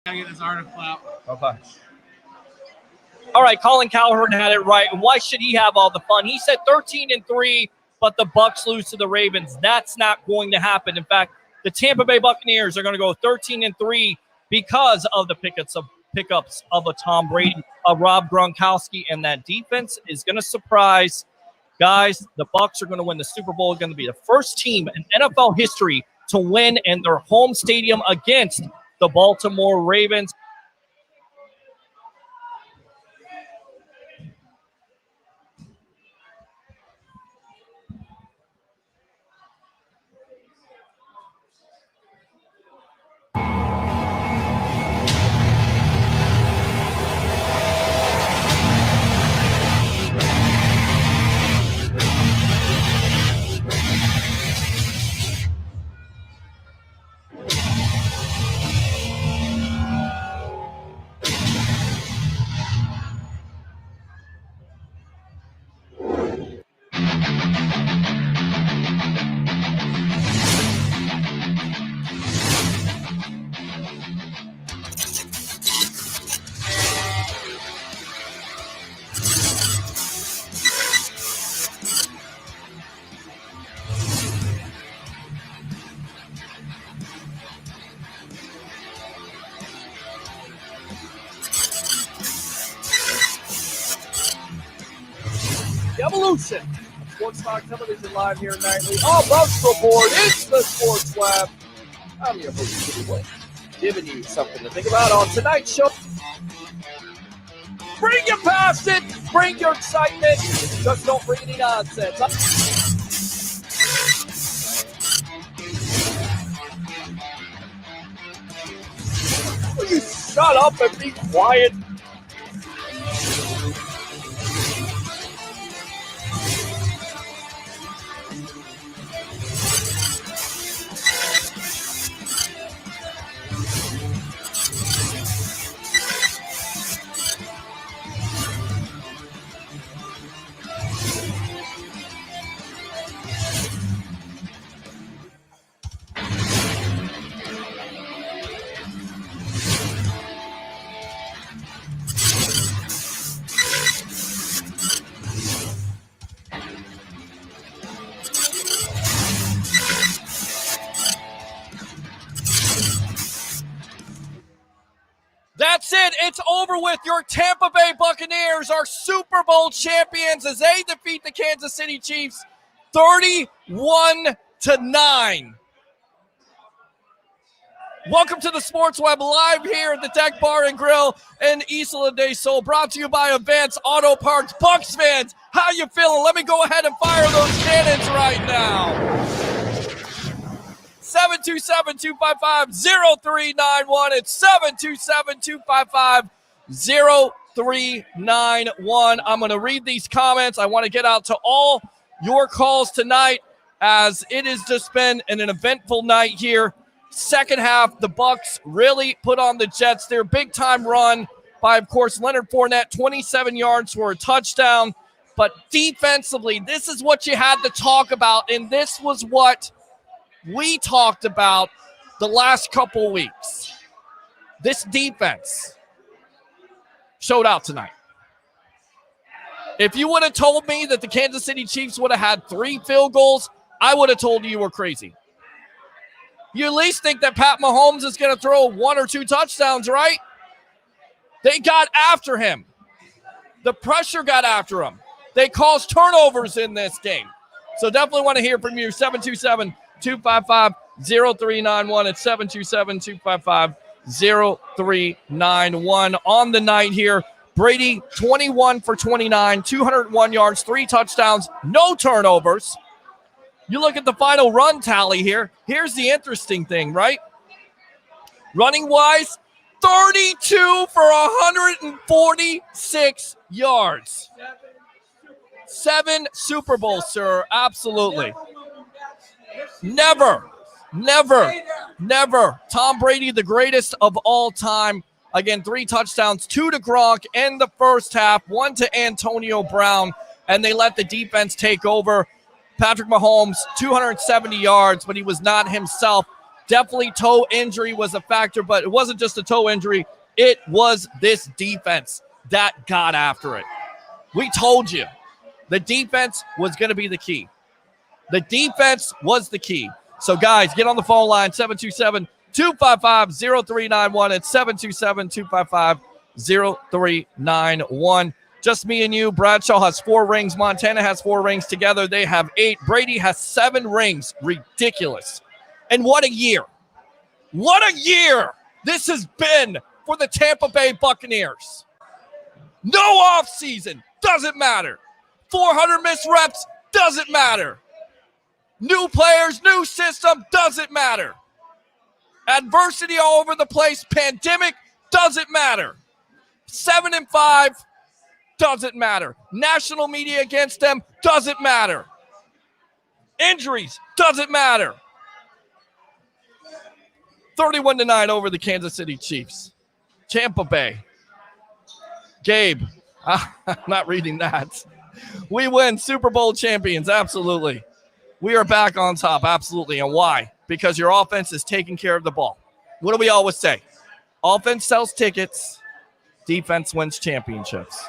Gotta get this article out. Okay. All right, Colin Cowherd had it right. Why should he have all the fun? He said 13-3, but the Bucs lose to the Ravens. That's not going to happen. In fact, the Tampa Bay Buccaneers are going to go 13-3 because of the pickups of a Tom Brady, a Rob Gronkowski, and that defense is going to surprise. Guys, the Bucs are going to win the Super Bowl. Going to be the first team in NFL history to win in their home stadium against the Baltimore Ravens. Evolution. Sports Talk Television live here nightly. Bucs Report. It's the Sports Web. I'm your host, Jimmy White, giving you something to think about on tonight's show. Bring your passion, bring your excitement. Just don't bring any nonsense. Will you shut up and be quiet? That's it. It's over with. Your Tampa Bay Buccaneers are Super Bowl champions as they defeat the Kansas City Chiefs 31-9. Welcome to the Sports Web live here at the Deck Bar and Grill in Isla del Sol, brought to you by Advance Auto Parts. Bucs fans, how you feeling? Let me go ahead and fire those cannons right now. 727-255-0391. It's 727-255-0391. I'm going to read these comments. I want to get out to all your calls tonight as it has just been an eventful night here. Second half, the Bucs really put on the Jets. Their big-time run by, of course, Leonard Fournette, 27 yards for a touchdown. But defensively, this is what you had to talk about, and this was what we talked about the last couple weeks. This defense showed out tonight. If you would have told me that the Kansas City Chiefs would have had 3 field goals, I would have told you were crazy. You at least think that Pat Mahomes is going to throw 1 or 2 touchdowns, right? They got after him. The pressure got after him. They caused turnovers in this game. So definitely want to hear from you. 727-255-0391. It's 727-255-0391. On the night here, Brady 21 for 29, 201 yards, 3 touchdowns, no turnovers. You look at the final run tally here. Here's the interesting thing, right? Running-wise, 32 for 146 yards. 7 Super Bowls, sir. Absolutely. Never. Tom Brady, the greatest of all time. Again, 3 touchdowns, 2 to Gronk in the first half, 1 to Antonio Brown, and they let the defense take over. Patrick Mahomes, 270 yards, but he was not himself. Definitely toe injury was a factor, but it wasn't just a toe injury. It was this defense that got after it. We told you the defense was going to be the key. The defense was the key. So, guys, get on the phone line, 727-255-0391. It's 727-255-0391. Just me and you. Bradshaw has 4 rings. Montana has 4 rings. Together, they have 8. Brady has 7 rings. Ridiculous. And what a year. What a year this has been for the Tampa Bay Buccaneers. No offseason. Doesn't matter. 400 missed reps. Doesn't matter. New players, new system. Doesn't matter. Adversity all over the place. Pandemic. Doesn't matter. 7-5. Doesn't matter. National media against them. Doesn't matter. Injuries. Doesn't matter. 31-9 over the Kansas City Chiefs. Tampa Bay. Gabe. I'm not reading that. We win. Super Bowl champions. Absolutely. We are back on top. Absolutely. And why? Because your offense is taking care of the ball. What do we always say? Offense sells tickets. Defense wins championships.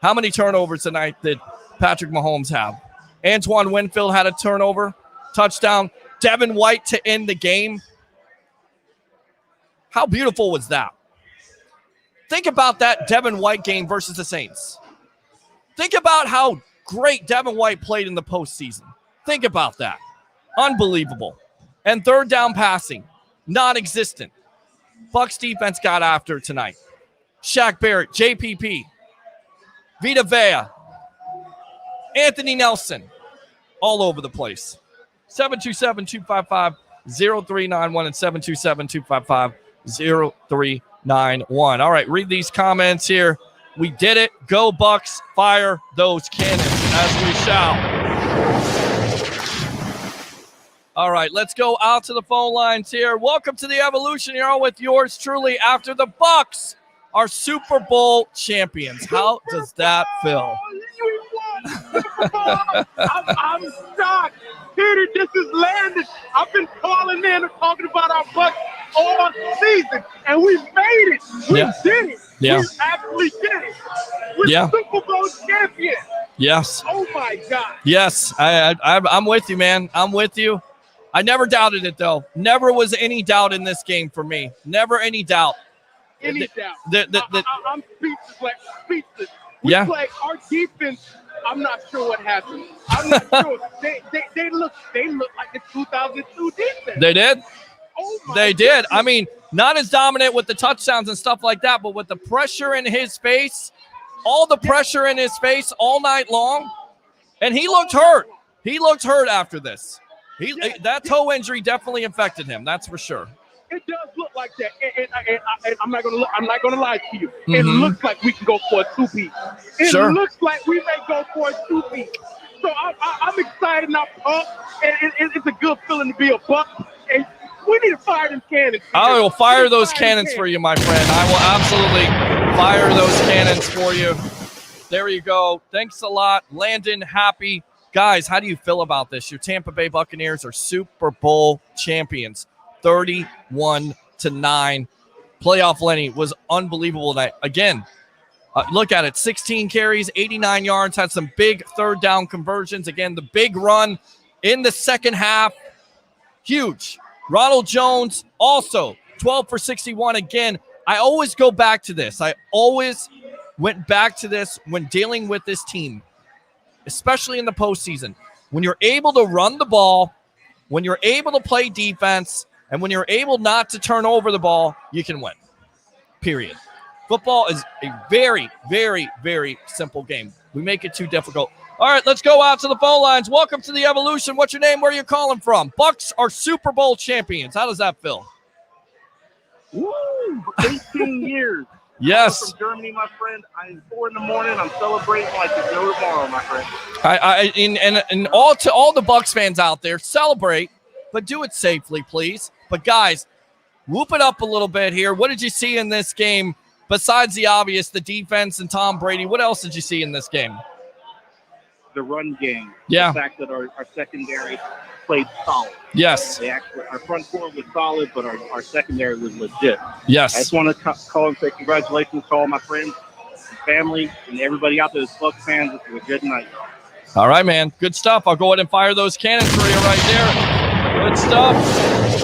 How many turnovers tonight did Patrick Mahomes have? Antoine Winfield had a turnover. Touchdown. Devin White to end the game. How beautiful was that? Think about that Devin White game versus the Saints. Think about how great Devin White played in the postseason. Think about that. Unbelievable. And third down passing, non-existent. Bucs defense got after it tonight. Shaq Barrett, JPP, Vita Vea, Anthony Nelson, all over the place. 727-255-0391 and 727-255-0391. All right, read these comments here. We did it. Go Bucs. Fire those cannons as we shall. All right, let's go out to the phone lines here. Welcome to the Evolution. You're on with yours truly after the Bucs are Super Bowl champions. How does that feel? I'm shocked. Peter, this is landed. I've been calling in and talking about our Bucs all season, and we made it. We did it. Yeah. We actually did it. We're Super Bowl champions. Yes. Oh, my God. Yes, I'm with you, man. I'm with you. I never doubted it, though. Never was any doubt in this game for me. Never any doubt. Any doubt. I'm speechless. We play our defense. I'm not sure what happened. I'm not sure. They look like the 2002 defense. They did. Oh my they did. I mean, not as dominant with the touchdowns and stuff like that, but with the pressure in his face, all the pressure in his face all night long, and he looked hurt. He looked hurt after this. That toe injury definitely affected him. That's for sure. It does look like that, and I'm not gonna lie to you. Mm-hmm. It looks like we can go for a two-peat. It looks like we may go for a two-peat. So I'm excited and I'm pumped, and it's a good feeling to be a Buck. And we need to fire them cannons. I will fire those cannons for you, my friend. I will absolutely fire those cannons for you. There you go. Thanks a lot, Landon. Happy. Guys, how do you feel about this? Your Tampa Bay Buccaneers are Super Bowl champions. 31-9. Playoff Lenny was unbelievable tonight. Again, look at it. 16 carries, 89 yards, had some big third down conversions. Again, the big run in the second half. Huge. Ronald Jones also 12 for 61. Again, I always go back to this. I always went back to this when dealing with this team, especially in the postseason. When you're able to run the ball, when you're able to play defense, and when you're able not to turn over the ball, you can win. Period. Football is a very, very, very simple game. We make it too difficult. All right, let's go out to the phone lines. Welcome to the Evolution. What's your name? Where are you calling from? Bucs are Super Bowl champions. How does that feel? Woo! 18 years. Yes. I'm from Germany, my friend. I'm 4 in the morning. I'm celebrating like there's no tomorrow, my friend. And all the Bucs fans out there, celebrate, but do it safely, please. But guys, whoop it up a little bit here. What did you see in this game besides the obvious, the defense and Tom Brady? What else did you see in this game? the run game. Yeah. The fact that our secondary played solid. Yes. Our front four was solid, but our secondary was legit. Yes. I just want to call and say congratulations to all my friends and family and everybody out there that's Bucs fans. This was a good night. All right, man. Good stuff. I'll go ahead and fire those cannons for you right there. Good stuff.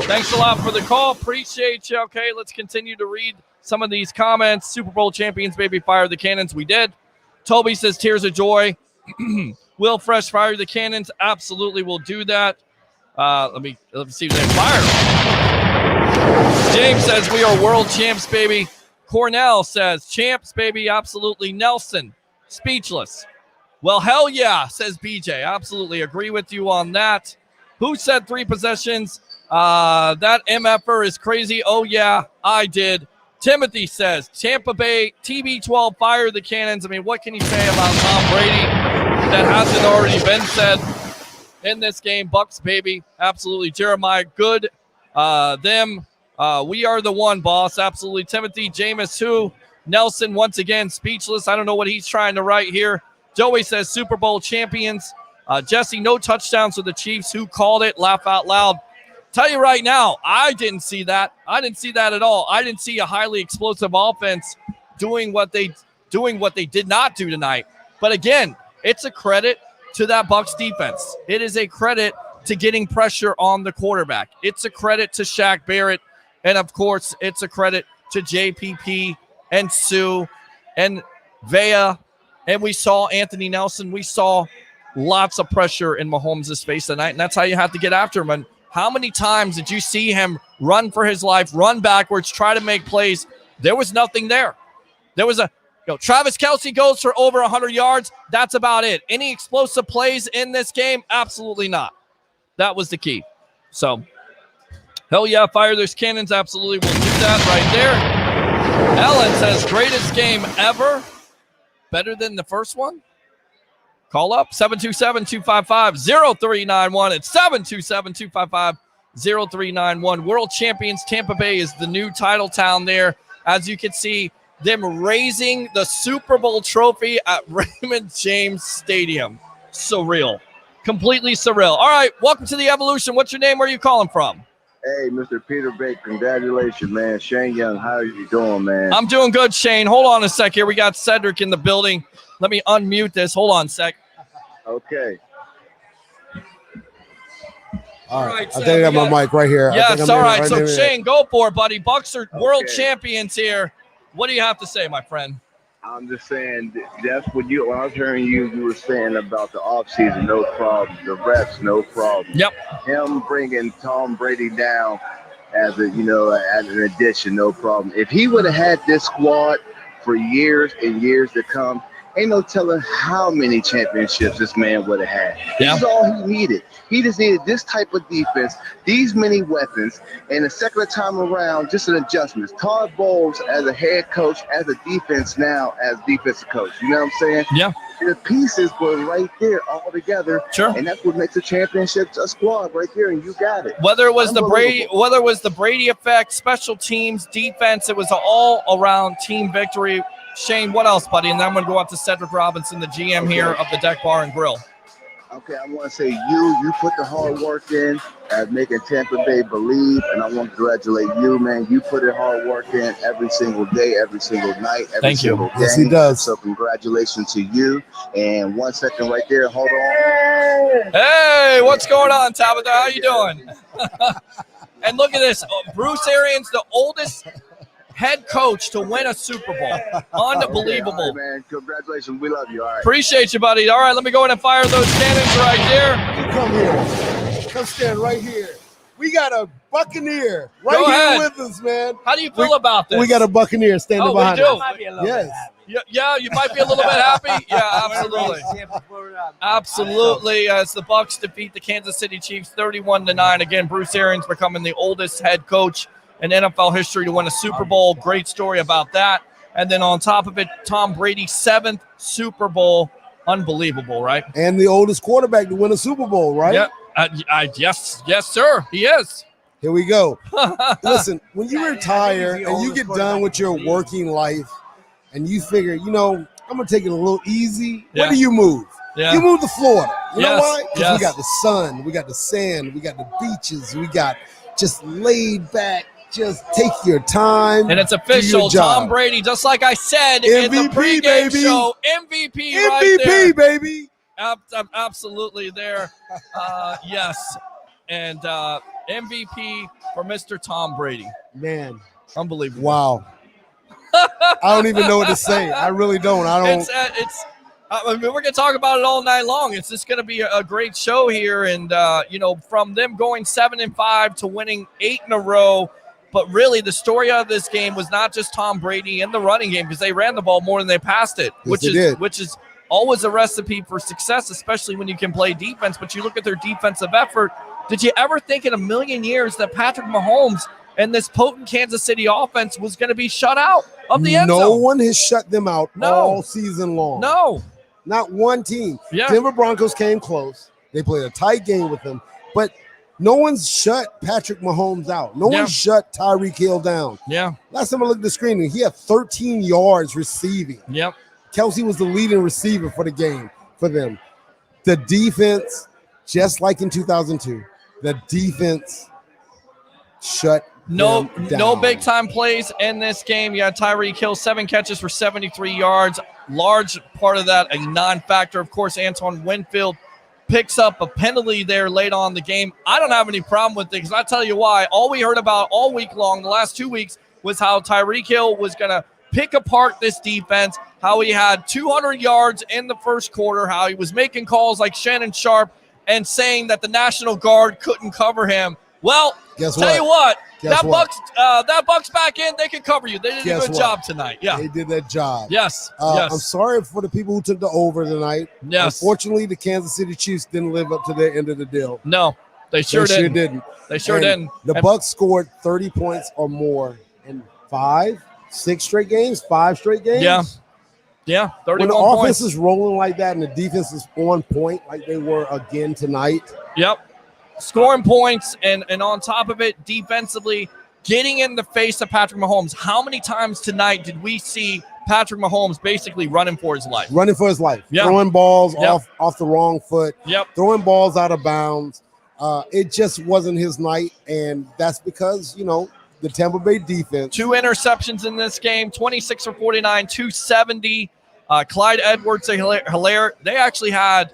Thanks a lot for the call. Appreciate you. Okay, let's continue to read some of these comments. Super Bowl champions, baby, fire the cannons. We did. Toby says, tears of joy. Will Fresh fire the cannons? Absolutely, we'll do that. Let me see if they fire. James says, we are world champs, baby. Cornell says, champs, baby. Absolutely. Nelson, speechless. Well, hell yeah, says BJ. Absolutely agree with you on that. Who said 3 possessions? That MFer is crazy. Oh, yeah, I did. Timothy says, Tampa Bay, TB12, fire the cannons. I mean, what can you say about Tom Brady that hasn't already been said in this game? Bucs, baby. Absolutely. Jeremiah, good. Them. We are the one, boss. Absolutely. Timothy, Jameis, who? Nelson, once again, speechless. I don't know what he's trying to write here. Joey says Super Bowl champions. Jesse, no touchdowns for the Chiefs. Who called it? Laugh out loud. Tell you right now, I didn't see that. I didn't see that at all. I didn't see a highly explosive offense doing what they did not do tonight. But again, it's a credit to that Bucs defense. It is a credit to getting pressure on the quarterback. It's a credit to Shaq Barrett. And of course, it's a credit to JPP and Sue and Vea. And we saw Anthony Nelson. We saw lots of pressure in Mahomes' face tonight. And that's how you have to get after him. And how many times did you see him run for his life, run backwards, try to make plays? There was nothing there. There was Travis Kelce goes for over 100 yards. That's about it. Any explosive plays in this game? Absolutely not. That was the key. So, hell yeah, fire those cannons. Absolutely, we'll do that right there. Ellen says, greatest game ever. Better than the first one? Call up 727-255-0391. It's 727-255-0391. World champions. Tampa Bay is the new title town there. As you can see, them raising the Super Bowl trophy at Raymond James Stadium. Surreal. Completely surreal. All right, welcome to the Evolution. What's your name? Where are you calling from? Hey, Mr. Peter Bake, congratulations, man. Shane Young, how are you doing, man? I'm doing good, Shane. Hold on a sec here. We got Cedric in the building. Let me unmute this. Hold on a sec. Okay. All right. I think I got my mic right here. Yes, all right. So, Shane, go for it, buddy. Bucs are world champions here. What do you have to say, my friend? I'm just saying, that's what when I was hearing you were saying about the offseason, no problem. The refs, no problem. Yep. Him bringing Tom Brady down as as an addition, no problem. If he would have had this squad for years and years to come, ain't no telling how many championships this man would have had. Yeah. This is all he needed. He just needed this type of defense, these many weapons, and the second time around, just an adjustment. Todd Bowles as a head coach, as a defense now as defensive coach. You know what I'm saying? Yeah. The pieces were right there all together. Sure. And that's what makes a championship a squad right there, and you got it. Whether it was the Brady effect, special teams, defense, it was an all-around team victory. Shane, what else, buddy? And then I'm going to go out to Cedric Robinson, the GM here of the Deck Bar and Grill. Okay, I want to say you put the hard work in at making Tampa Bay believe, and I want to congratulate you, man. You put in hard work in every single day, every single night, every single game. Yes, he does. So congratulations to you. And 1 second right there. Hold on. Hey, what's going on, Tabitha? How you doing? And look at this. Bruce Arians, the oldest head coach to win a Super Bowl. Unbelievable. Okay, man. Congratulations. We love you. All right. Appreciate you, buddy. All right, let me go in and fire those cannons right there. You come here. Come stand right here. We got a Buccaneer right Go here ahead. with us, man. How do you feel about this? We got a Buccaneer standing behind us. We do. Yes. Yeah, you might be a little bit happy. Yeah, absolutely. Absolutely. As the Bucs defeat the Kansas City Chiefs 31-9. Again, Bruce Arians becoming the oldest head coach in NFL history to win a Super Bowl. Great story about that. And then on top of it, Tom Brady, 7th Super Bowl. Unbelievable, right? And the oldest quarterback to win a Super Bowl, right? Yeah. Yes, sir. He is. Here we go. Listen, when you retire and you get done with your working life and you figure, I'm going to take it a little easy, where do you move? Yeah. You moved to Florida. You know why? Because Yes. we got the sun, we got the sand, we got the beaches, we got just laid back. Just take your time. And it's do official. your job. Tom Brady, just like I said in the MVP, pregame baby. show, MVP right there. MVP, baby. Absolutely there. Yes. And MVP for Mr. Tom Brady. Man. Unbelievable. Wow. I don't even know what to say. I really don't. I mean, we're going to talk about it all night long. It's just going to be a great show here. And, from them going 7-5 to winning 8 in a row. But really, the story of this game was not just Tom Brady and the running game, because they ran the ball more than they passed it, which is always a recipe for success, especially when you can play defense. But you look at their defensive effort. Did you ever think in a million years that Patrick Mahomes and this potent Kansas City offense was going to be shut out of the end zone? No one has shut them out all season long. No. Not one team. Yeah. Denver Broncos came close. They played a tight game with them. But no one's shut Patrick Mahomes out. No one shut Tyreek Hill down. Yeah. Last time I looked at the screen, he had 13 yards receiving. Yep. Kelsey was the leading receiver for the game for them. The defense, just like in 2002, the defense shut them down. No big time plays in this game. You had Tyreek Hill, 7 catches for 73 yards. Large part of that a non-factor. Of course, Antoine Winfield picks up a penalty there late on the game. I don't have any problem with it, because I tell you why. All we heard about all week long, the last 2 weeks, was how Tyreek Hill was going to pick apart this defense, how he had 200 yards in the first quarter, how he was making calls like Shannon Sharp and saying that the National Guard couldn't cover him. Well, tell you what, that Bucs back end, they can cover you. They did a good job tonight. Yeah, they did that job. Yes. I'm sorry for the people who took the over tonight. Yes. Unfortunately, the Kansas City Chiefs didn't live up to their end of the deal. No, they sure didn't. They sure didn't. The Bucs scored 30 points or more in 5 straight games. Yeah, 31 when the points. offense is rolling like that and the defense is on point like they were again tonight. Yep. Scoring points and on top of it, defensively, getting in the face of Patrick Mahomes. How many times tonight did we see Patrick Mahomes basically running for his life? Throwing balls off the wrong foot. Throwing balls out of bounds. It just wasn't his night, and that's because, the Tampa Bay defense. 2 interceptions in this game, 26 for 49, 270. Clyde Edwards-Helaire, they actually had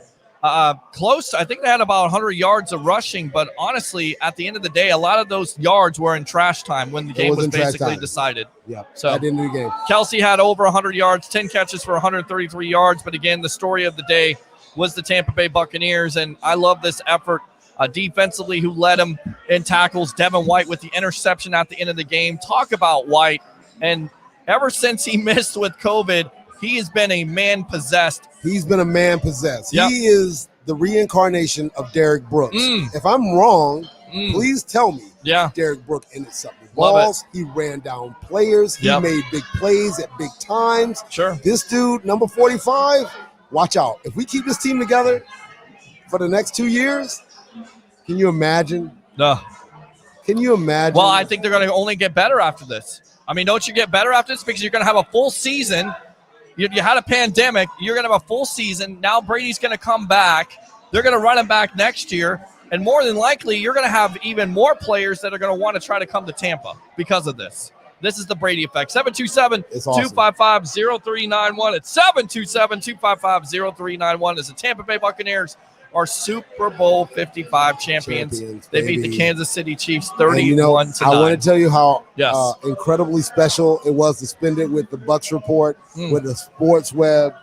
close. I think they had about 100 yards of rushing, but honestly, at the end of the day, a lot of those yards were in trash time when the game was basically decided. Yeah, so at the end of the game. Kelsey had over 100 yards, 10 catches for 133 yards, but again, the story of the day was the Tampa Bay Buccaneers, and I love this effort defensively, who led him in tackles. Devin White with the interception at the end of the game. Talk about White, and ever since he missed with COVID, he has been a man-possessed. He's been a man-possessed. Yep. He is the reincarnation of Derrick Brooks. If I'm wrong, please tell me. Yeah. Derrick Brooks ended something. Balls. He ran down players. He made big plays at big times. Sure. This dude, number 45, watch out. If we keep this team together for the next 2 years, can you imagine? No. Can you imagine? Well, I think they're going to only get better after this. I mean, don't you get better after this? Because you're going to have a full season. You had a pandemic. You're going to have a full season. Now Brady's going to come back. They're going to run him back next year. And more than likely, you're going to have even more players that are going to want to try to come to Tampa because of this. This is the Brady effect. 727-255-0391. It's 727-255-0391 as the Tampa Bay Buccaneers are Super Bowl 55 champions. They beat the Kansas City Chiefs 31-9. I want to tell you how incredibly special it was to spend it with the Bucs Report, with the Sports Web,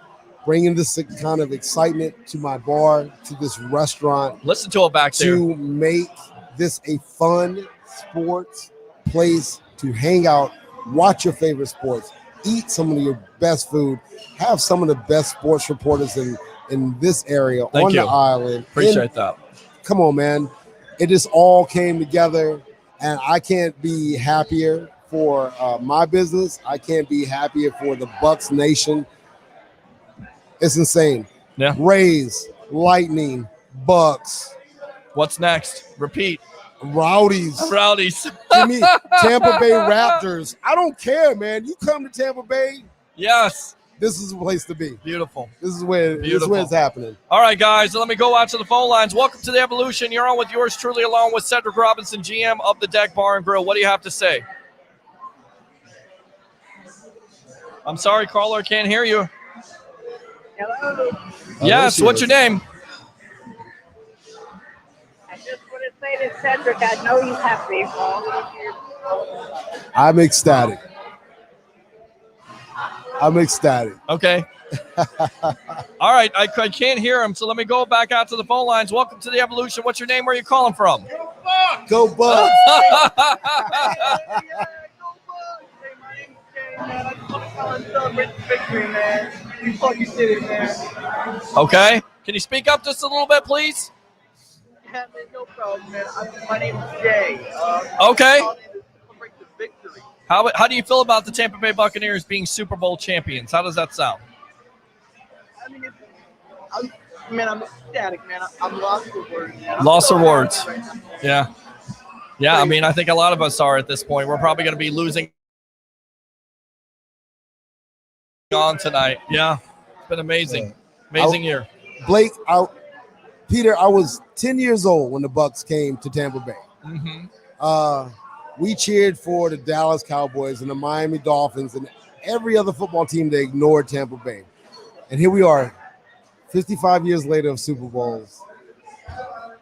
bringing this kind of excitement to my bar, to this restaurant. Listen to it back there. To make this a fun sports place to hang out, watch your favorite sports, eat some of your best food, have some of the best sports reporters in this area. Thank you. The island. Appreciate that. Come on, man. It just all came together, and I can't be happier for my business. I can't be happier for the Bucs Nation. It's insane. Yeah. Rays, Lightning, Bucks. What's next? Repeat. Rowdies. Give me Tampa Bay Raptors. I don't care, man. You come to Tampa Bay. Yes. this is the place to be. Beautiful. This is where it's happening. All right, guys, let me go out to the phone lines. Welcome to the Evolution. You're on with yours truly, along with Cedric Robinson, GM of the Deck Bar and Grill. What do you have to say? I'm sorry, caller, can't hear you. Hello. Yes, what's your name? I just want to say to Cedric, I know he's happy for all these years. I'm ecstatic. Okay. All right, I can't hear him, so let me go back out to the phone lines. Welcome to the Evolution. What's your name? Where are you calling from? Go Bucs. Okay. Can you speak up just a little bit, please? Yeah, man, no problem, man. My name is Jay. Okay. Celebrate the victory. How do you feel about the Tampa Bay Buccaneers being Super Bowl champions? How does that sound? I mean, I'm ecstatic, man. I'm lost for words. Man. Lost for I'm words. right now. Yeah. Yeah, I mean, I think a lot of us are at this point. We're probably going to be losing on tonight. Yeah. It's been amazing. Amazing year. Blake, Peter, I was 10 years old when the Bucs came to Tampa Bay. Mm-hmm. We cheered for the Dallas Cowboys and the Miami Dolphins and every other football team that ignored Tampa Bay. And here we are, 55 years later of Super Bowls,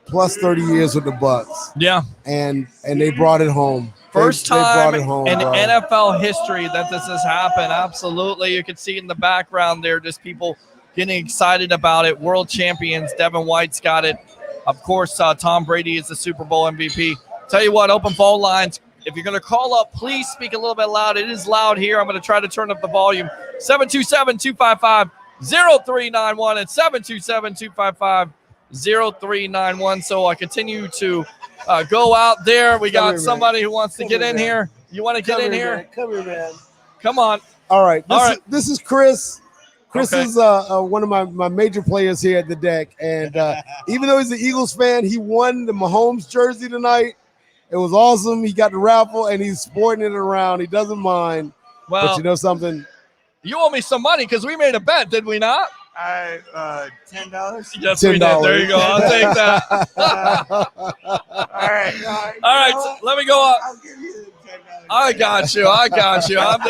plus 30 years with the Bucs. Yeah. And they brought it home. First They time brought it home, in bro. NFL history that this has happened. Absolutely. You can see in the background there just people getting excited about it. World champions. Devin White's got it. Of course, Tom Brady is the Super Bowl MVP. Tell you what, open phone lines. If you're going to call up, please speak a little bit loud. It is loud here. I'm going to try to turn up the volume. 727-255-0391 and 727-255-0391. So I continue to go out there. We got somebody who wants to get in here. You want to get in here? Come here, man. Come on. All right. All right. This is Chris. Chris Okay. is one of my major players here at the deck. And even though he's an Eagles fan, he won the Mahomes jersey tonight. It was awesome. He got the raffle, and he's sporting it around. He doesn't mind. But Well, you know something? you owe me some money because we made a bet, did we not? $10. Yes, we did. There you go. I'll take that. All right. All right, so let me go up. I'll give you the $10. I got you. I'm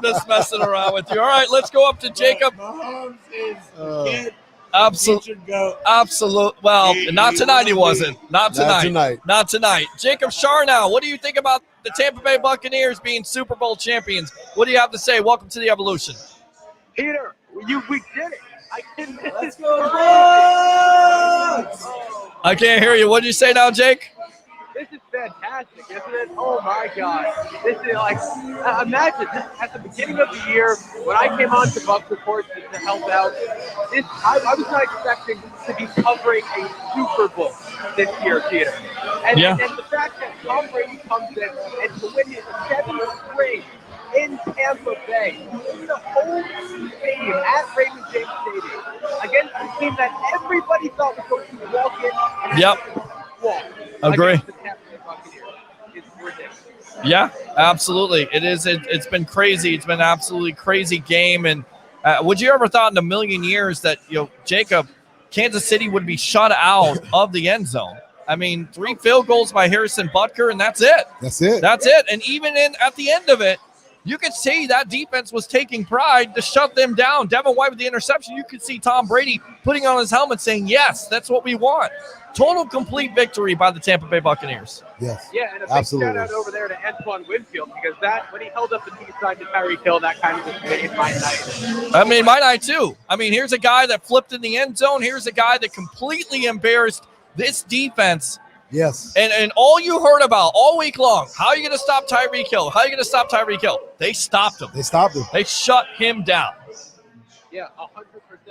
just messing around with you. All right, let's go up to Jacob. Mahomes is the kid. Absolutely. Go. Absolute. Well, not tonight. He wasn't. Not tonight. Not tonight. Jacob Charnow, what do you think about the Tampa Bay Buccaneers being Super Bowl champions? What do you have to say? Welcome to the Evolution. Peter, we did it. I can. Let's go, Bucs! I can't hear you. What did you say now, Jake? This is fantastic, isn't it? Oh my God! This is like, imagine this at the beginning of the year when I came on to Bucs Report to help out. I was not expecting to be covering a Super Bowl this year, Peter. And the fact that Tom Brady comes in and to win his 7th string in Tampa Bay, in the whole stadium at Raymond James Stadium against the team that everybody thought was going to walk in and walk. Agree. It's ridiculous. Yeah, absolutely. It is. It's been crazy. It's been an absolutely crazy game. And would you ever thought in a million years that, Jacob, Kansas City would be shut out of the end zone? I mean, 3 field goals by Harrison Butker, and that's it. That's it. That's it. And even at the end of it, you could see that defense was taking pride to shut them down. Devin White with the interception. You could see Tom Brady putting on his helmet saying, yes, that's what we want. Total complete victory by the Tampa Bay Buccaneers. Yes. Yeah, and a big absolutely. shout out over there to Antoine Winfield because that when he held up the peace sign to Tyreek Hill, that kind of just made my night. I mean, my night too. I mean, here's a guy that flipped in the end zone. Here's a guy that completely embarrassed this defense. Yes. And all you heard about all week long, how are you going to stop Tyreek Hill? How are you going to stop Tyreek Hill? They stopped him. They stopped him. They shut him down. Yeah, 100%.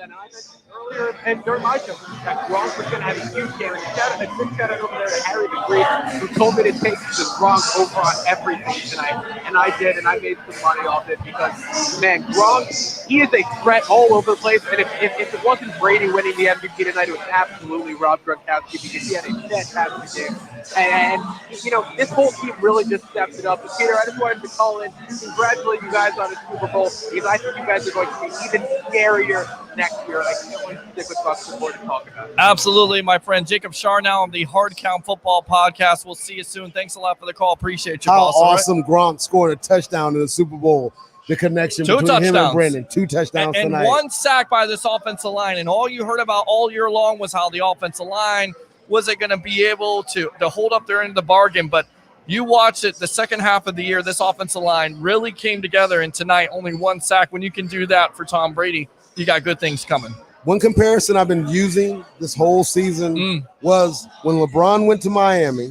And I mentioned earlier and during my show that Gronk was going to have a huge game. And a quick shout out over there to Harry the Greek, who told me to take the Gronk over on everything tonight. And I did, and I made some money off it because, man, Gronk, he is a threat all over the place. And if it wasn't Brady winning the MVP tonight, it was absolutely Rob Gronkowski because he had a fantastic game. And you know, this whole team really just stepped it up. And Peter, I just wanted to call in, congratulate you guys on the Super Bowl because I think you guys are going to be even scarier next year. I can't wait to stick with Bucs Report and talk about it. Absolutely, my friend. Jacob Charnow on the Hard Count Football Podcast. We'll see you soon. Thanks a lot for the call. Appreciate you, How boss. awesome Gronk scored a touchdown in the Super Bowl. The connection between him and Brandon. 2 touchdowns and tonight. 1 sack by this offensive line. And all you heard about all year long was how the offensive line wasn't going to be able to hold up their end of the bargain. But you watched it the second half of the year, this offensive line really came together. And tonight, only 1 sack. When you can do that for Tom Brady, you got good things coming. One comparison I've been using this whole season was when LeBron went to Miami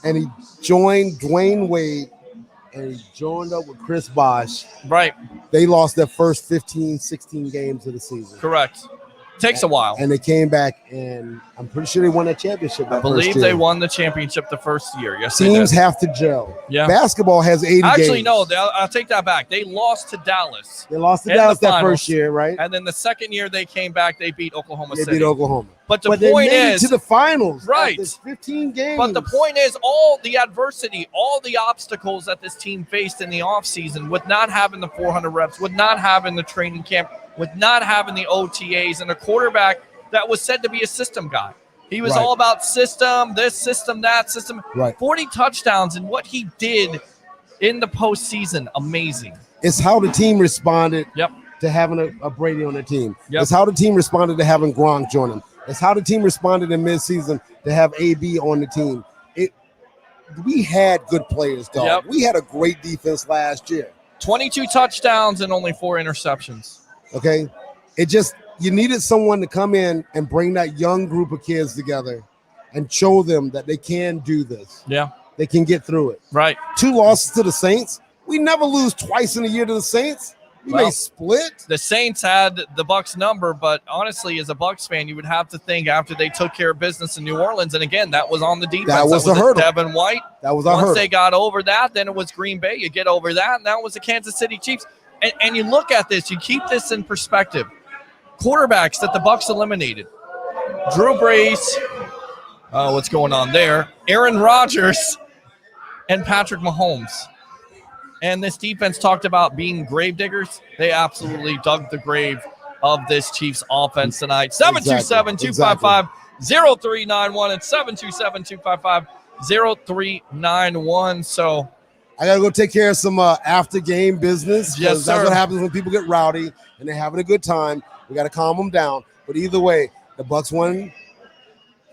and he joined Dwayne Wade and he joined up with Chris Bosh. Right. They lost their first 15, 16 games of the season. Correct. Takes a while. And they came back, and I'm pretty sure they won that championship. I believe they won the championship the first year. Yes, teams have to gel. Yeah. Basketball has 80 games. Actually, no, I'll take that back. They lost to Dallas. They lost to Dallas that first year, right? And then the second year they came back, they beat Oklahoma City. They beat Oklahoma. But the point they made is, to the finals, right? 15 games. But the point is, all the adversity, all the obstacles that this team faced in the offseason with not having the 400 reps, with not having the training camp, with not having the OTAs, and a quarterback that was said to be a system guy. He was all about system, this system, that system. 40 touchdowns, and what he did in the postseason, amazing. It's how the team responded to having a Brady on the team. It's how the team responded to having Gronk join him. It's how the team responded in midseason to have AB on the team. We had good players, dog. We had a great defense last year. 22 touchdowns and only 4 interceptions. Okay? You needed someone to come in and bring that young group of kids together and show them that they can do this. Yeah. They can get through it. Right. 2 losses to the Saints. We never lose twice in a year to the Saints. We may split. The Saints had the Bucs number, but honestly, as a Bucs fan, you would have to think after they took care of business in New Orleans, and again, that was on the defense. That was the hurdle. Devin White. That was our hurdle. Once they got over that, then it was Green Bay. You get over that, and that was the Kansas City Chiefs. And you look at this, you keep this in perspective. Quarterbacks that the Bucs eliminated: Drew Brees, what's going on there? Aaron Rodgers and Patrick Mahomes. And this defense talked about being grave diggers. They absolutely dug the grave of this Chiefs offense tonight. 727-255-0391 and 727-255-0391. So I got to go take care of some after-game business. Yes, sir. That's what happens when people get rowdy and they're having a good time. We got to calm them down. But either way, the Bucs won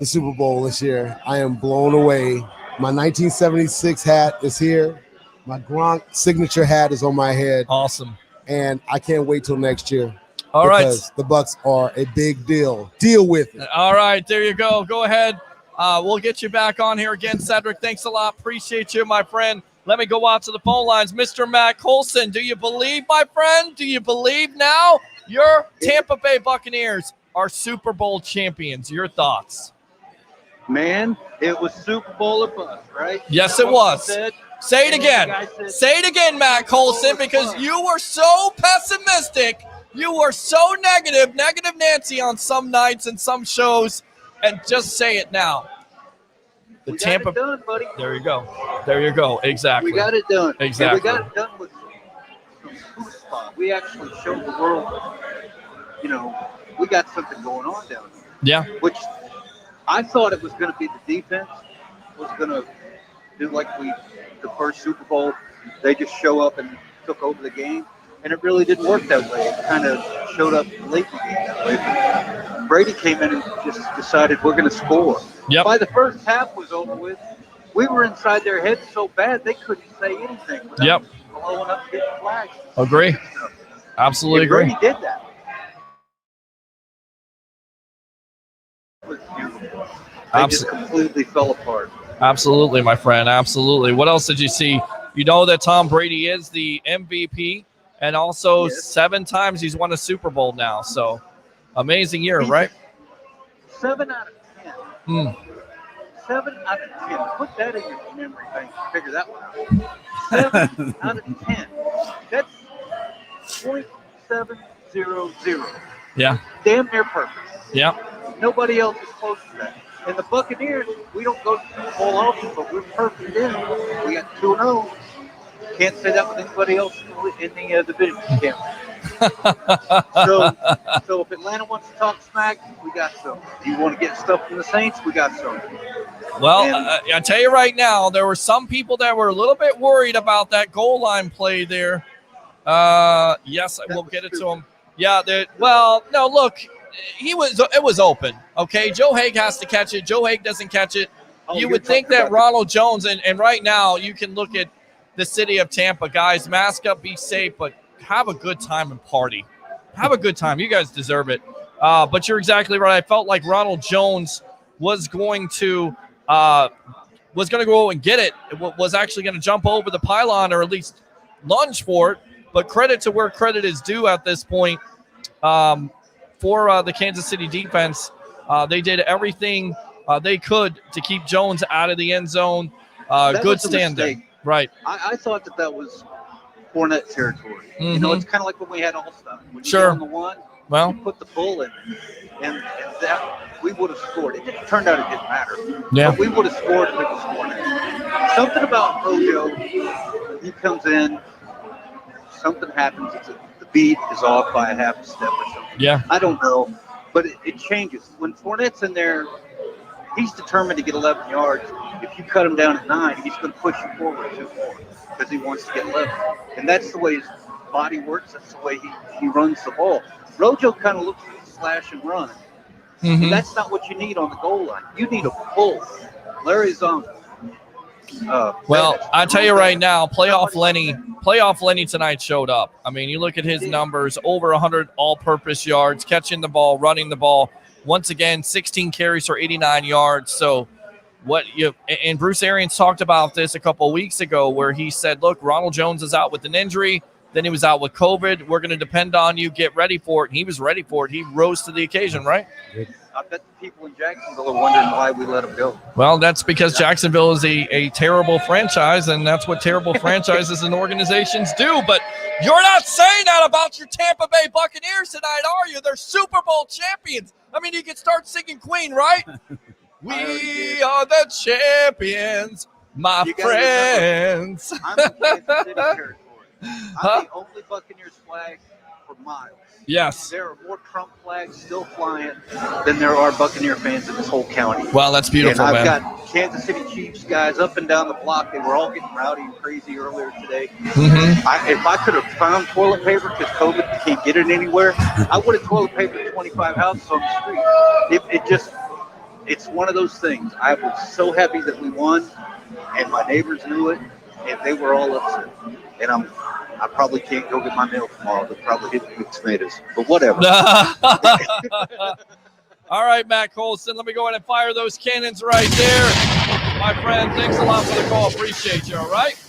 the Super Bowl this year. I am blown away. My 1976 hat is here. My Gronk signature hat is on my head. Awesome. And I can't wait till next year. All right. Because the Bucs are a big deal. Deal with it. All right. There you go. Go ahead. We'll get you back on here again, Cedric. Thanks a lot. Appreciate you, my friend. Let me go out to the phone lines. Mr. Matt Colson, do you believe, my friend? Do you believe now your Tampa Bay Buccaneers are Super Bowl champions? Your thoughts? Man, it was Super Bowl or bust, right? Yes, it was. Say it again. Say it again, Matt Colson, because you were so pessimistic. You were so negative Nancy on some nights and some shows. And just say it now. The we Tampa. got it done, buddy. There you go. There you go. Exactly. We got it done. Exactly. And we got it done with some spot. We actually showed the world, we got something going on down here. Yeah. Which I thought it was going to be the defense was going to do like the first Super Bowl. They just show up and took over the game. And it really didn't work that way. It kind of showed up late in the game that way. Brady came in and just decided we're going to score. Yep. By the first half was over with, we were inside their heads so bad they couldn't say anything without blowing up, getting flags. Agree. Absolutely and agree. Brady did that. It was beautiful. They just completely fell apart. Absolutely, my friend. Absolutely. What else did you see? You know that Tom Brady is the MVP And also 7 times he's won a Super Bowl now. So amazing year, right? 7 out of 10. 7 out of 10. Put that in your memory bank. Figure that one out. 7 out of 10. That's 0.700. Yeah. Damn near perfect. Yeah. Nobody else is close to that. And the Buccaneers, we don't go to the Super Bowl often, but we're perfect in. We got 2-0. Can't say that with anybody else in the division. Can't. So if Atlanta wants to talk smack, we got some. If you want to get stuff from the Saints, we got some. Well, I tell you right now, there were some people that were a little bit worried about that goal line play there. Yes, we'll get it to him. Yeah. Well, no, look, it was open. Okay, Joe Haig has to catch it. Joe Haig doesn't catch it. You would think that Ronald Jones, and right now you can look at the city of Tampa, guys, mask up, be safe, but have a good time and party. Have a good time. You guys deserve it. But you're exactly right. I felt like Ronald Jones was going to go and get it. It was actually going to jump over the pylon or at least lunge for it. But credit to where credit is due at this point for the Kansas City defense. They did everything they could to keep Jones out of the end zone. Good stand there. Right. I thought that was Fournette territory. Mm-hmm. You know, it's kind of like when we had All-Star. When you sure. on the one, well, you put the bull in, and that we would have scored. It turned out it didn't matter. Yeah. But we would have scored if it was Fournette. Something about Rojo, he comes in, something happens. The beat is off by a half a step or something. Yeah. I don't know, but it changes. When Fournette's in there, he's determined to get 11 yards. If you cut him down at 9, he's going to push you forward 2 more because he wants to get 11. And that's the way his body works. That's the way he runs the ball. Rojo kind of looks for the slash and run. Mm-hmm. And that's not what you need on the goal line. You need a pull. Larry's on. Well, I tell you right now, playoff Lenny tonight showed up. I mean, you look at his numbers, over 100 all-purpose yards, catching the ball, running the ball. Once again, 16 carries for 89 yards. So and Bruce Arians talked about this a couple of weeks ago where he said, look, Ronald Jones is out with an injury. Then he was out with COVID. We're going to depend on you. Get ready for it. And he was ready for it. He rose to the occasion, right? I bet the people in Jacksonville are wondering why we let him go. Well, that's because Jacksonville is a terrible franchise, and that's what terrible franchises and organizations do. But you're not saying that about your Tampa Bay Buccaneers tonight, are you? They're Super Bowl champions. I mean, you can start singing Queen, right? We are the champions, my friends. I'm in Kansas City territory. I'm the only Buccaneers flag for miles. Yes. There are more Trump flags still flying than there are Buccaneer fans in this whole county. Well, that's beautiful, and I've man. got Kansas City Chiefs guys up and down the block. They were all getting rowdy and crazy earlier today. Mm-hmm. If I could have found toilet paper because COVID can't get it anywhere, I would have toilet papered 25 houses on the street. It's one of those things. I was so happy that we won, and my neighbors knew it, and they were all upset. And I probably can't go get my mail tomorrow. They'll probably hit me with tomatoes, but whatever. All right, Matt Colson, let me go ahead and fire those cannons right there. My friend, thanks a lot for the call. Appreciate you, all right?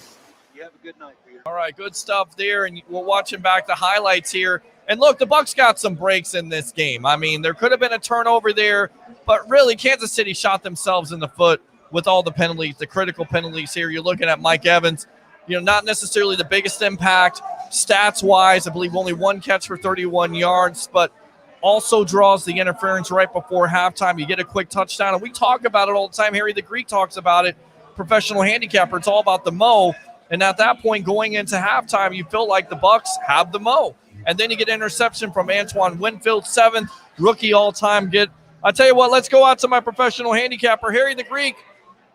You have a good night, Peter. All right, good stuff there, and we're watching back the highlights here. And look, the Bucs got some breaks in this game. I mean, there could have been a turnover there, but really Kansas City shot themselves in the foot with all the penalties, the critical penalties here. You're looking at Mike Evans, not necessarily the biggest impact stats-wise. I believe only 1 catch for 31 yards, but also draws the interference right before halftime. You get a quick touchdown, and we talk about it all the time. Harry the Greek talks about it. Professional handicapper, it's all about the mo. And at that point, going into halftime, you feel like the Bucs have the mo. And then you get an interception from Antoine Winfield, 7th rookie all-time get. I tell you what, let's go out to my professional handicapper, Harry the Greek.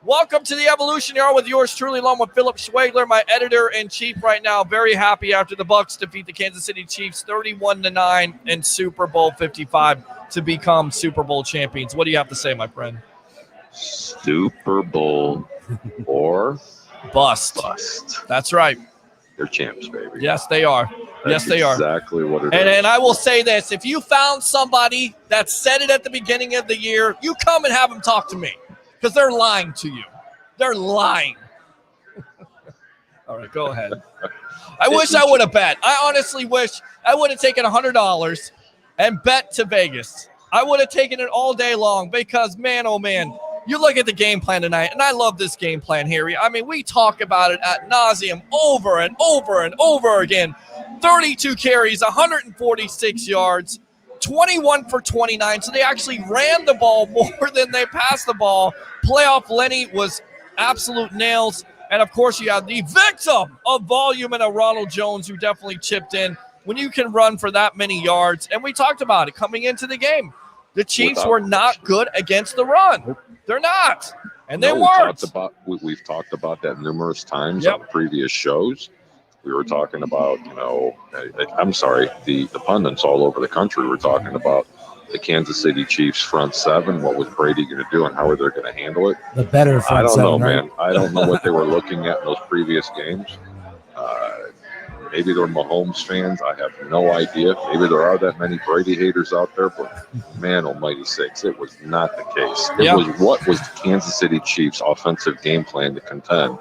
Welcome to the Evolution Yard with yours truly, along with Philip Schwegler, my editor-in-chief right now. Very happy after the Bucs defeat the Kansas City Chiefs 31-9 in Super Bowl 55 to become Super Bowl champions. What do you have to say, my friend? Super Bowl or bust. That's right. They're champs, baby. Yes, they are. Yes, they are. Exactly what it is. And I will say this. If you found somebody that said it at the beginning of the year, you come and have them talk to me because they're lying to you. They're lying. All right, go ahead. I wish I would have bet. I honestly wish I would have taken $100 and bet to Vegas. I would have taken it all day long because, man, oh, man, you look at the game plan tonight, and I love this game plan here. I mean, we talk about it ad nauseum over and over and over again. 32 carries, 146 yards, 21 for 29. So they actually ran the ball more than they passed the ball. Playoff Lenny was absolute nails. And, of course, you have the victim of volume and a Ronald Jones who definitely chipped in. When you can run for that many yards, and we talked about it coming into the game, the Chiefs were not good against the run. They're not, and they weren't. We've talked about that numerous times on previous shows. We were talking about, I'm sorry, the pundits all over the country were talking about the Kansas City Chiefs front seven. What was Brady going to do, and how are they going to handle it? The better front seven. I don't know, right? man. I don't know what they were looking at in those previous games. Maybe they're Mahomes fans. I have no idea. Maybe there are that many Brady haters out there, but man almighty sakes, it was not the case. It was what was the Kansas City Chiefs' offensive game plan to contend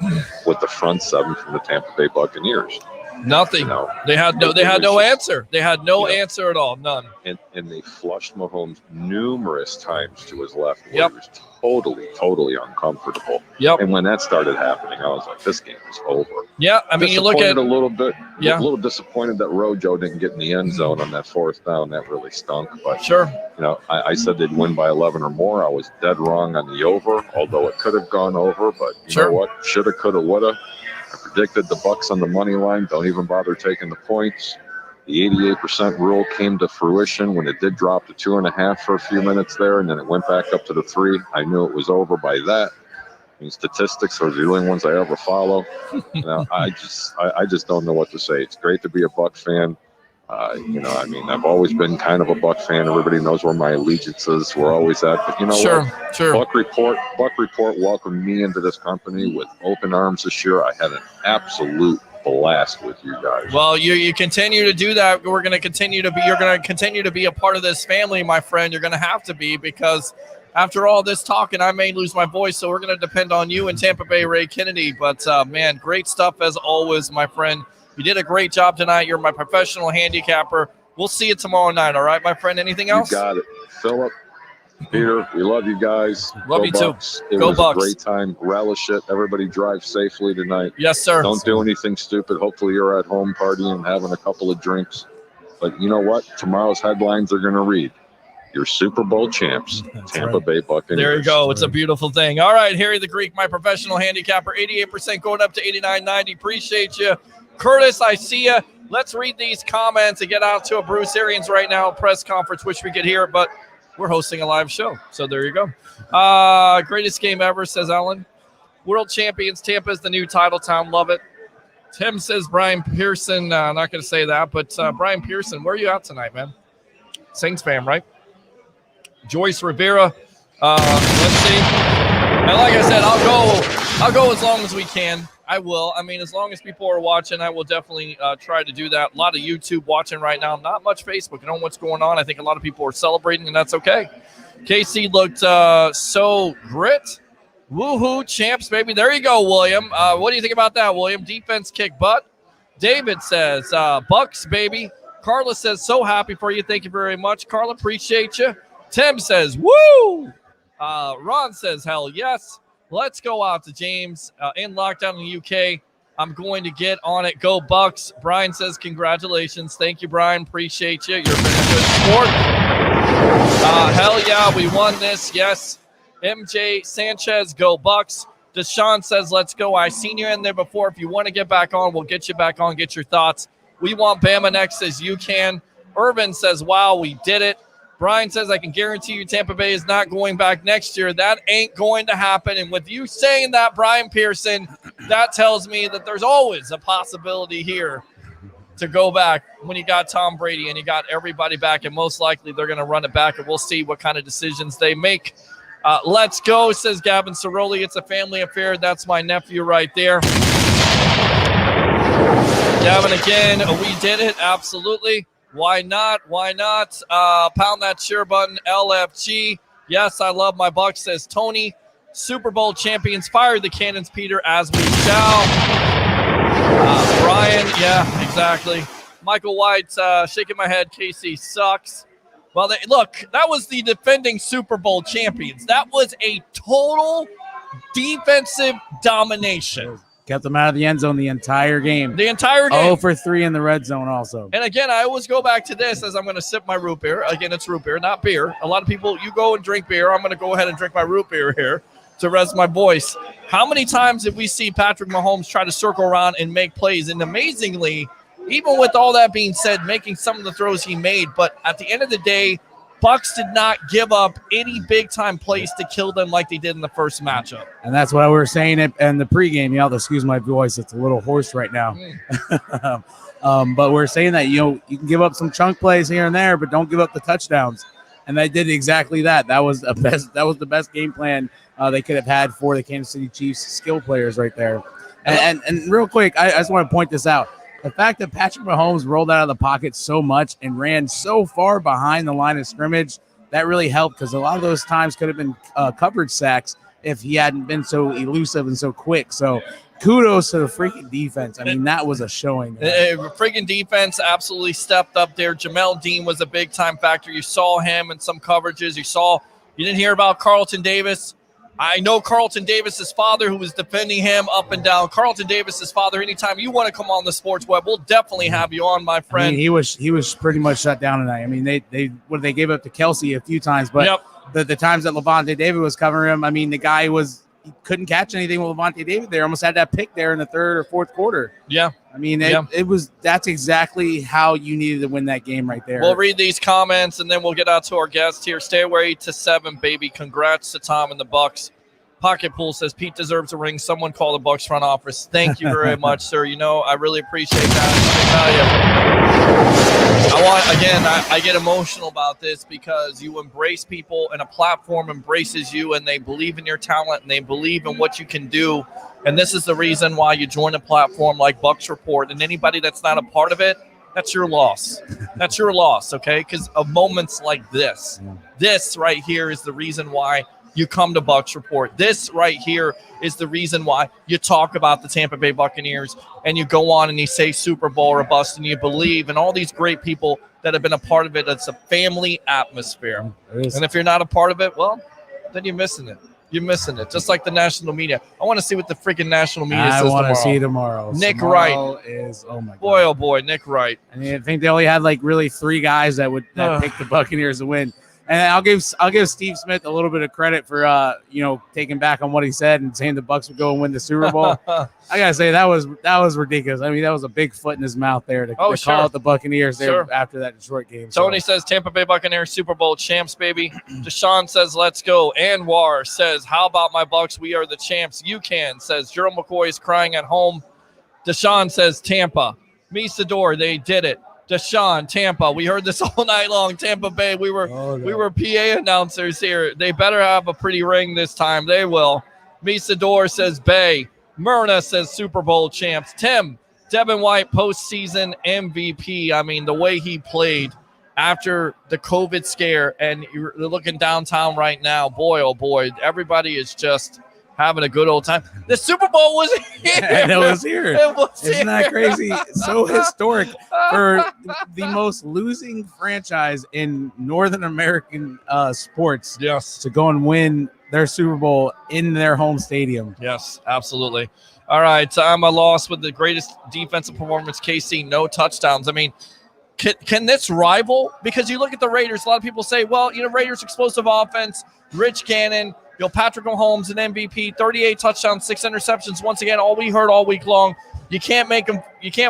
with the front seven from the Tampa Bay Buccaneers? Nothing. They had no answer. They had no answer at all. None. And they flushed Mahomes numerous times to his left. Where he was totally uncomfortable. And when that started happening, I was like, this game is over. Yeah, I mean, you look at a little bit. A little disappointed that Rojo didn't get in the end zone on that fourth down. That really stunk. But I said they'd win by 11 or more. I was dead wrong on the over, although it could have gone over. But you know what? Shoulda, coulda, woulda. I predicted the Bucs on the money line. Don't even bother taking the points. The 88% rule came to fruition when it did drop to 2.5 for a few minutes there, and then it went back up to the 3. I knew it was over by that. I mean, statistics are the only ones I ever follow. I just don't know what to say. It's great to be a Buc fan. I've always been kind of a Buc fan. Everybody knows where my allegiances were always at. But you know what? Buc Report welcomed me into this company with open arms this year. I had an absolute blast with you guys. Well, you continue to do that. You're going to continue to be a part of this family, my friend. You're going to have to be, because after all this talking, I may lose my voice. So we're going to depend on you and Tampa Bay Ray Kennedy. But man, great stuff as always, my friend. You did a great job tonight. You're my professional handicapper. We'll see you tomorrow night. All right, my friend. Anything else? You got it. Philip, Peter, we love you guys. Love you too. It was a great time. Relish it. Everybody drive safely tonight. Yes, sir. Don't do anything stupid. Hopefully you're at home partying, having a couple of drinks. But you know what? Tomorrow's headlines are going to read, your Super Bowl champs, Tampa Bay Buccaneers. There you go. It's a beautiful thing. All right, Harry the Greek, my professional handicapper, 88% going up to 89.90. Appreciate you. Curtis, I see you. Let's read these comments and get out to a Bruce Arians right now press conference. Wish we could hear it, but we're hosting a live show. So there you go. Greatest game ever, says Ellen. World champions. Tampa is the new title town. Love it. Tim says Brian Pearson. I'm not going to say that, but Brian Pearson, where are you at tonight, man? Saints fan, right? Joyce Rivera. Let's see. And like I said, I'll go as long as we can. I will. I mean, as long as people are watching, I will definitely try to do that. A lot of YouTube watching right now. Not much Facebook. I don't know what's going on. I think a lot of people are celebrating, and that's okay. KC looked so grit. Woohoo, champs, baby. There you go, William. What do you think about that, William? Defense kick butt. David says, Bucks, baby. Carla says, so happy for you. Thank you very much. Carla, appreciate you. Tim says, woo. Ron says, hell yes. Let's go out to James in lockdown in the UK. I'm going to get on it. Go Bucks. Brian says, congratulations. Thank you, Brian. Appreciate you. You're a very good sport. Hell yeah, we won this. Yes. MJ Sanchez, go Bucks. Deshaun says, let's go. I seen you in there before. If you want to get back on, we'll get you back on, get your thoughts. We want Bama next, says you can. Irvin says, wow, we did it. Brian says, I can guarantee you Tampa Bay is not going back next year. That ain't going to happen. And with you saying that, Brian Pearson, that tells me that there's always a possibility here to go back when you got Tom Brady and you got everybody back. And most likely they're going to run it back, and we'll see what kind of decisions they make. Let's go, says Gavin Ciroli. It's a family affair. That's my nephew right there. Gavin, again, we did it. Absolutely. Why not? Why not? Pound that share button, LFG. Yes, I love my Bucks, says Tony. Super Bowl champions, fire the cannons, Peter, as we shall. Ryan, yeah, exactly. Michael White shaking my head. KC sucks. Well, look, that was the defending Super Bowl champions. That was a total defensive domination. Kept them out of the end zone the entire game. The entire game. 0 for 3 in the red zone also. And again, I always go back to this as I'm going to sip my root beer. Again, it's root beer, not beer. A lot of people, you go and drink beer. I'm going to go ahead and drink my root beer here to rest my voice. How many times did we see Patrick Mahomes try to circle around and make plays? And amazingly, even with all that being said, making some of the throws he made, but at the end of the day, Bucs did not give up any big-time plays to kill them like they did in the first matchup. And that's what we were saying in the pregame. You'll have to excuse my voice. It's a little hoarse right now. But we're saying that, you can give up some chunk plays here and there, but don't give up the touchdowns. And they did exactly that. That was the best game plan they could have had for the Kansas City Chiefs skill players right there. And real quick, I just want to point this out. The fact that Patrick Mahomes rolled out of the pocket so much and ran so far behind the line of scrimmage, that really helped because a lot of those times could have been coverage sacks if he hadn't been so elusive and so quick. So kudos to the freaking defense. I mean, that was a showing. Freaking defense absolutely stepped up there. Jamel Dean was a big-time factor. You saw him in some coverages. You didn't hear about Carlton Davis. I know Carlton Davis's father, who was defending him up and down. Carlton Davis's father, anytime you want to come on the Sports Web, we'll definitely have you on, my friend. I mean, he was pretty much shut down tonight. I mean, they gave up to Kelsey a few times, but the times that Levante David was covering him, I mean, the guy he couldn't catch anything with Levante David there. Almost had that pick there in the third or fourth quarter. Yeah. I mean, that's exactly how you needed to win that game right there. We'll read these comments, and then we'll get out to our guest here. Stay away to 7, baby. Congrats to Tom and the Bucs. Pocket Pool says Pete deserves a ring. Someone call the Bucs front office. Thank you very much, sir. I really appreciate that. I get emotional about this because you embrace people and a platform embraces you and they believe in your talent and they believe in what you can do. And this is the reason why you join a platform like Bucs Report. And anybody that's not a part of it, that's your loss. That's your loss, okay? Because of moments like this. This right here is the reason why you come to Bucs Report. This right here is the reason why you talk about the Tampa Bay Buccaneers and you go on and you say Super Bowl or bust and you believe in all these great people that have been a part of it. It's a family atmosphere. And if you're not a part of it, well, then you're missing it. You're missing it. Just like the national media. I want to see what the freaking national media says tomorrow. I want to see tomorrow. Nick tomorrow Wright. Oh my God. Boy, oh boy, Nick Wright. I mean, I think they only had really 3 guys that picked the Buccaneers to win. And I'll give Steve Smith a little bit of credit for taking back on what he said and saying the Bucs would go and win the Super Bowl. I gotta say that was ridiculous. I mean, that was a big foot in his mouth there to call out the Buccaneers there after that Detroit game. Tony says Tampa Bay Buccaneers Super Bowl champs, baby. Deshaun says let's go. Anwar says how about my Bucs? We are the champs. You can says Gerald McCoy is crying at home. Deshaun says Tampa. Misador, they did it. Deshaun, Tampa. We heard this all night long. Tampa Bay. We were PA announcers here. They better have a pretty ring this time. They will. Misador says Bay. Myrna says Super Bowl champs. Tim, Devin White postseason MVP. I mean, the way he played after the COVID scare, and you're looking downtown right now. Boy, oh boy, everybody is just having a good old time. The Super Bowl was here. And it was here. Isn't that crazy? So historic for the most losing franchise in Northern American sports. Yes. To go and win their Super Bowl in their home stadium. Yes, absolutely. All right, I'm a loss with the greatest defensive performance. KC, no touchdowns. I mean, can this rival? Because you look at the Raiders, a lot of people say, well, Raiders explosive offense, Rich Gannon, Patrick Mahomes, an MVP, 38 touchdowns, 6 interceptions. Once again, all we heard all week long, you can't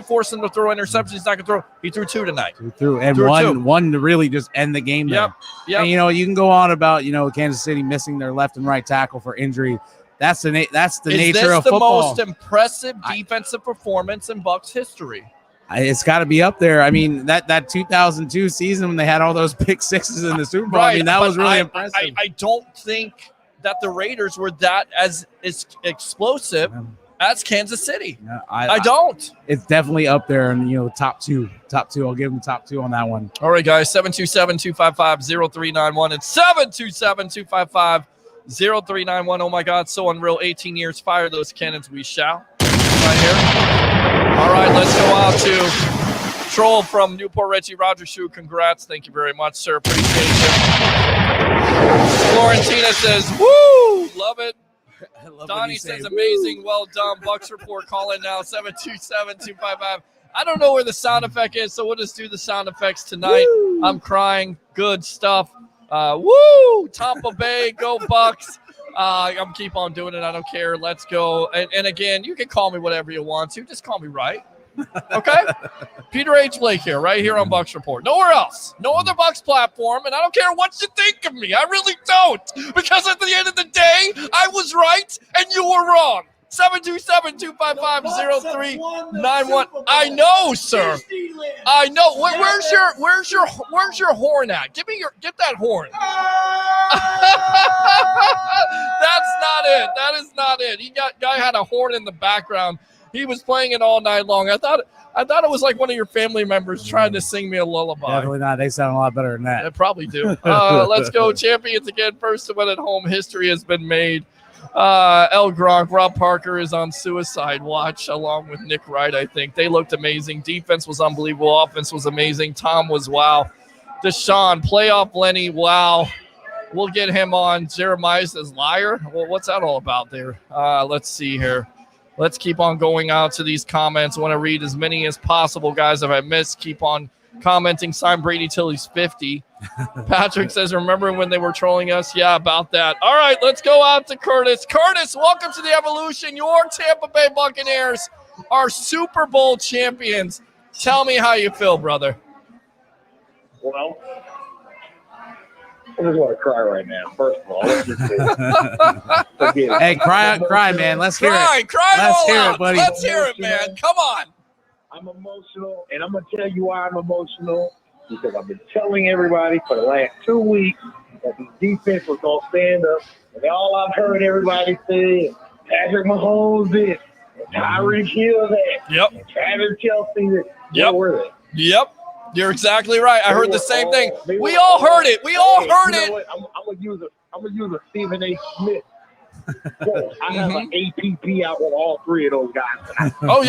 force him to throw interceptions. He's not going to throw. He threw 2 tonight. One to really just end the game there. Yep. And, you can go on about, Kansas City missing their left and right tackle for injury. That's the nature of football. Is this the most impressive defensive performance in Bucs history? It's got to be up there. I mean, that 2002 season when they had all those pick sixes in the Super Bowl, right, I mean, that was really impressive. I don't think that the Raiders were that as explosive as Kansas City. No, I don't. It's definitely up there and top two. I'll give them top 2 on that one. All right, guys, 727-255-0391 and 727-255-0391. Oh my God, so unreal. 18 years, fire those cannons, we shall. Right here. All right, let's go out to Troll from Newport Richie. Roger Shu, congrats. Thank you very much, sir. Appreciate you. Florentina says, woo, love it. Donnie says, amazing, well done. Bucs Report, call in now, 727-255. I don't know where the sound effect is, so we'll just do the sound effects tonight. Woo. I'm crying. Good stuff. Woo! Tampa Bay, go Bucs. I'm keep on doing it. I don't care. Let's go. And again, you can call me whatever you want to. Just call me right. Okay? Peter H. Blake here, right here on Bucs Report. Nowhere else. No other Bucs platform, and I don't care what you think of me. I really don't. Because at the end of the day, I was right and you were wrong. 727-255-0391. I know, sir. I know. Where's your horn at? Get that horn. That's not it. That is not it. Guy had a horn in the background. He was playing it all night long. I thought it was like one of your family members trying to sing me a lullaby. Definitely not. They sound a lot better than that. They probably do. Let's go. Champions again. First to win at home. History has been made. El Gronk, Rob Parker is on suicide watch along with Nick Wright, I think. They looked amazing. Defense was unbelievable. Offense was amazing. Tom was wow. Deshaun, playoff Lenny, wow. We'll get him on. Jeremiah says liar. Well, what's that all about there? Let's see here. Let's keep on going out to these comments. I want to read as many as possible, guys. If I miss, keep on commenting. Sign Brady till he's 50. Patrick says, remember when they were trolling us? Yeah, about that. All right, let's go out to Curtis. Curtis, welcome to the Evolution. Your Tampa Bay Buccaneers are Super Bowl champions. Tell me how you feel, brother. Well, I just want to cry right now. First of all, let's just hey, cry, man. Let's hear it. Cry Let's all hear out. it, buddy. Let's hear it, man. Come on. I'm emotional, and I'm going to tell you why I'm emotional. Because I've been telling everybody for the last 2 weeks that the defense was going to stand up. And all I've heard everybody say, Patrick Mahomes this, and Tyreek Hill that, and Travis Kelce this. Yep. Where were they? Yep. You're exactly right. I heard the same thing. We all heard it. We all heard it. I'm gonna use a Stephen A. Smith quote. I have an APP out with all three of those guys. Oh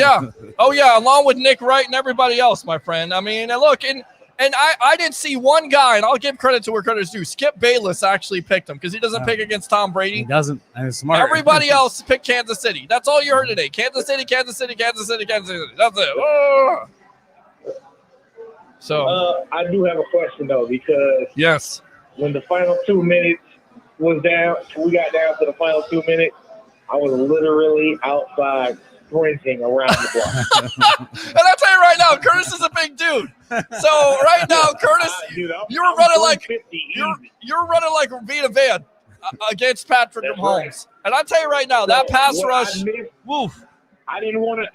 yeah, along with Nick Wright and everybody else, my friend. I mean, look, and I didn't see one guy, and I'll give credit to where credit's due. Skip Bayless actually picked him because he doesn't pick against Tom Brady. He doesn't. And it's smart. Everybody else picked Kansas City. That's all you heard today. Kansas City, Kansas City, Kansas City, Kansas City. That's it. Oh. So I do have a question though, because yes, when the final 2 minutes was down, we got down to the final 2 minutes, I was literally outside sprinting around the block. And I'll tell you right now, Curtis is a big dude. So right now, Curtis, you're running like Vita Van against Patrick Mahomes. Right. And I'll tell you right now, that pass rush, woof. I didn't want to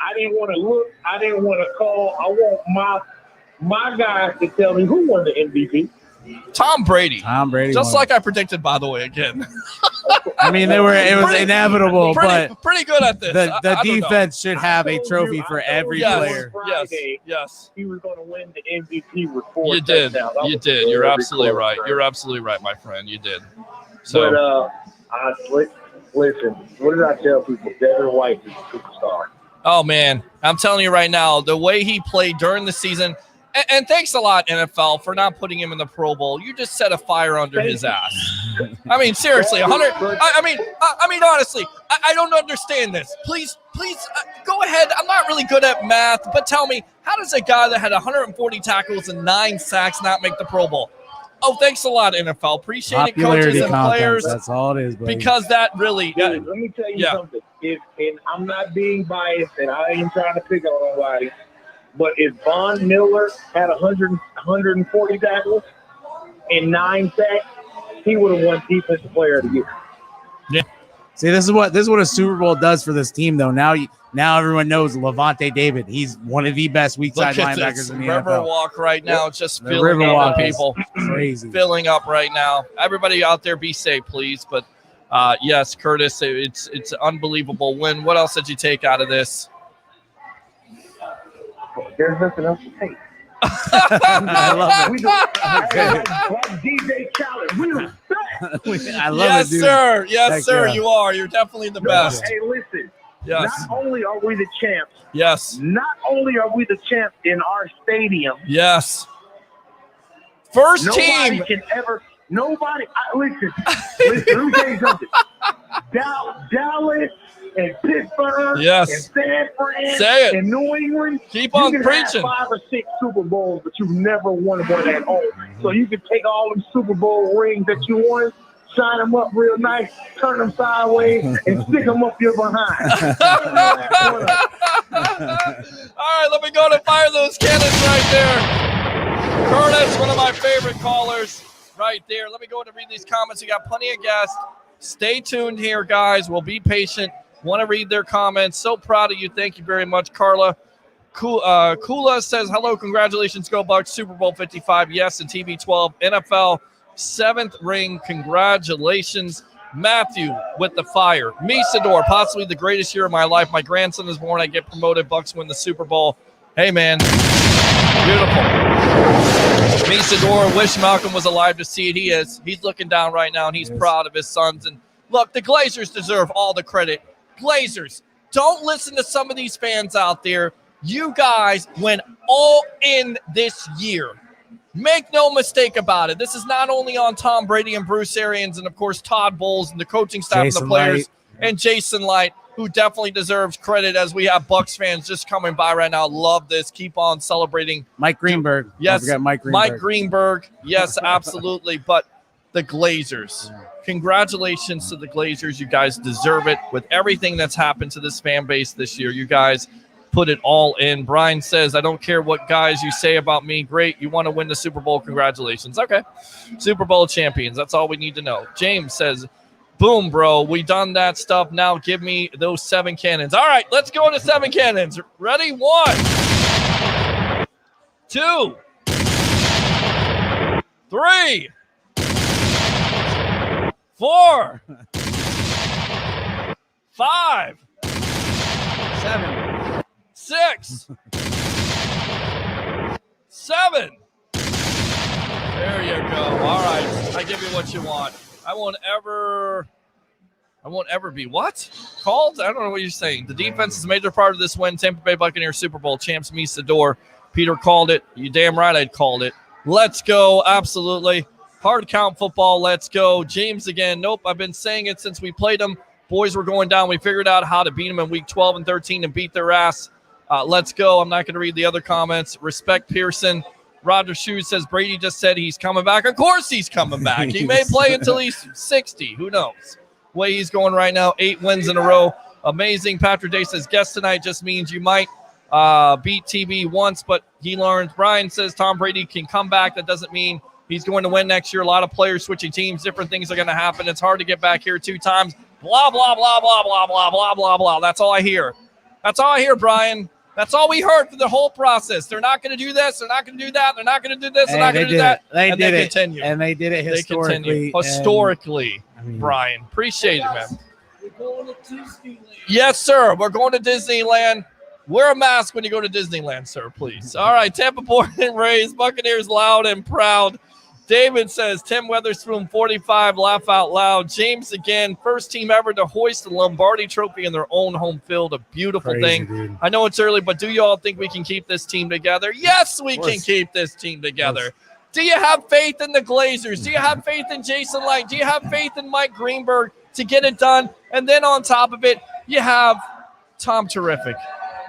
look. I didn't want to call. I want my guys to tell me who won the MVP. Tom Brady. Just won. like I predicted, by the way, again. I mean, it was inevitable, but pretty good at this. The defense should have a trophy for every player. Yes. He was going to win the MVP with 4 You did. touchdowns. You did. You're absolutely right. You're absolutely right, my friend. You did. So, listen, what did I tell people? Devin White is a superstar. Oh, man. I'm telling you right now, the way he played during the season, and thanks a lot, NFL, for not putting him in the Pro Bowl. You just set a fire under his ass. I mean, seriously, 100. I mean, honestly, I don't understand this. Please, go ahead. I'm not really good at math, but tell me, how does a guy that had 140 tackles and 9 sacks not make the Pro Bowl? Oh, thanks a lot, NFL. Appreciate it, coaches and players. That's all it is, buddy. Because that really. Let me tell you something. And I'm not being biased, and I ain't trying to pick on nobody. But if Von Miller had 140 tackles and 9 sacks, he would have won Defensive Player of the Year. Yeah. See, this is what a Super Bowl does for this team, though. Now everyone knows Levante David. He's one of the best weak side linebackers in the NFL. Riverwalk right now, just filling up people. Crazy. Filling up right now. Everybody out there, be safe, please. But yes, Curtis, it's an unbelievable win. What else did you take out of this? There's nothing else to take. I love it. Like DJ Khaled, we respect. I love it, dude. Yes, sir. You are. You're definitely the best. Hey, listen. Yes. Not only are we the champs. Yes. Not only are we the champs in our stadium. Yes. First nobody team. Can ever. Nobody. Listen. Let me tell you something. Dallas and Pittsburgh Yes. and San Fran Say it. and New England. Keep on you can preaching. have 5 or 6 Super Bowls, but you've never won one at home. So you can take all them Super Bowl rings that you won, shine them up real nice, turn them sideways, and stick them up your behind. All right, let me go to fire those cannons right there. Curtis, one of my favorite callers right there. Let me go in and read these comments. We got plenty of guests. Stay tuned here, guys. We'll be patient. Want to read their comments. So proud of you. Thank you very much, Carla. Kula says, hello, congratulations, Go Bucs. Super Bowl 55, yes, and TV 12. NFL 7th ring, congratulations. Matthew with the fire. Misador, possibly the greatest year of my life. My grandson is born. I get promoted. Bucs win the Super Bowl. Hey, man. Beautiful. Misador, wish Malcolm was alive to see it. He is. He's looking down right now, and he's proud of his sons. And look, the Glazers deserve all the credit. Glazers, don't listen to some of these fans out there. You guys went all in this year. Make no mistake about it. This is not only on Tom Brady and Bruce Arians and, of course, Todd Bowles and the coaching staff Jason and the players Light. and Jason Light, who definitely deserves credit as we have Bucs fans just coming by right now. Love this. Keep on celebrating. Mike Greenberg. Yes, Don't forget Mike Greenberg. Mike Greenberg. Yes, absolutely. But the Glazers. Congratulations to the Glazers. You guys deserve it with everything that's happened to this fan base this year. You guys put it all in. Brian says, I don't care what guys you say about me. Great. You want to win the Super Bowl. Congratulations. Okay. Super Bowl champions. That's all we need to know. James says, boom, bro. We done that stuff. Now give me those 7 cannons. All right. Let's go into 7 cannons. Ready? 1, 2, 3, 4, 5, 7, 6, 7. There you go. All right. I give you what you want. I won't ever be what? Called? I don't know what you're saying. The defense is a major part of this win. Tampa Bay Buccaneers Super Bowl champs meets the door. Peter called it. You damn right I'd called it. Let's go. Absolutely. Hard count football. Let's go. James again. Nope. I've been saying it since we played them. Boys were going down. We figured out how to beat them in week 12 and 13 and beat their ass. Let's go. I'm not going to read the other comments. Respect Pearson. Roger Shoes says Brady just said he's coming back. Of course he's coming back. He may play until he's 60. Who knows? Way he's going right now. 8 wins in a row. Amazing. Patrick Day says guess tonight just means you might beat TB once, but he learned. Brian says Tom Brady can come back. That doesn't mean he's going to win next year. A lot of players switching teams. Different things are going to happen. It's hard to get back here 2 times. Blah, blah, blah, blah, blah, blah, blah, blah, blah. That's all I hear. That's all I hear, Brian. That's all we heard for the whole process. They're not going to do this. They're not going to do that. They're not going to do this. They're not going to do that. They did it. Continue. And they did it historically. They continue. Historically, Brian. Appreciate it, man. We're going to Disneyland. Yes, sir. We're going to Disneyland. Wear a mask when you go to Disneyland, sir, please. All right, Tampa born and raised. Buccaneers loud and proud. David says, Tim Weatherspoon, 45, laugh out loud. James again, first team ever to hoist the Lombardi Trophy in their own home field. A beautiful thing. Dude. I know it's early, but do you all think we can keep this team together? Yes, we can keep this team together. Do you have faith in the Glazers? Do you have faith in Jason Light? Do you have faith in Mike Greenberg to get it done? And then on top of it, you have Tom Terrific.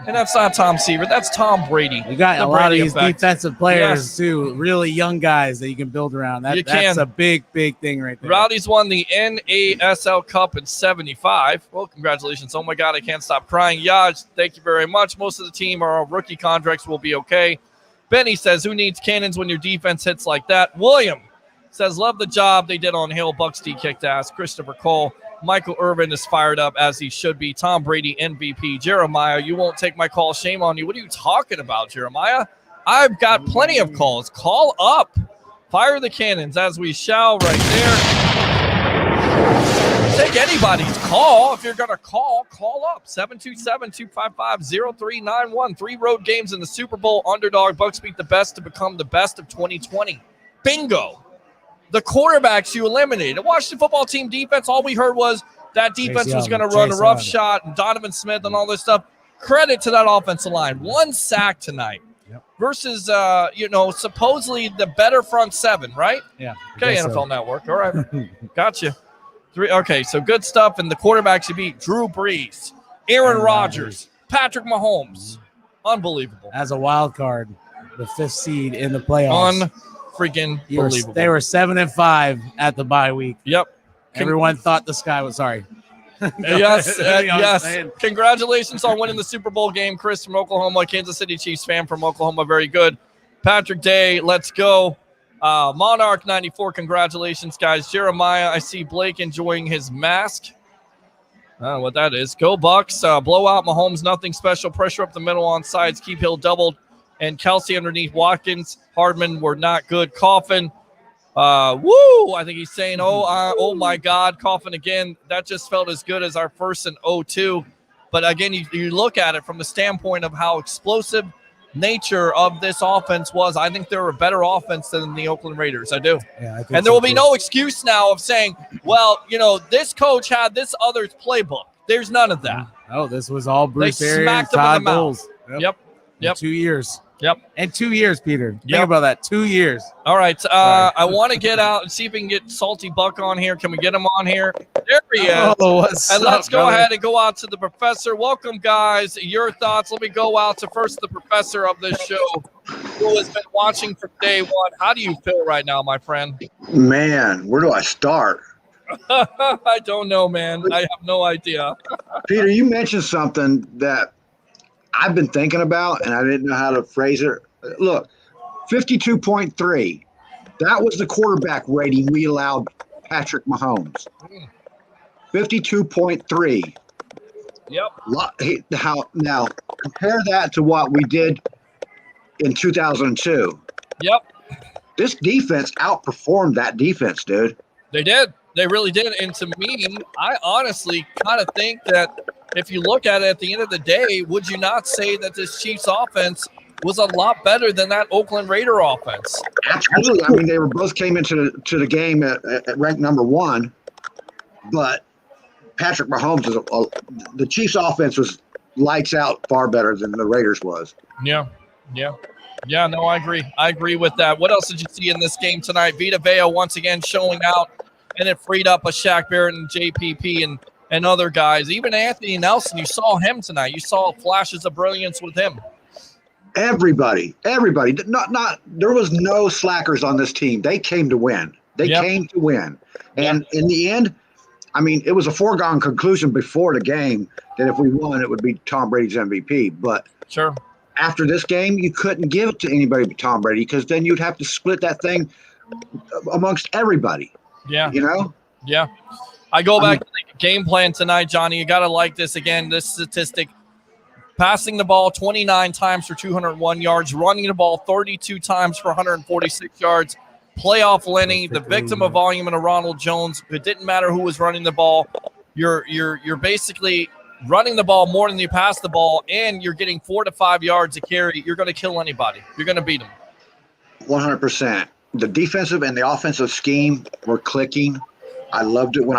And that's not Tom Seaver. That's Tom Brady. You got a lot of these defensive players, too. Really young guys that you can build around. That's a big, big thing right there. Rowdy's won the NASL Cup in 75. Well, congratulations. Oh, my God, I can't stop crying. Yaj, thank you very much. Most of the team are on rookie contracts. Will be okay. Benny says, who needs cannons when your defense hits like that? William says, love the job they did on Hill. Bucks D kicked ass. Christopher Cole. Michael Irvin is fired up as he should be. Tom Brady, MVP. Jeremiah, you won't take my call. Shame on you. What are you talking about, Jeremiah? I've got plenty of calls. Call up. Fire the cannons as we shall right there. Take anybody's call. If you're going to call up. 727-255-0391. 3 road games in the Super Bowl. Underdog. Bucks beat the best to become the best of 2020. Bingo. The quarterbacks you eliminated. The Washington football team defense, all we heard was that defense was going to Chase run a rough Young. shot, and Donovan Smith and all this stuff. Credit to that offensive line. 1 sack tonight versus, supposedly the better front seven, right? Yeah. Okay, NFL Network. All right. Gotcha. 3. Okay, so good stuff. And the quarterbacks you beat, Drew Brees, Aaron Rodgers, Patrick Mahomes. Unbelievable. As a wild card, the 5th seed in the playoffs. Unfreaking believable. They were 7-5 at the bye week. Yep. Everyone thought the sky was sorry. Yes. Congratulations on winning the Super Bowl game, Chris from Oklahoma, Kansas City Chiefs fan from Oklahoma. Very good. Patrick Day, let's go. Monarch 94, congratulations, guys. Jeremiah, I see Blake enjoying his mask. I don't know what that is. Go Bucks. Blowout Mahomes, nothing special. Pressure up the middle on sides. Keep Hill doubled. And Kelsey underneath Watkins. Hardman were not good. Coffin. Woo! I think he's saying, oh my God, Coffin again. That just felt as good as our first in 0-2. But again, you look at it from the standpoint of how explosive nature of this offense was. I think they're a better offense than the Oakland Raiders. I do. Yeah, and there will be no excuse now of saying, well, this coach had this other's playbook. There's none of that. Oh, this was all Bruce Arians, smacked him in Todd the mouth. Bowles. Yep. In 2 years. Yep. And 2 years, Peter. Think Yep. about that. 2 years. All right. I want to get out and see if we can get Salty Buck on here. Can we get him on here? There he is. Oh, what's and up, let's go brother? ahead and go out to the professor. Welcome, guys. Your thoughts. Let me go out to first the professor of this show, who has been watching from day one. How do you feel right now, my friend? Man, where do I start? I don't know, man. I have no idea. Peter, you mentioned something that I've been thinking about, and I didn't know how to phrase it. Look, 52.3. That was the quarterback rating we allowed Patrick Mahomes. 52.3. Yep. Now, compare that to what we did in 2002. Yep. This defense outperformed that defense, dude. They did. They really did. And to me, I honestly kind of think that if you look at it at the end of the day, would you not say that this Chiefs offense was a lot better than that Oakland Raider offense? Absolutely. I mean, they were both came into the game at ranked number 1, but Patrick Mahomes the Chiefs offense was lights out far better than the Raiders was. Yeah. No, I agree. I agree with that. What else did you see in this game tonight? Vita Vea once again showing out, and it freed up a Shaq Barrett and JPP and other guys. Even Anthony Nelson, you saw him tonight. You saw flashes of brilliance with him. Everybody. Not there was no slackers on this team. They came to win. They came to win. And in the end, I mean, it was a foregone conclusion before the game that if we won, it would be Tom Brady's MVP. But sure, after this game, you couldn't give it to anybody but Tom Brady, because then you'd have to split that thing amongst everybody. Yeah. Yeah. I go back to the game plan tonight, Johnny. You got to like this again, this statistic. Passing the ball 29 times for 201 yards, running the ball 32 times for 146 yards. Playoff Lenny, the victim of volume in a Ronald Jones. It didn't matter who was running the ball. You're basically running the ball more than you pass the ball, and you're getting 4 to 5 yards a carry. You're going to kill anybody. You're going to beat them. 100%. The defensive and the offensive scheme were clicking. I loved it when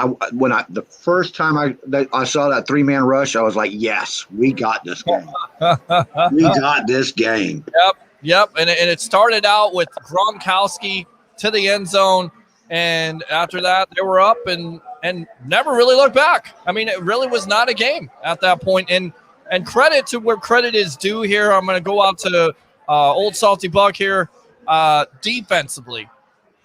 I the first time I saw that 3-man rush, I was like, yes, we got this game. We got this game. Yep. And it started out with Gronkowski to the end zone, and after that, they were up and never really looked back. I mean, it really was not a game at that point. And credit to where credit is due here. I'm going to go out to Old Salty Buck here. Defensively,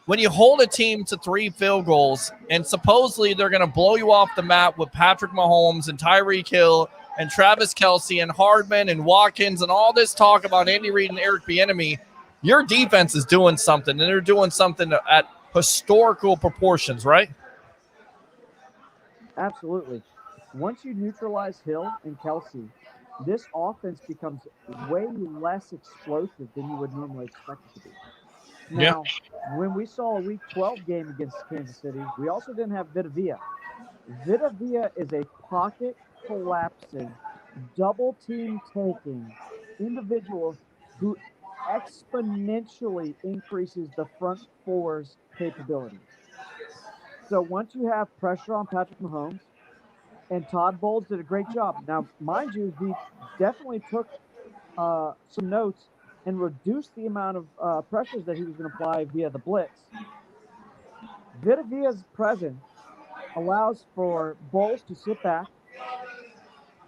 when you hold a team to 3 field goals and supposedly they're going to blow you off the map with Patrick Mahomes and Tyreek Hill and Travis Kelce and Hardman and Watkins and all this talk about Andy Reid and Eric Bieniemy, your defense is doing something, and they're doing something at historical proportions, right? Absolutely. Once you neutralize Hill and Kelce, this offense becomes way less explosive than you would normally expect it to be. Now, when we saw a Week 12 game against Kansas City, we also didn't have Vita Vea. Vita Vea is a pocket collapsing, double team taking individual who exponentially increases the front four's capabilities. So once you have pressure on Patrick Mahomes, And Todd Bowles did a great job. Now, mind you, he definitely took some notes and reduced the amount of pressures that he was going to apply via the blitz. Vita Vea's presence allows for Bowles to sit back,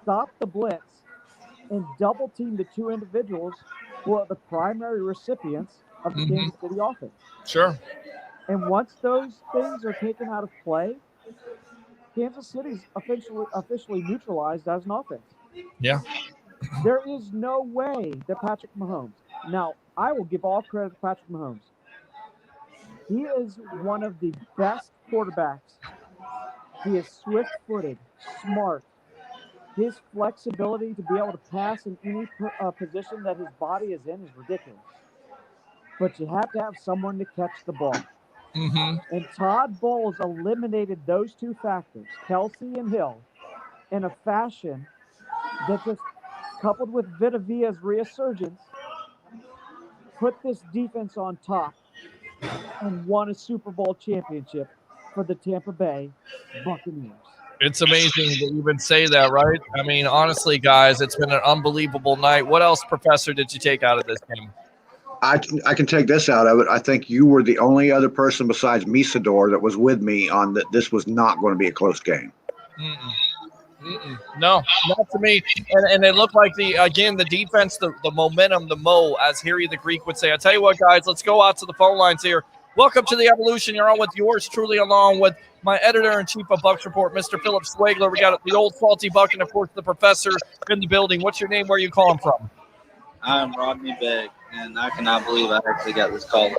stop the blitz, and double team the two individuals who are the primary recipients of the Kansas City offense. Sure. And once those things are taken out of play, Kansas City's officially neutralized as an offense. Yeah. There is no way that Patrick Mahomes. Now, I will give all credit to Patrick Mahomes. He is one of the best quarterbacks. He is swift-footed, smart. His flexibility to be able to pass in any position that his body is in is ridiculous. But you have to have someone to catch the ball. And Todd Bowles eliminated those two factors, Kelsey and Hill, in a fashion that just, coupled with Vita Vea's resurgence, put this defense on top and won a Super Bowl championship for the Tampa Bay Buccaneers. It's amazing that you even say that, right? I mean, honestly, guys, it's been an unbelievable night. What else, Professor, did you take out of this game? I can take this out of it. I think you were the only other person besides Misador that was with me on that. This was not going to be a close game. No, not to me. And it looked like the defense, the momentum, the mo, as Harry the Greek would say. I tell you what, guys, let's go out to the phone lines here. Welcome to the Evolution. You're on with yours truly, along with my editor-in-chief of Bucs Report, Mr. Philip Swagler. We got the old salty buck and, of course, the professor in the building. What's your name? Where are you calling from? I'm Rodney Begg, and I cannot believe I actually got this call.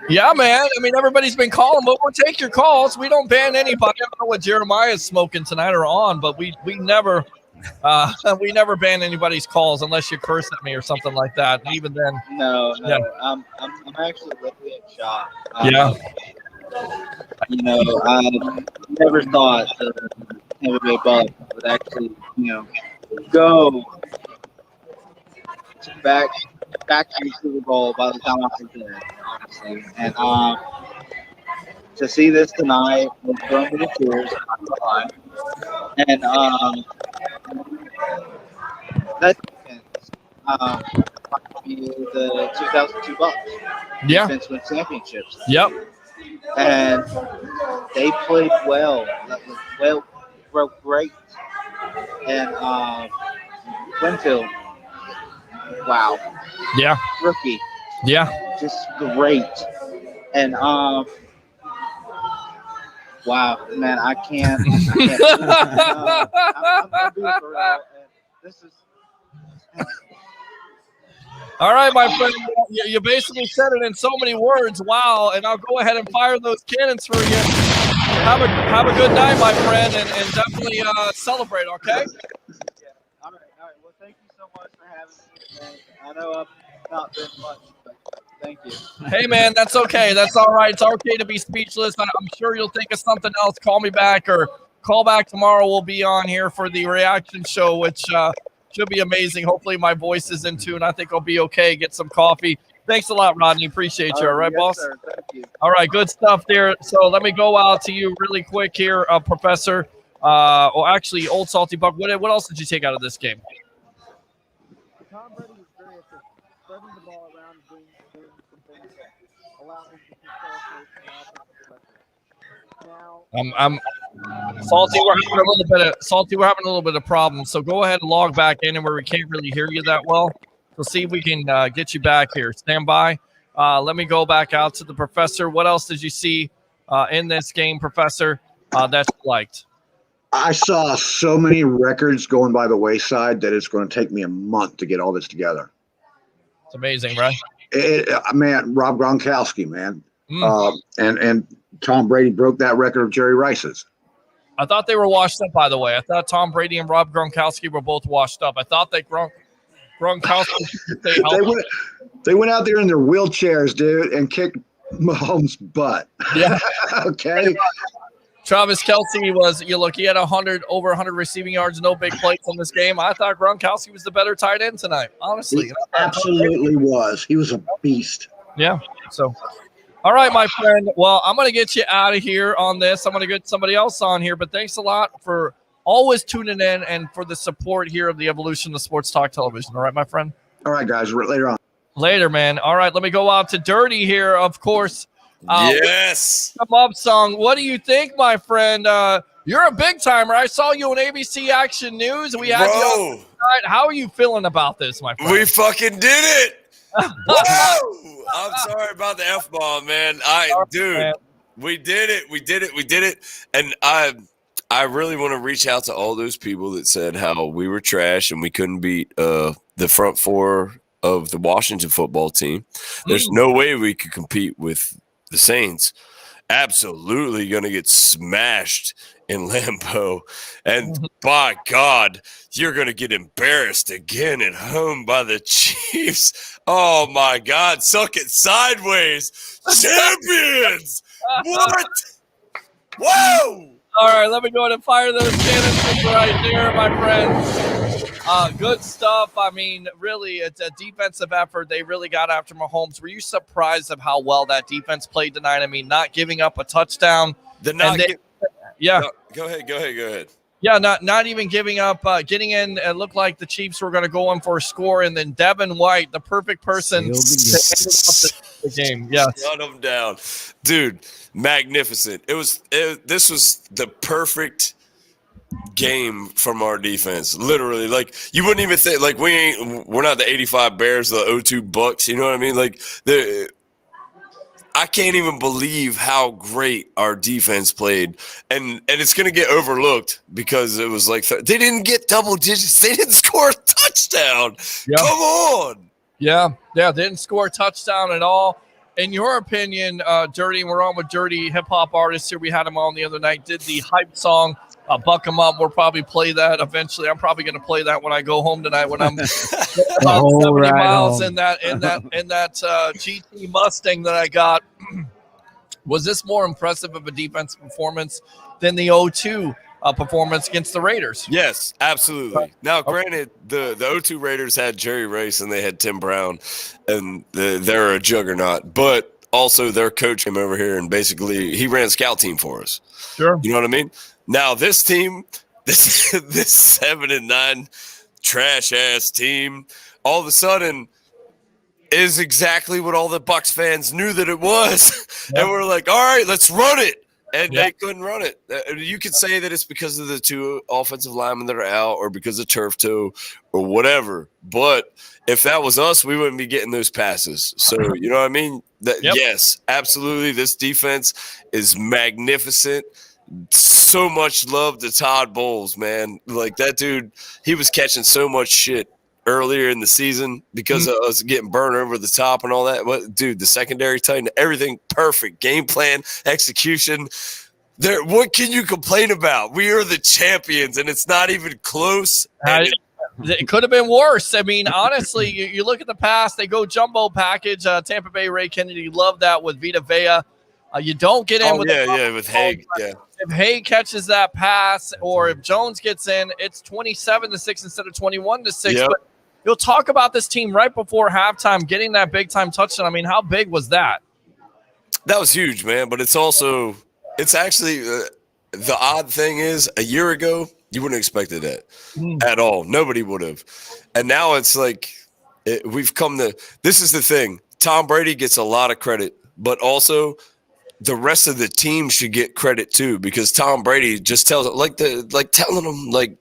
Yeah, man. I mean, everybody's been calling, but we'll take your calls. We don't ban anybody. I don't know what Jeremiah is smoking tonight or on, but we never ban anybody's calls unless you curse at me or something like that. And even then, No. Yeah. I'm actually really in shock. Yeah. You know, I never thought the Tampa Bay Bucs would actually, go back to the Super Bowl by the time I was there, honestly. And to see this tonight was throwing me to tears, I'm not gonna lie. And that defense might be the 2002 Bucs. Yeah. Defense win championships. Yep. And they played well, were great. And Winfield, wow. Yeah. Rookie. Yeah. Just great. And wow, man, I can't. I'm being for real. This is. All right, my friend. You basically said it in so many words. Wow. And I'll go ahead and fire those cannons for you. Have a good night, my friend, and definitely celebrate, okay? Yeah. All right. Well, thank you so much for having me. And I know I've not been much, but thank you. Hey, man, that's okay. That's all right. It's okay to be speechless. I'm sure you'll think of something else. Call me back or call back tomorrow. We'll be on here for the reaction show, which should be amazing. Hopefully my voice is in tune. I think I'll be okay. Get some coffee. Thanks a lot, Rodney. Appreciate you. All right, yes, boss? Sir. Thank you. All right, good stuff there. So let me go out to you really quick here, Professor. Actually, Old Salty Buck. What else did you take out of this game? Tom Brady was very efficient, spreading the ball around, doing some things that allow him to facilitate now, I'm Salty. We're having a little bit of problems. So go ahead and log back in, and where we can't really hear you that well. We'll see if we can get you back here. Stand by. Let me go back out to the professor. What else did you see in this game, Professor, that you liked? I saw so many records going by the wayside that it's going to take me a month to get all this together. It's amazing, right? Man, Rob Gronkowski, man. And Tom Brady broke that record of Jerry Rice's. I thought they were washed up, by the way. I thought Tom Brady and Rob Gronkowski were both washed up. I thought that Gronkowski they went out there in their wheelchairs, dude, and kicked Mahomes' butt. Yeah. Okay. Travis Kelce he had over 100 receiving yards, no big plays in this game. I thought Gronkowski was the better tight end tonight, honestly. He absolutely was. He was a beast. Yeah. So All right, my friend. Well, I'm going to get you out of here on this. I'm going to get somebody else on here, but thanks a lot for always tuning in and for the support here of the evolution of sports talk television. All right, my friend? All right, guys. Later on. Later, man. All right, let me go out to Dirty here, of course. Yes. Come up song. What do you think, my friend? You're a big timer. I saw you on ABC Action News. We had you on tonight. How are you feeling about this, my friend? We fucking did it. Whoa! I'm sorry about the F-bomb, man. We did it. We did it. We did it. And I really want to reach out to all those people that said how we were trash and we couldn't beat the front four of the Washington football team. There's no way we could compete with the Saints. Absolutely going to get smashed in Lambeau. And by God, you're going to get embarrassed again at home by the Chiefs. Oh, my God. Suck it sideways. Champions. What? Whoa. All right, let me go ahead and fire those cannons right there, my friends. Good stuff. I mean, really, it's a defensive effort. They really got after Mahomes. Were you surprised of how well that defense played tonight? I mean, not giving up a touchdown. Go ahead. Yeah, not even giving up, getting in. It looked like the Chiefs were going to go in for a score, and then Devin White, the perfect person to end up the game. Yeah, shut them down, dude. Magnificent. This was the perfect game from our defense. Literally, like you wouldn't even think like we're not the 85 Bears, the 02 Bucs. You know what I mean? Like I can't even believe how great our defense played, and it's going to get overlooked because it was like they didn't get double digits. They didn't score a touchdown. Yeah. Come on. Yeah, didn't score a touchdown at all. In your opinion, Dirty, we're on with Dirty hip-hop artists here. We had him on the other night, did the hype song, Buck 'em Up. We'll probably play that eventually. I'm probably going to play that when I go home tonight when I'm about 70 miles in that GT Mustang that I got. Was this more impressive of a defensive performance than the 0-2 performance against the Raiders? Yes, absolutely. Now, granted, the 0-2 Raiders had Jerry Rice and they had Tim Brown, and they're a juggernaut. But also, their coach came over here and basically he ran a scout team for us. Sure, you know what I mean. Now, this team, this 7-9 trash ass team, all of a sudden is exactly what all the Bucs fans knew that it was, and we're like, all right, let's run it. And they couldn't run it. You could say that it's because of the two offensive linemen that are out or because of turf toe or whatever. But if that was us, we wouldn't be getting those passes. So, you know what I mean? Yes, absolutely. This defense is magnificent. So much love to Todd Bowles, man. Like that dude, he was catching so much shit earlier in the season because of us getting burned over the top and all that. But dude, the secondary tighten, everything perfect. Game plan, execution. What can you complain about? We are the champions, and it's not even close. It could have been worse. I mean, honestly, you look at the past, they go jumbo package. Tampa Bay Ray Kennedy loved that with Vita Vea. You don't get in with with Haig. Yeah. If Haig catches that pass or if Jones gets in, it's 27-6 instead of 21-6. Yep. But you'll talk about this team right before halftime getting that big time touchdown. I mean, how big was that? That was huge, man. But it's actually the odd thing is a year ago, you wouldn't have expected that at all. Nobody would have. And now it's like we've come to – this is the thing. Tom Brady gets a lot of credit, but also the rest of the team should get credit too because Tom Brady just tells – telling them, like,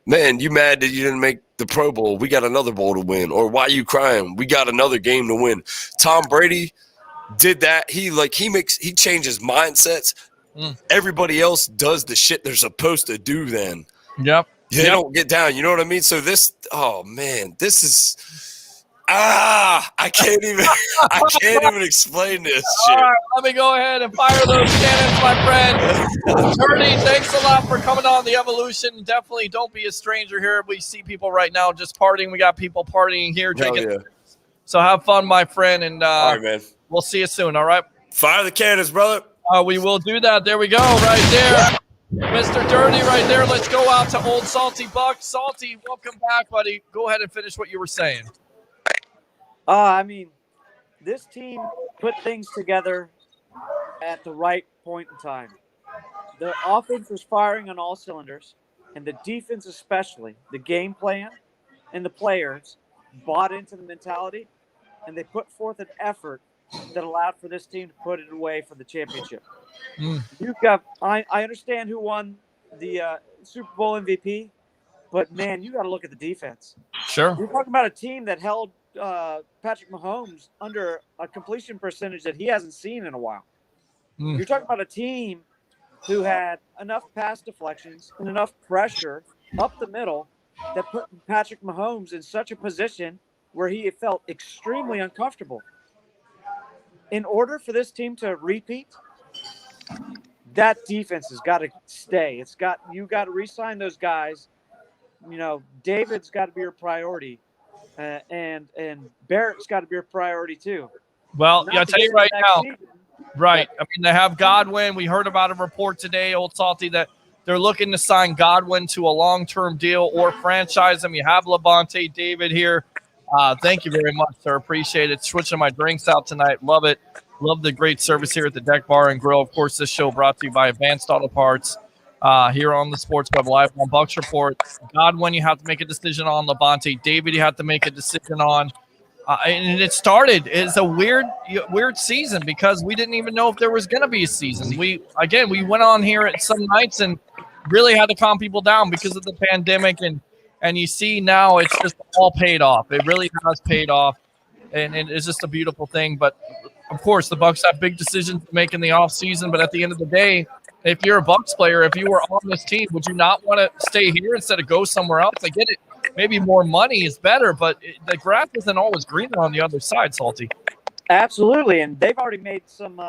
man, you mad that you didn't make the Pro Bowl? We got another bowl to win. Or why are you crying? We got another game to win. Tom Brady did that. He changes mindsets. Everybody else does the shit they're supposed to do then. Yep. They don't get down. You know what I mean? So this is I can't even explain this shit. All right, let me go ahead and fire those cannons, my friend. Dirty, thanks a lot for coming on the Evolution. Definitely don't be a stranger here. We see people right now just partying. We got people partying here, drinking. So have fun, my friend, and all right, man. We'll see you soon, all right? Fire the cannons, brother. We will do that. There we go, right there. Mr. Dirty right there. Let's go out to old Salty Buck. Salty, welcome back, buddy. Go ahead and finish what you were saying. I mean, this team put things together at the right point in time. The offense was firing on all cylinders, and the defense especially, the game plan and the players bought into the mentality, and they put forth an effort that allowed for this team to put it away for the championship. I understand who won the Super Bowl MVP, but, man, you got to look at the defense. Sure. You're talking about a team that held Patrick Mahomes under a completion percentage that he hasn't seen in a while. You're talking about a team who had enough pass deflections and enough pressure up the middle that put Patrick Mahomes in such a position where he felt extremely uncomfortable. In order for this team to repeat, that defense has got to stay. You got to re-sign those guys. You know, David's got to be your priority, and Barrett's got to be your priority too. Well, Not yeah, I'll to tell you get right into now. next season. Right. I mean, they have Godwin. We heard about a report today, Old Salty, that they're looking to sign Godwin to a long-term deal or franchise him. You have Levante David here. Thank you very much, sir. Appreciate it. Switching my drinks out tonight. Love it. Love the great service here at the Deck Bar and Grill. Of course, this show brought to you by Advanced Auto Parts here on the Sports Web Live on Bucs Report. Godwin, you have to make a decision on. Levante David, you have to make a decision on. And it started as a weird season because we didn't even know if there was going to be a season. We went on here at some nights and really had to calm people down because of the pandemic. And you see now it's just all paid off. It really has paid off. And it's just a beautiful thing. But, of course, the Bucs have big decisions to make in the offseason. But at the end of the day, if you're a Bucs player, if you were on this team, would you not want to stay here instead of go somewhere else? I get it. Maybe more money is better, but the grass isn't always greener on the other side, Salty. Absolutely, and they've already made some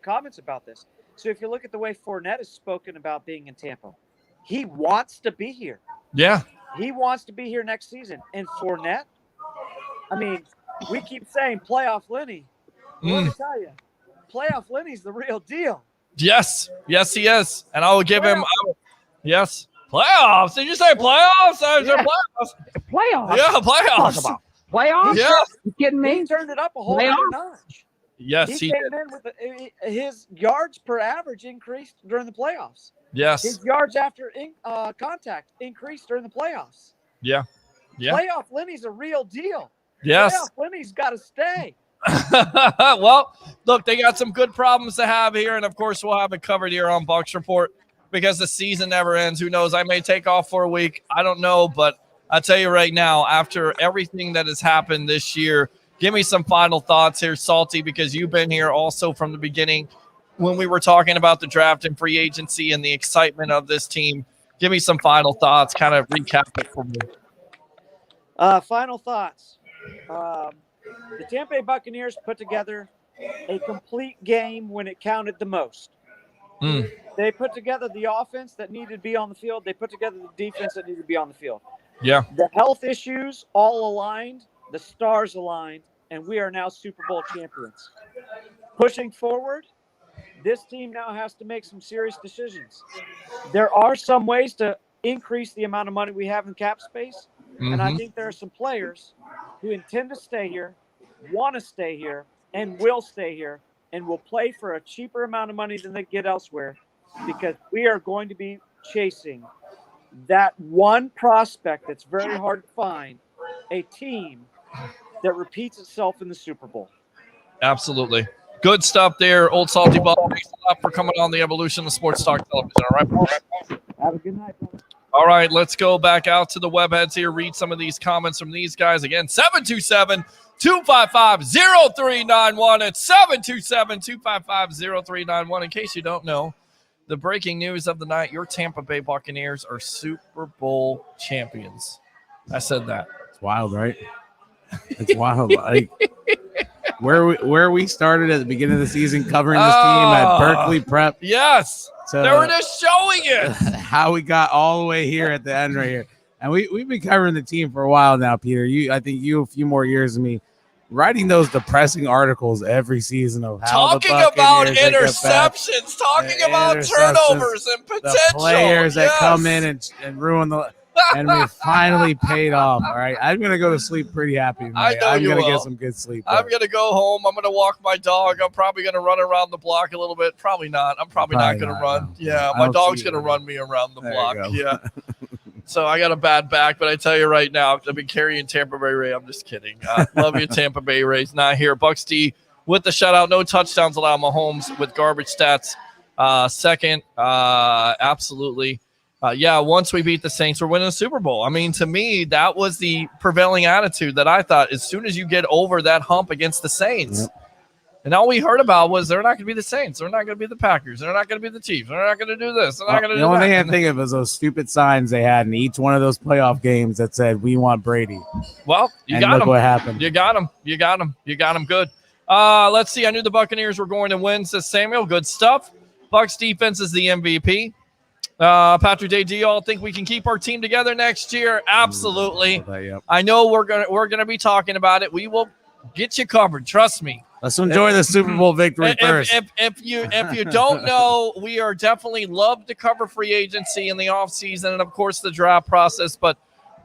comments about this. So if you look at the way Fournette has spoken about being in Tampa, he wants to be here. Yeah. He wants to be here next season. And Fournette, I mean, we keep saying playoff Lenny. Let me tell you, playoff Lenny's the real deal. Yes, he is. And I will give him yes. Playoffs? Did you say playoffs? Playoffs. Playoffs? Yeah, playoffs. Talk about playoffs? Yeah. You kidding me? He turned it up a whole other notch. Yes, he he came did. in with his yards per average increased during the playoffs. Yes. His yards after contact increased during the playoffs. Yeah. Playoff Lenny's a real deal. Yes. Playoff Lenny's got to stay. Well, look, they got some good problems to have here, and of course we'll have it covered here on Bucs Report because the season never ends. Who knows? I may take off for a week. I don't know, but I'll tell you right now, after everything that has happened this year, give me some final thoughts here, Salty, because you've been here also from the beginning when we were talking about the draft and free agency and the excitement of this team. Give me some final thoughts, kind of recap it for me. Final thoughts. The Tampa Bay Buccaneers put together a complete game when it counted the most. They put together the offense that needed to be on the field. They put together the defense that needed to be on the field. Yeah. The health issues all aligned, the stars aligned, and we are now Super Bowl champions. Pushing forward, this team now has to make some serious decisions. There are some ways to increase the amount of money we have in cap space, and I think there are some players who intend to stay here, want to stay here, and will stay here, and will play for a cheaper amount of money than they get elsewhere because we are going to be chasing that one prospect that's very hard to find, a team that repeats itself in the Super Bowl. Absolutely. Good stuff there, Old Salty Ball. Thanks a lot for coming on the Evolution of Sports Talk Television. All right, have a good night, brother. All right, let's go back out to the webheads here, read some of these comments from these guys. Again, 727-255-0391. It's 727-255-0391. In case you don't know, the breaking news of the night, your Tampa Bay Buccaneers are Super Bowl champions. I said that. It's wild, right? It's wild. Like where we started at the beginning of the season covering this team at Berkeley Prep. Yes. They were just showing it. How we got all the way here at the end right here. And we've been covering the team for a while now, Peter. I think you a few more years than me. Writing those depressing articles every season of how talking about interceptions, talking about turnovers and potential. The players that come in and ruin and we finally paid off. All right, I'm gonna go to sleep pretty happy. I know I'm you gonna will. get some good sleep. I'm gonna go home. I'm gonna walk my dog. I'm probably gonna run around the block a little bit. Probably not. I'm probably not gonna run. No. Yeah, I my don't dog's see you gonna run me around the There you block. go. Yeah. So I got a bad back, but I tell you right now, I've been carrying Tampa Bay Ray. I'm just kidding. Love you, Tampa Bay Rays. Not here. Bucks D with the shutout. No touchdowns allowed. Mahomes with garbage stats. Second, absolutely. Yeah, once we beat the Saints, we're winning the Super Bowl. I mean, to me, that was the prevailing attitude that I thought as soon as you get over that hump against the Saints. Yep. And all we heard about was they're not going to be the Saints. They're not going to be the Packers. They're not going to be the Chiefs. They're not going to do this. They're not going to do The only that. thing I can think of is those stupid signs they had in each one of those playoff games that said, "We want Brady." Well, you And got look him. what happened. You got him. You got him. You got him. Good. Let's see. I knew the Buccaneers were going to win, says Samuel. Good stuff. Bucs defense is the MVP. Patrick Day, do you all think we can keep our team together next year? Absolutely. Yep. I know we're gonna be talking about it. We will get you covered. Trust me. Let's enjoy the Super Bowl victory first. If you don't know, we are definitely love to cover free agency in the offseason and of course the draft process. But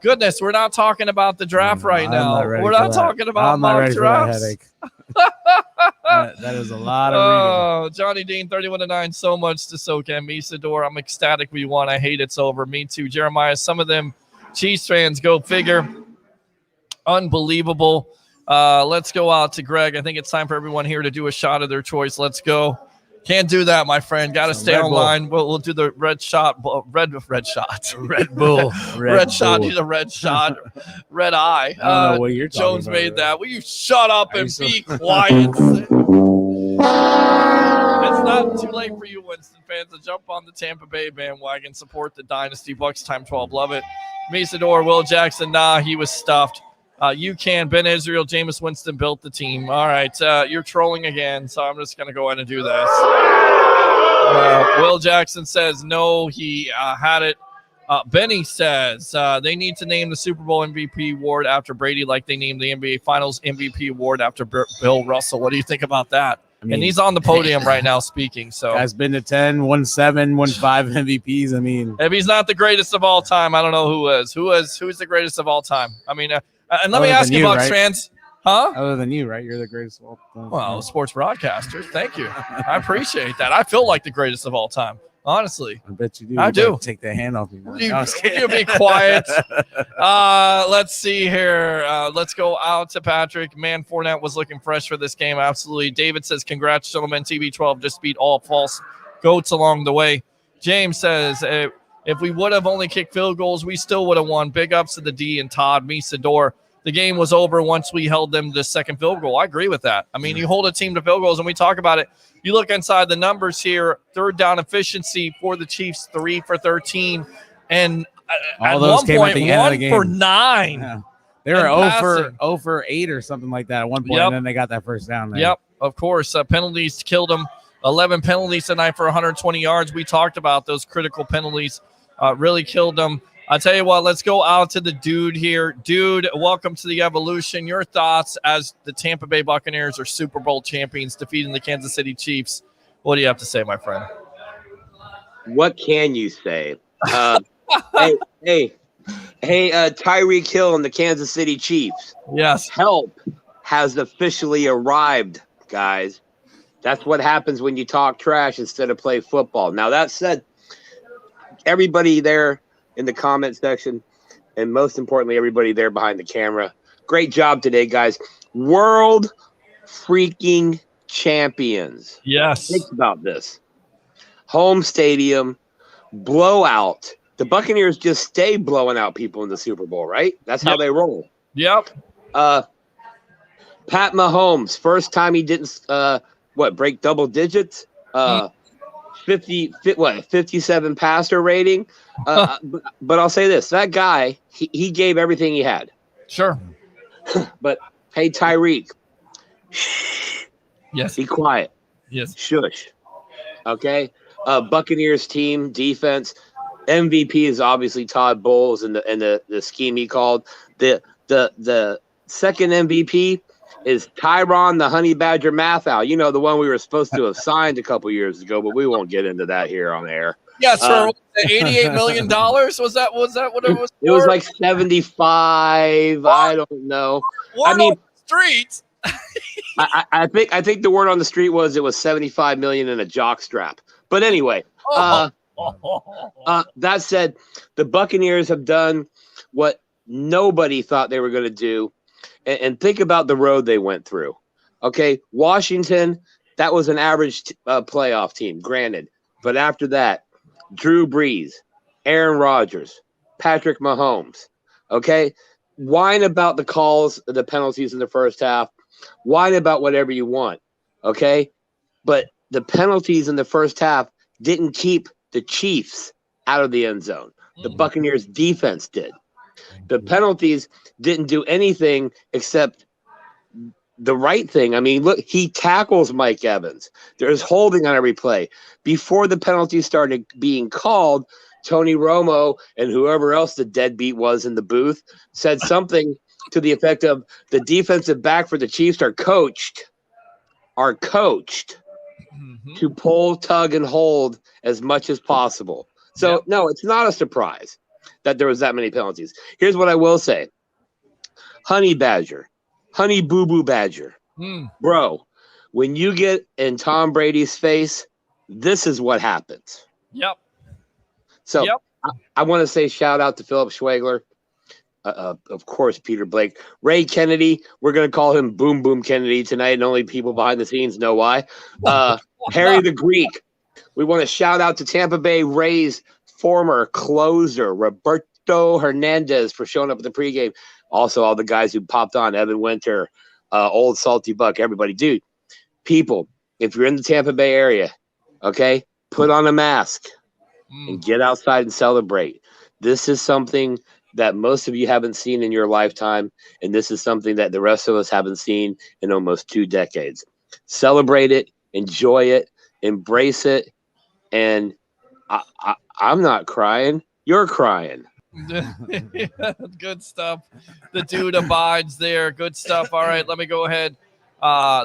goodness, we're not talking about the draft right now. We're not talking about mock drafts. That is a lot of reading. Johnny Dean, 31-9, so much to soak in. Misador, I'm ecstatic we won. I hate it's over. Me too. Jeremiah, some of them Chiefs fans, go figure. Unbelievable. Let's go out to Greg. I think it's time for everyone here to do a shot of their choice. Let's go. Can't do that, my friend. Got to stay Red Bull. online. We'll do the red shot. Red shot. Red Bull. Red shot. He's a red shot. Red eye. I don't know what you're talking Jones about, made right? that. Will you shut up and so- be quiet? It's not too late for you, Winston fans, to jump on the Tampa Bay bandwagon, support the Dynasty. Bucks time 12. Love it. Misador, Will Jackson, he was stuffed. You can. Ben Israel, Jameis Winston built the team. All right. You're trolling again, so I'm just going to go ahead and do this. Will Jackson says no, he had it. Benny says they need to name the Super Bowl MVP award after Brady like they named the NBA Finals MVP award after Bill Russell. What do you think about that? And he's on the podium right now speaking. So Has been to 10, won 7, won 5 MVPs. I mean, if he's not the greatest of all time, I don't know who is. Who is the greatest of all time? I mean, and let me Other ask than you, you, Bucs right? fans. Huh? Other than you, right? You're the greatest of all time. Well, sports broadcaster. Thank you. I appreciate that. I feel like the greatest of all time. Honestly. I bet you do. I You do. better take that hand off me. You, you be quiet. Let's see here. Let's go out to Patrick. Man, Fournette was looking fresh for this game. Absolutely. David says, congrats, gentlemen. TB12 just beat all false goats along the way. James says, if we would have only kicked field goals, we still would have won. Big ups to the D and Todd Misador. The game was over once we held them to the second field goal. I agree with that. I mean, you hold a team to field goals, and we talk about it. You look inside the numbers here, third down efficiency for the Chiefs, 3 for 13. And All at those one came point, at the end of the 1 for game. 9. Yeah. They were And 0 for 8 or something like that at one point, Yep. and then they got that first down there. Yep, of course. Penalties killed them. 11 penalties tonight for 120 yards. We talked about those critical penalties. Really killed them. I'll tell you what, let's go out to the dude here. Dude, welcome to the Evolution. Your thoughts as the Tampa Bay Buccaneers are Super Bowl champions defeating the Kansas City Chiefs. What do you have to say, my friend? What can you say? Hey, Tyreek Hill and the Kansas City Chiefs. Yes. Help has officially arrived, guys. That's what happens when you talk trash instead of play football. Now, that said, everybody there in the comment section, and most importantly, everybody there behind the camera, great job today, guys. World freaking champions. Yes. Think about this. Home stadium, blowout. The Buccaneers just stay blowing out people in the Super Bowl, right? That's how they roll. Yep. Pat Mahomes, first time he didn't break double digits. 57 passer rating. But I'll say this: that guy, he gave everything he had. Sure. But hey, Tyreek. Yes. Be quiet. Yes. Shush. Okay. Buccaneers team defense. MVP is obviously Todd Bowles and the scheme he called. The second MVP is Tyron the Honey Badger Mathau. You know, the one we were supposed to have signed a couple years ago, but we won't get into that here on air. Yes, for $88 million. Was that what it was? It was like 75. I don't know. Word on the street. I think the word on the street was it was 75 million in a jock strap. But anyway, that said, the Buccaneers have done what nobody thought they were going to do. And think about the road they went through. Okay, Washington, that was an average playoff team, granted. But after that, Drew Brees, Aaron Rodgers, Patrick Mahomes. Okay, whine about the calls, the penalties in the first half. Whine about whatever you want. Okay, but the penalties in the first half didn't keep the Chiefs out of the end zone. The Buccaneers defense did. The penalties didn't do anything except the right thing. I mean, look, he tackles Mike Evans. There's holding on every play. Before the penalties started being called, Tony Romo and whoever else the deadbeat was in the booth said something to the effect of the defensive back for the Chiefs are coached to pull, tug, and hold as much as possible. So, no, it's not a surprise that there was that many penalties. Here's what I will say. Honey Badger, Honey Boo Boo Badger. Bro, when you get in Tom Brady's face, this is what happens. Yep. So I want to say shout out to Philip Schwegler. Of course, Peter Blake. Ray Kennedy, we're going to call him Boom Boom Kennedy tonight, and only people behind the scenes know why. Harry the Greek. We want to shout out to Tampa Bay Rays former closer, Roberto Hernandez, for showing up at the pregame. Also, all the guys who popped on, Evan Winter, Old Salty Buck, everybody. Dude, people, if you're in the Tampa Bay area, okay, put on a mask and get outside and celebrate. This is something that most of you haven't seen in your lifetime, and this is something that the rest of us haven't seen in almost 2 decades. Celebrate it, enjoy it, embrace it, and I'm not crying. You're crying. Good stuff. The dude abides there. Good stuff. All right, let me go ahead.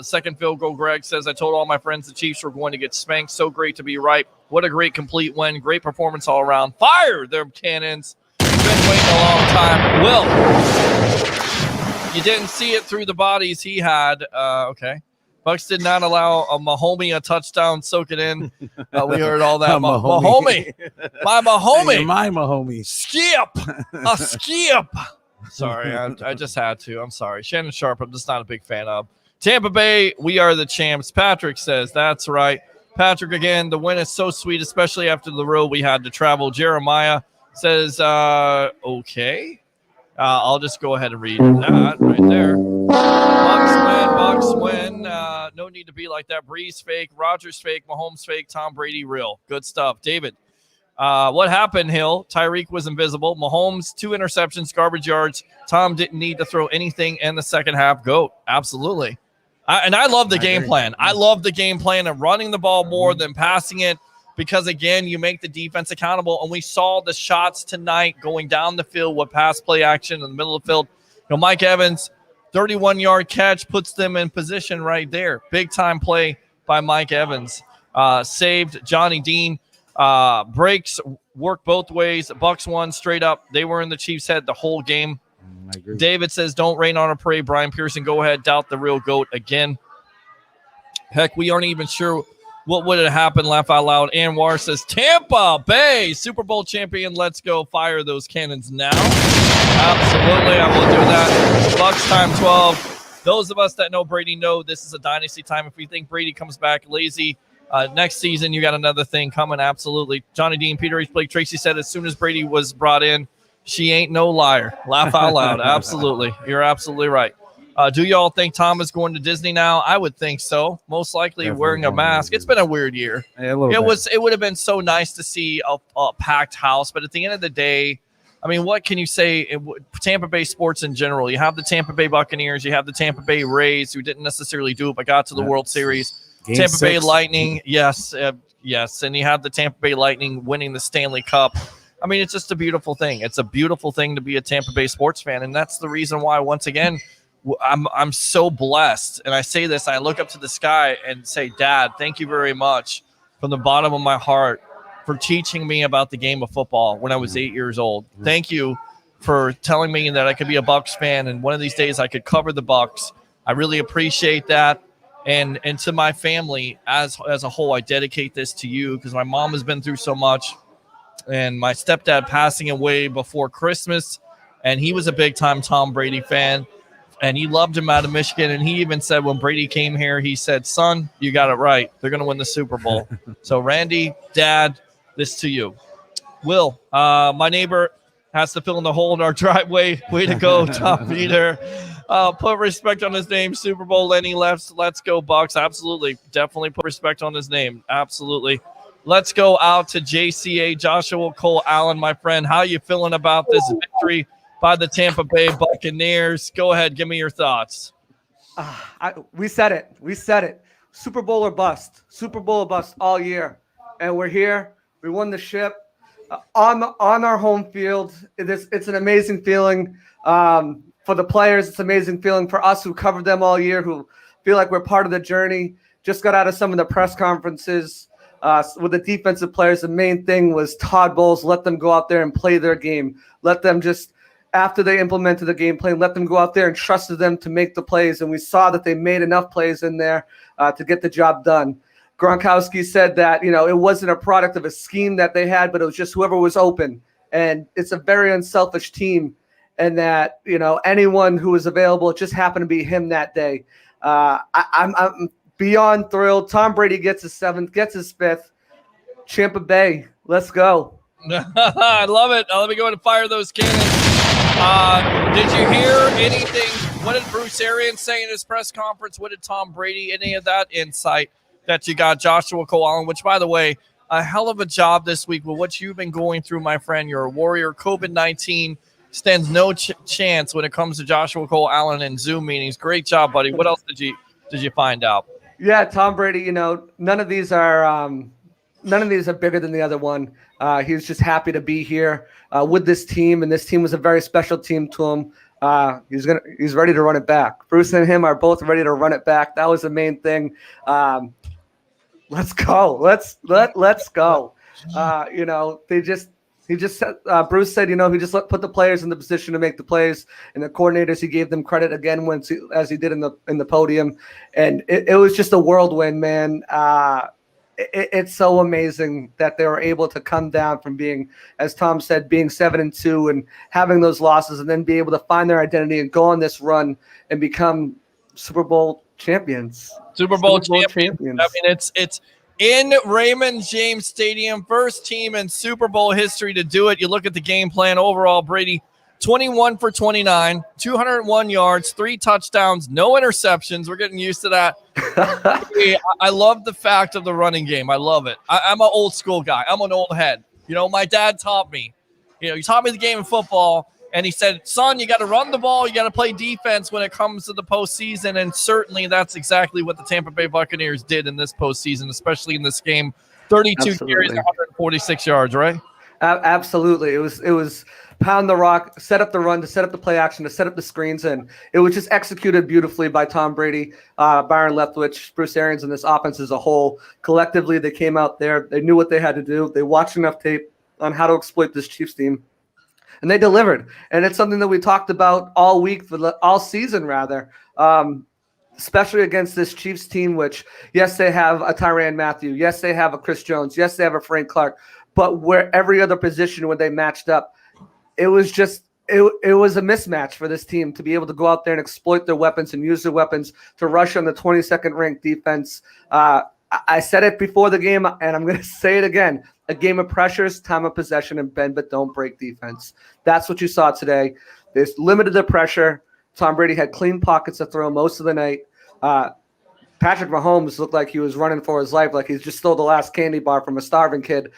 Second field goal, Greg says, I told all my friends the Chiefs were going to get spanked. So great to be right. What a great complete win. Great performance all around. Fire their cannons. Been waiting a long time. Will, you didn't see it through the bodies he had. Okay. Bucs did not allow a Mahomie a touchdown. Soak it in. We heard all that. Mahomie. My Mahomie. My Mahomie. Skip. A skip. Sorry, I just had to. I'm sorry. Shannon Sharp, I'm just not a big fan of. Tampa Bay, we are the champs. Patrick says, that's right. Patrick, again, the win is so sweet, especially after the road we had to travel. Jeremiah says, okay. I'll just go ahead and read that right there. Bucs win. No need to be like that. Breeze fake, Rodgers fake, Mahomes fake, Tom Brady real. Good stuff. David, what happened, Hill? Tyreek was invisible. Mahomes, 2 interceptions, garbage yards. Tom didn't need to throw anything in the second half. GOAT. Absolutely. I love the game plan. I love the game plan of running the ball more than passing it because, again, you make the defense accountable. And we saw the shots tonight going down the field with pass play action in the middle of the field. You know, Mike Evans, 31-yard catch puts them in position right there. Big-time play by Mike Evans. Saved Johnny Dean. Breaks work both ways. Bucs won straight up. They were in the Chiefs' head the whole game. I agree. David says, don't rain on a parade. Brian Pearson, go ahead. Doubt the real GOAT again. Heck, we aren't even sure what would have happened. Laugh out loud. Anwar says, Tampa Bay, Super Bowl champion. Let's go. Fire those cannons now. Absolutely, I will do that. Bucs time 12. Those of us that know Brady know this is a dynasty time. If we think Brady comes back lazy, next season, you got another thing coming. Absolutely. Johnny Dean, Peter H. Blake, Tracy said as soon as Brady was brought in, she ain't no liar. Laugh out loud. Absolutely. You're absolutely right. Do y'all think Tom is going to Disney now? I would think so. Most likely Definitely wearing a mask. It's been a weird year. Yeah, a little bit. It would have been so nice to see a packed house. But at the end of the day, I mean, what can you say? Tampa Bay sports in general. You have the Tampa Bay Buccaneers. You have the Tampa Bay Rays, who didn't necessarily do it, but got to the World Series. Tampa Bay Lightning, yes. And you have the Tampa Bay Lightning winning the Stanley Cup. I mean, it's just a beautiful thing. It's a beautiful thing to be a Tampa Bay sports fan, and that's the reason why, once again, I'm so blessed. And I say this, I look up to the sky and say, Dad, thank you very much from the bottom of my heart for teaching me about the game of football when I was 8 years old. Thank you for telling me that I could be a Bucs fan and one of these days I could cover the Bucs. I really appreciate that. And to my family as a whole, I dedicate this to you because my mom has been through so much. And my stepdad passing away before Christmas, and he was a big-time Tom Brady fan, and he loved him out of Michigan. And he even said when Brady came here, he said, son, you got it right. They're going to win the Super Bowl. So, Randy, Dad, this to you. Will, my neighbor has to fill in the hole in our driveway. Way to go, Tom Peter. Put respect on his name. Super Bowl Lenny left. Let's go, Bucs. Absolutely. Definitely put respect on his name. Absolutely. Let's go out to JCA, Joshua Cole Allen, my friend. How you feeling about this victory by the Tampa Bay Buccaneers? Go ahead. Give me your thoughts. We said it. We said it. Super Bowl or bust. Super Bowl or bust all year. And we're here. We won the ship on our home field. It's an amazing feeling for the players. It's an amazing feeling for us who covered them all year, who feel like we're part of the journey. Just got out of some of the press conferences. With the defensive players, the main thing was Todd Bowles, let them go out there and play their game. Let them just, after they implemented the game plan, let them go out there and trusted them to make the plays. And we saw that they made enough plays in there to get the job done. Gronkowski said that, it wasn't a product of a scheme that they had, but it was just whoever was open. And it's a very unselfish team. And that, anyone who was available, it just happened to be him that day. I'm beyond thrilled. Tom Brady gets his 7th, gets his 5th. Tampa Bay, let's go. I love it. Let me go ahead and fire those cannons. Did you hear anything? What did Bruce Arians say in his press conference? What did Tom Brady, any of that insight that you got? Joshua Cole Allen, which, by the way, a hell of a job this week with what you've been going through, my friend. You're a warrior. COVID-19 stands no chance when it comes to Joshua Cole Allen and Zoom meetings. Great job, buddy. What else did you find out? Yeah, Tom Brady, none of these are bigger than the other one. He was just happy to be here with this team, and this team was a very special team to him. He's ready to run it back. Bruce and him are both ready to run it back. That was the main thing. Let's go. Let's go. Bruce said, he just put the players in the position to make the plays, and the coordinators, he gave them credit again as he did in the podium, and it was just a whirlwind, man. It's so amazing that they were able to come down from being, as Tom said, being 7-2 and having those losses, and then be able to find their identity and go on this run and become Super Bowl champions. Super Bowl champions. I mean, it's in Raymond James Stadium, first team in Super Bowl history to do it. You look at the game plan overall, Brady, 21 for 29, 201 yards, 3 touchdowns, no interceptions. We're getting used to that. I love the fact of the running game. I love it. I'm an old school guy. I'm an old head. My dad taught me. He taught me the game of football. And he said, son, you got to run the ball. You got to play defense when it comes to the postseason. And certainly that's exactly what the Tampa Bay Buccaneers did in this postseason, especially in this game. 32 carries, 146 yards, right? Absolutely. It was pound the rock, set up the run, to set up the play action, to set up the screens. And it was just executed beautifully by Tom Brady, Byron Leftwich, Bruce Arians, and this offense as a whole. Collectively, they came out there. They knew what they had to do. They watched enough tape on how to exploit this Chiefs team. And they delivered. And it's something that we talked about all week, all season rather, especially against this Chiefs team, which, yes, they have a Tyrann Mathieu. Yes, they have a Chris Jones. Yes, they have a Frank Clark. But where every other position when they matched up, it was just it was a mismatch for this team to be able to go out there and exploit their weapons and use their weapons to rush on the 22nd ranked defense. I said it before the game, and I'm going to say it again. A game of pressures, time of possession, and bend but don't break defense. That's what you saw today. They limited the pressure. Tom Brady had clean pockets to throw most of the night. Patrick Mahomes looked like he was running for his life, like he's just stole the last candy bar from a starving kid.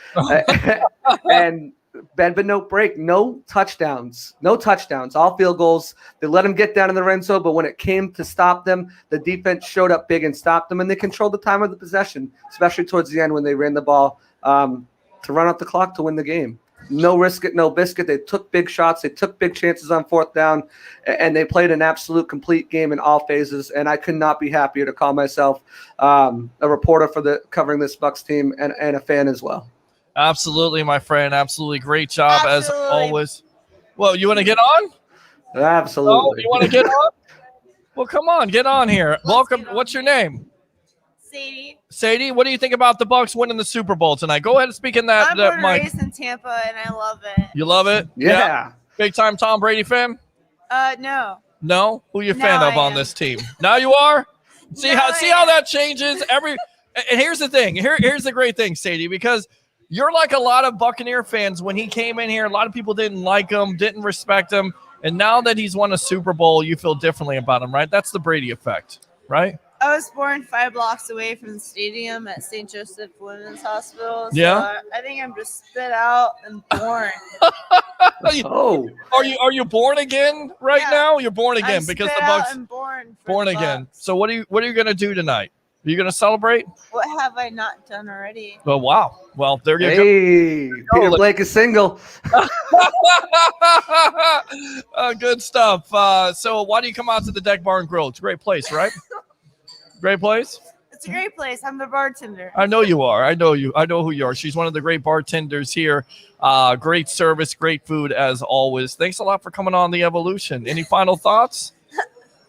And bend but no break. No touchdowns. All field goals. They let him get down in the red zone, but when it came to stop them, the defense showed up big and stopped them, and they controlled the time of the possession, especially towards the end when they ran the ball to run out the clock to win the game. No risk it, no biscuit. They took big shots. They took big chances on 4th down, and they played an absolute complete game in all phases. And I could not be happier to call myself a reporter for covering this Bucs team and a fan as well. Absolutely, my friend. Absolutely. Great job as always. Well, you want to get on? Absolutely. Oh, you want to get on? Well, come on, get on here. Welcome. What's your name? Sadie. Sadie, what do you think about the Bucs winning the Super Bowl tonight? Go ahead and speak in that I'm born and mic. raised in Tampa, and I love it. You love it? Yeah. Big time Tom Brady fan? No. No? Who you a No, fan of I on am. this team? Now you are? See No, how that changes and here's the thing. Here's the great thing, Sadie, because you're like a lot of Buccaneer fans. When he came in here, a lot of people didn't like him, didn't respect him. And now that he's won a Super Bowl, you feel differently about him, right? That's the Brady effect, right? I was born 5 blocks away from the stadium at St. Joseph Women's Hospital. So Yeah? I think I'm just spit out and born. Oh. Are you born again right now? You're born again I'm because spit the out Bucs and born. For born the again. Bucs. So what are you going to do tonight? Are you going to celebrate? What have I not done already? Oh, wow. Well, there you Hey, Peter Blake is single. Good stuff. So why do you come out to the Deck Bar and Grill? It's a great place, right? Great place. It's a great place. I'm the bartender. I know you are. I know you. I know who you are. She's one of the great bartenders here. Great service, great food as always. Thanks a lot for coming on The Evolution. Any final thoughts?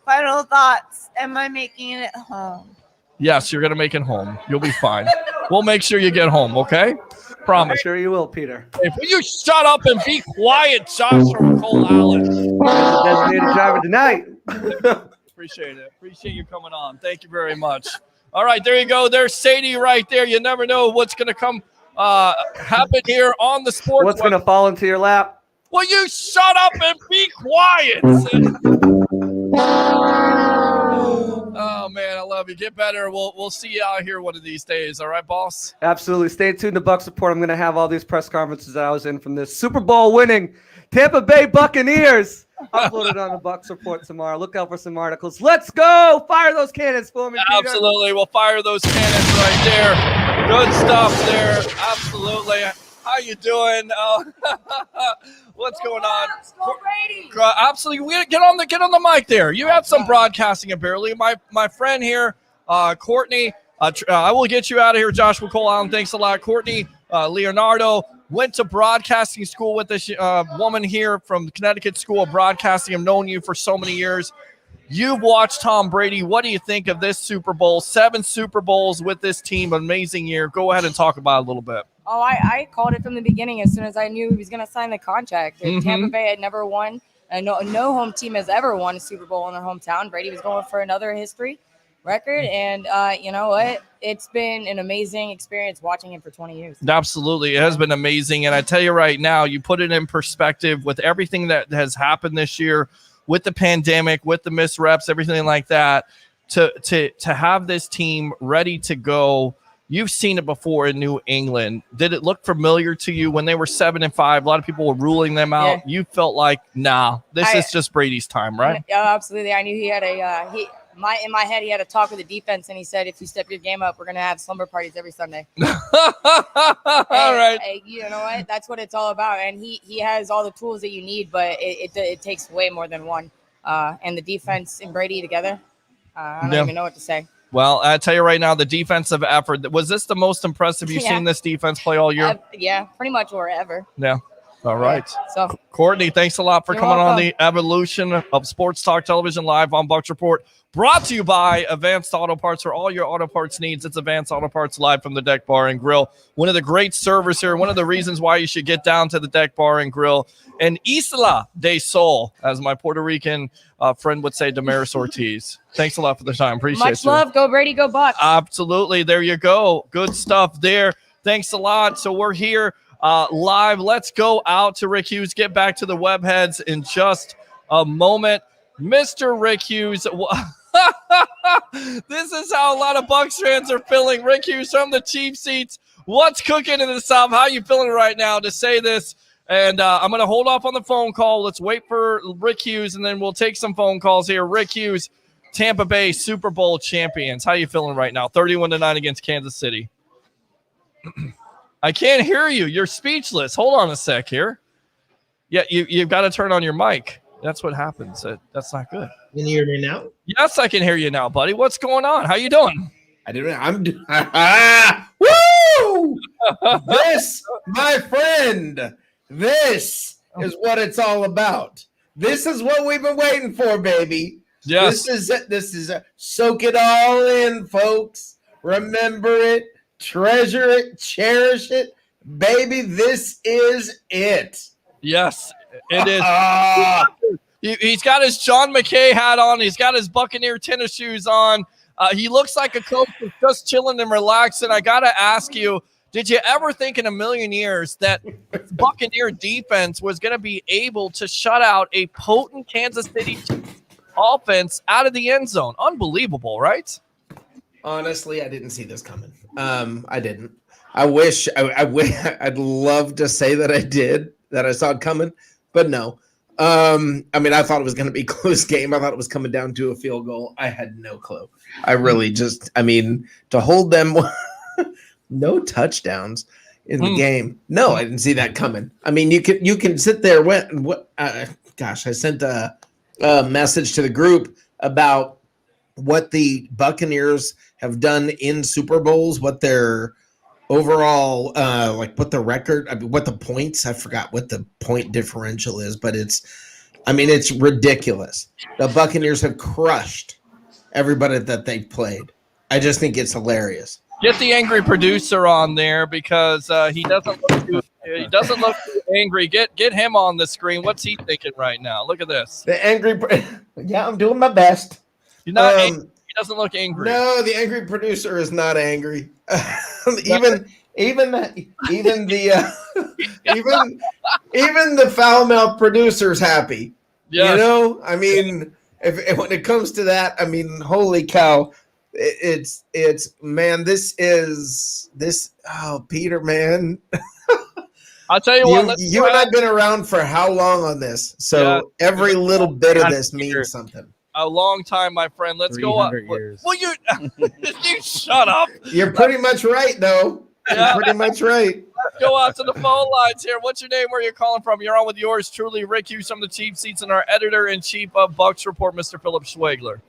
Final thoughts. Am I making it home? Yes, you're going to make it home. You'll be fine. We'll make sure you get home, okay? Promise. I'm sure you will, Peter. Hey, will you shut up and be quiet, Josh from Cole Allen? The designated driver tonight. Appreciate it. Appreciate you coming on. Thank you very much. All right, there you go. There's Sadie right there. You never know what's going to come happen here on the sports. What's going to fall into your lap? Will you shut up and be quiet? Oh, man, I love you. Get better. We'll see you out here one of these days. All right, boss? Absolutely. Stay tuned to Bucs Report. I'm going to have all these press conferences that I was in from this Super Bowl winning Tampa Bay Buccaneers uploaded on the Bucs Report tomorrow. Look out for some articles. Let's go. Fire those cannons for me, Peter. Absolutely. We'll fire those cannons right there. Good stuff there. Absolutely. How you doing? What's going on? Go Brady. Absolutely. We get on the mic there. You have some broadcasting ability. My friend here, Courtney. I will get you out of here, Joshua Cole Allen. Thanks a lot, Courtney. Leonardo went to broadcasting school with this woman here from the Connecticut School of Broadcasting. I've known you for so many years. You've watched Tom Brady. What do you think of this Super Bowl? 7 Super Bowls with this team. Amazing year. Go ahead and talk about it a little bit. Oh, I called it from the beginning as soon as I knew he was going to sign the contract. Tampa Bay had never won. No home team has ever won a Super Bowl in their hometown. Brady was going for another history record. And you know what? It's been an amazing experience watching him for 20 years. Absolutely. It has been amazing. And I tell you right now, you put it in perspective with everything that has happened this year, with the pandemic, with the missed reps, everything like that, to have this team ready to go. You've seen it before in New England. Did it look familiar to you when they were 7-5? A lot of people were ruling them out. Yeah. You felt like, nah, this is just Brady's time, right? Yeah, absolutely. I knew he had in my head, he had a talk with the defense, and he said, if you step your game up, we're going to have slumber parties every Sunday. All right. You know what? That's what it's all about. And he has all the tools that you need, but it takes way more than one. And the defense and Brady together, I don't even know what to say. Well, I tell you right now, the defensive effort, was this the most impressive you've seen this defense play all year? Yeah, pretty much or ever. Yeah. All right. Yeah, so Courtney, thanks a lot for You're coming on welcome. the Evolution of Sports Talk Television live on Bucs Report. Brought to you by Advanced Auto Parts. For all your auto parts needs, it's Advanced Auto Parts live from the Deck Bar and Grill. One of the great servers here. One of the reasons why you should get down to the Deck Bar and Grill. And Isla de Sol, as my Puerto Rican friend would say, Damaris Ortiz. Thanks a lot for the time. Appreciate much you. love. Go Brady, go Bucs. Absolutely. There you go. Good stuff there. Thanks a lot. So we're here live. Let's go out to Rick Hughes. Get back to the web heads in just a moment. Mr. Rick Hughes. This is how a lot of Bucs fans are feeling. Rick Hughes from the cheap seats. What's cooking in the South? How you feeling right now to say this? And I'm going to hold off on the phone call. Let's wait for Rick Hughes, and then we'll take some phone calls here. Rick Hughes, Tampa Bay Super Bowl champions. How you feeling right now? 31-9 against Kansas City. I can't hear you. You're speechless. Hold on a sec here. Yeah, you've got to turn on your mic. That's what happens. That's not good. Can you hear me now? Yes, I can hear you now, buddy. What's going on? How you doing? I'm doing. Woo! This, my friend, this is what it's all about. This is what we've been waiting for, baby. Yes. This is soak it all in, folks. Remember it, treasure it, cherish it. Baby, this is it. Yes, it is. He's got his John McKay hat on. He's got his Buccaneer tennis shoes on. He looks like a coach who's just chilling and relaxing. I got to ask you, did you ever think in a million years that Buccaneer defense was going to be able to shut out a potent Kansas City offense out of the end zone? Unbelievable, right? Honestly, I didn't see this coming. I didn't. I wish I'd love to say that I did, that I saw it coming, but no. I mean, I thought it was going to be a close game. I thought it was coming down to a field goal. I had no clue. I really to hold them no touchdowns in the game. No, I didn't see that coming. I mean, you can sit there. I sent a message to the group about what the Buccaneers have done in Super Bowls, what their overall, what the record, what the points, I forgot what the point differential is, but it's ridiculous. The Buccaneers have crushed everybody that they've played. I just think it's hilarious. Get the angry producer on there because he doesn't look too angry. Get him on the screen. What's he thinking right now? Look at this. The angry, yeah, I'm doing my best. You're not angry. He doesn't look angry. No, the angry producer is not angry. even the foul mouth producer's happy. Yes. You know, I mean, if when it comes to that, I mean, holy cow, it's man, this Peter, man. I'll tell you what. You and I've been around for how long on this? So every little bit of this means something. A long time, my friend. Let's go up. Years. Well, you shut up. You're pretty much right, though. Yeah. You're pretty much right. Let's go out to the phone lines here. What's your name? Where you're calling from? You're on with yours truly, Rick Hughes from the Cheap Seats, and our editor-in-chief of Bucs Report, Mr. Philip Schwegler.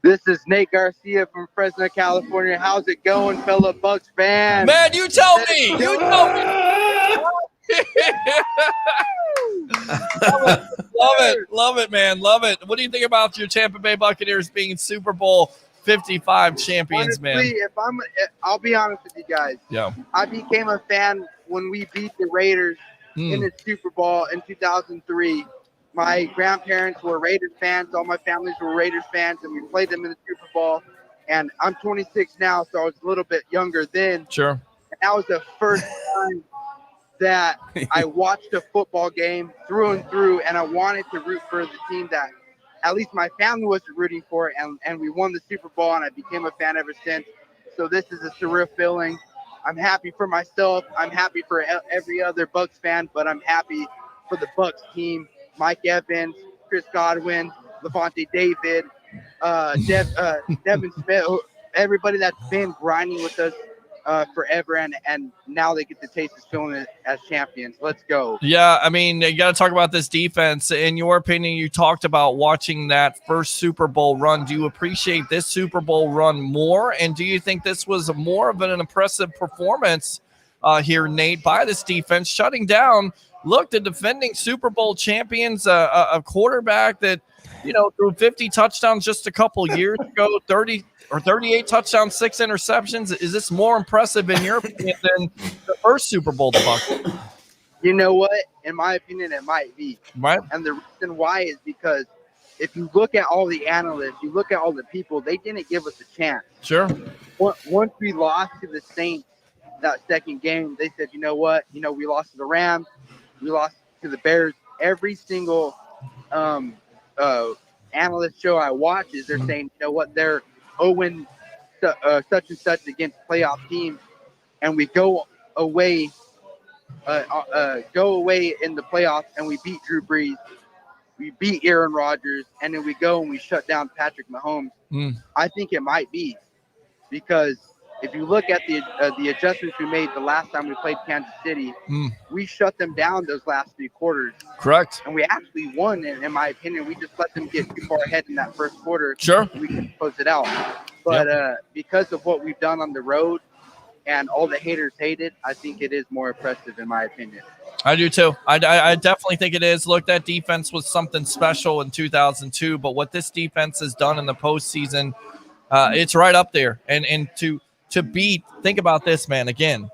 This is Nate Garcia from Fresno, California. How's it going, fellow Bucs fans? Man, you tell me. You tell me. Love it, man. Love it. What do you think about your Tampa Bay Buccaneers being Super Bowl 55 champions, Honestly, man? I'll be honest with you guys. Yeah. I became a fan when we beat the Raiders in the Super Bowl in 2003. My grandparents were Raiders fans. All my families were Raiders fans, and we played them in the Super Bowl. And I'm 26 now, so I was a little bit younger then. Sure. And that was the first time that I watched a football game through and through, and I wanted to root for the team that at least my family was rooting for, and we won the Super Bowl, and I became a fan ever since. So this is a surreal feeling. I'm happy for myself. I'm happy for every other Bucs fan, but I'm happy for the Bucs team. Mike Evans, Chris Godwin, Levante David, Devin Smith, everybody that's been grinding with us forever, and now they get to taste this feeling as champions. Let's go. Yeah, I mean, you got to talk about this defense. In your opinion, you talked about watching that first Super Bowl run. Do you appreciate this Super Bowl run more? And do you think this was more of an impressive performance here, Nate, by this defense, shutting down, look, the defending Super Bowl champions, a quarterback that, threw 50 touchdowns just a couple years ago, 30 or 38 touchdowns, 6 interceptions. Is this more impressive in your opinion than the first Super Bowl the Bucs? You know what? In my opinion, it might be. Right. And the reason why is because if you look at all the analysts, you look at all the people, they didn't give us a chance. Sure. Once we lost to the Saints that second game, they said, you know what? We lost to the Rams. We lost to the Bears. Every single analyst show I watch they're saying, you know what? They're 0 such and such against playoff teams, and we go away in the playoffs and we beat Drew Brees, we beat Aaron Rodgers, and then we go and we shut down Patrick Mahomes. I think it might be because if you look at the adjustments we made the last time we played Kansas City, we shut them down those last 3 quarters. Correct. And we actually won, in my opinion. We just let them get too far ahead in that first quarter. Sure. We couldn't close it out. But because of what we've done on the road, and all the haters hate it, I think it is more impressive in my opinion. I do too. I definitely think it is. Look, that defense was something special in 2002, but what this defense has done in the postseason, it's right up there. And to beat, think about this, man. Again,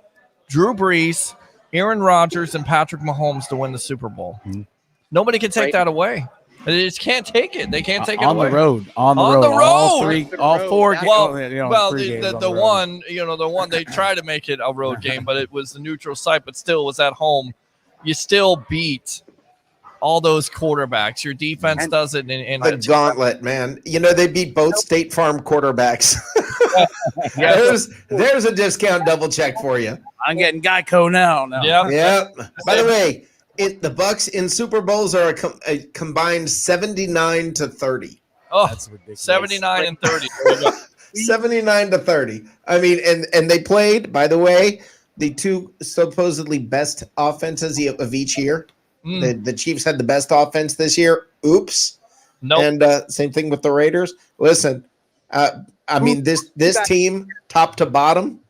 Drew Brees, Aaron Rodgers, and Patrick Mahomes to win the Super Bowl. Mm-hmm. Nobody can take that away. They just can't take it. They can't take it on away. The road. On the road. All four. The one they tried to make it a road game, but it was the neutral site, but still was at home. You still beat all those quarterbacks. Your defense does it. In the gauntlet, man. They beat both State Farm quarterbacks. There's a discount double check for you. I'm getting Geico now. Yeah. By the way, the Bucs in Super Bowls are a combined 79-30. Oh, that's ridiculous. 79 and 30. 79-30. I mean, and they played, by the way, the two supposedly best offenses of each year. The Chiefs had the best offense this year. Oops. No. And same thing with the Raiders. Listen, I mean, this team, top to bottom.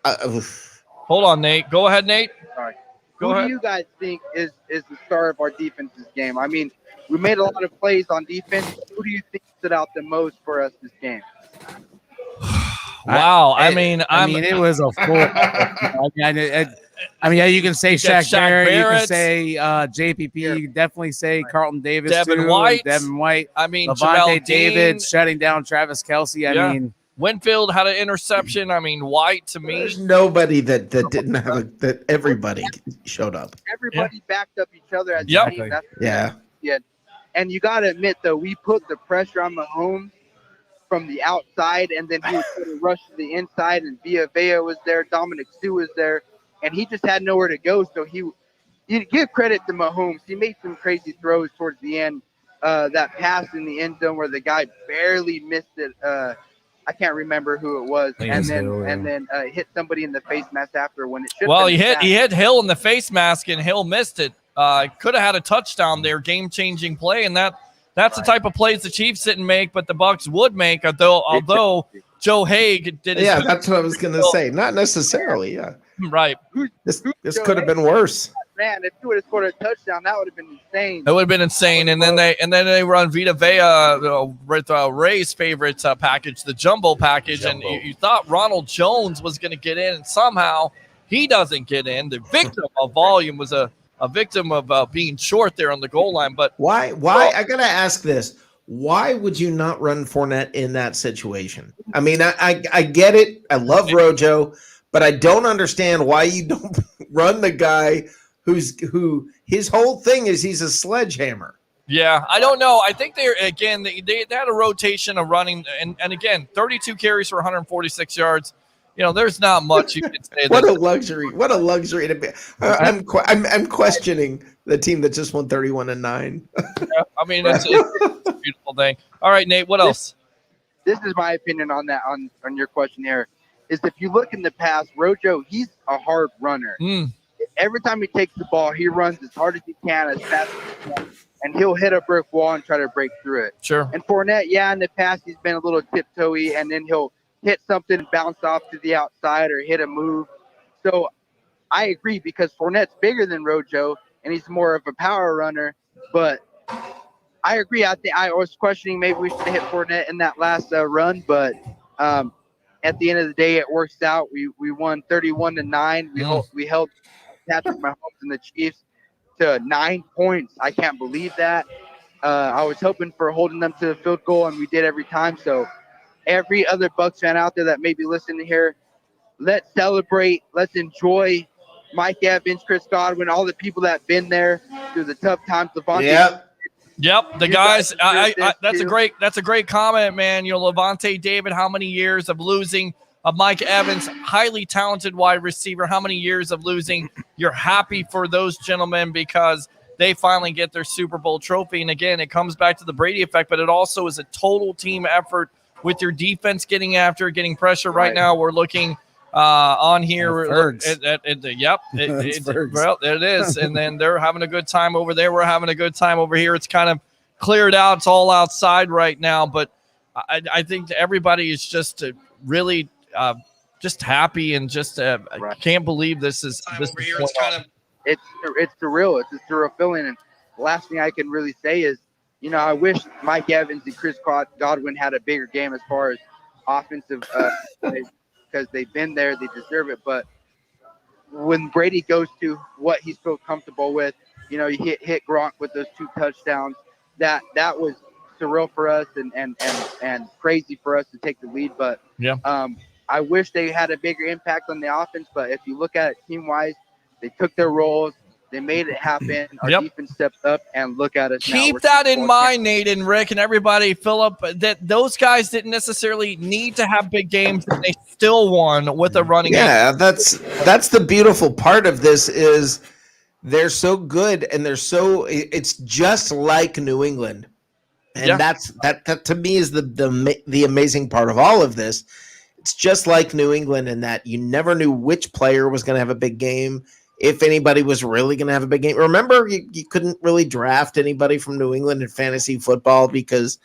Hold on, Nate. Go ahead, Nate. Sorry. Go ahead. Who do you guys think is the star of our defense's game? I mean, we made a lot of plays on defense. Who do you think stood out the most for us this game? Wow. I mean, it was a full. I mean, you can say Shaq Barrett. You can say JPP. You can definitely say Carlton Davis. Devin White. I mean, Levante Jamel David Dean. shutting down Travis Kelce. I mean, Winfield had an interception. I mean, White to me. There's nobody that didn't have that everybody showed up. Everybody backed up each other as a team. That's Yeah. And you got to admit, though, we put the pressure on Mahomes from the outside, and then he was going to rush to the inside, and Villa was there, Dominic Sue was there, and he just had nowhere to go. So you give credit to Mahomes. He made some crazy throws towards the end. That pass in the end zone where the guy barely missed it. I can't remember who it was, and then hit somebody in the face mask after when it should. Well, he hit Hill in the face mask, and Hill missed it. Could have had a touchdown there, game-changing play, and that's the type of plays the Chiefs didn't make, but the Bucs would make. Although Joe Haig did. That's what I was going to say. Not necessarily. Yeah. Right. This could have been worse. Man, if he would have scored a touchdown, that would have been insane. It would have been insane. And then they run Vita Vea, Ray's favorite package, the jumbo package, and you thought Ronald Jones was going to get in, and somehow he doesn't get in. The victim of volume was a victim of being short there on the goal line. But why? I gotta ask this: why would you not run Fournette in that situation? I mean, I get it. I love Rojo, but I don't understand why you don't run the guy who his whole thing is he's a sledgehammer. Yeah, I don't know. I think they had a rotation of running, and again, 32 carries for 146 yards. There's not much you can say. What a luxury! What a luxury to be. I'm questioning the team that just won 31-9. Yeah, I mean, it's a beautiful thing. All right, Nate. What else? This is my opinion on that. On your question here, is if you look in the past, Rojo, he's a hard runner. Every time he takes the ball, he runs as hard as he can, as fast as he can, and he'll hit a brick wall and try to break through it. Sure. And Fournette, in the past, he's been a little tiptoey, and then he'll hit something and bounce off to the outside or hit a move. So I agree, because Fournette's bigger than Rojo and he's more of a power runner. But I agree. I think I was questioning maybe we should have hit Fournette in that last run, but at the end of the day, it works out. We won 31-9. We held Patrick Mahomes and the Chiefs to 9 points. I can't believe that. I was hoping for holding them to the field goal, and we did every time. So every other Bucs fan out there that may be listening here, let's celebrate. Let's enjoy Mike Evans, Chris Godwin, all the people that have been there through the tough times. Levante. Yep. The guys. That's a great comment, man. Levante David. How many years of losing? Mike Evans, highly talented wide receiver. How many years of losing? You're happy for those gentlemen because they finally get their Super Bowl trophy. And again, it comes back to the Brady effect, but it also is a total team effort. With your defense getting pressure right now, we're looking on here. Well, there it is. And then they're having a good time over there. We're having a good time over here. It's kind of cleared out. It's all outside right now. But I think everybody is just really just happy and just I can't believe this is it's surreal. It's a surreal feeling. And the last thing I can really say is, I wish Mike Evans and Chris Godwin had a bigger game as far as offensive because they've been there, they deserve it. But when Brady goes to what he's so comfortable with, he hit Gronk with those 2 touchdowns. That was surreal for us and crazy for us to take the lead. But I wish they had a bigger impact on the offense. But if you look at it team-wise, they took their roles. They made it happen. Our defense stepped up, and look at us now. Keep that in mind, Nate and Rick and everybody, Philip, that those guys didn't necessarily need to have big games, and they still won with a running game. Yeah, that's the beautiful part of this is they're so good, and it's just like New England. And that to me is the amazing part of all of this. It's just like New England in that you never knew which player was going to have a big game, if anybody was really going to have a big game. Remember, you couldn't really draft anybody from New England in fantasy football because,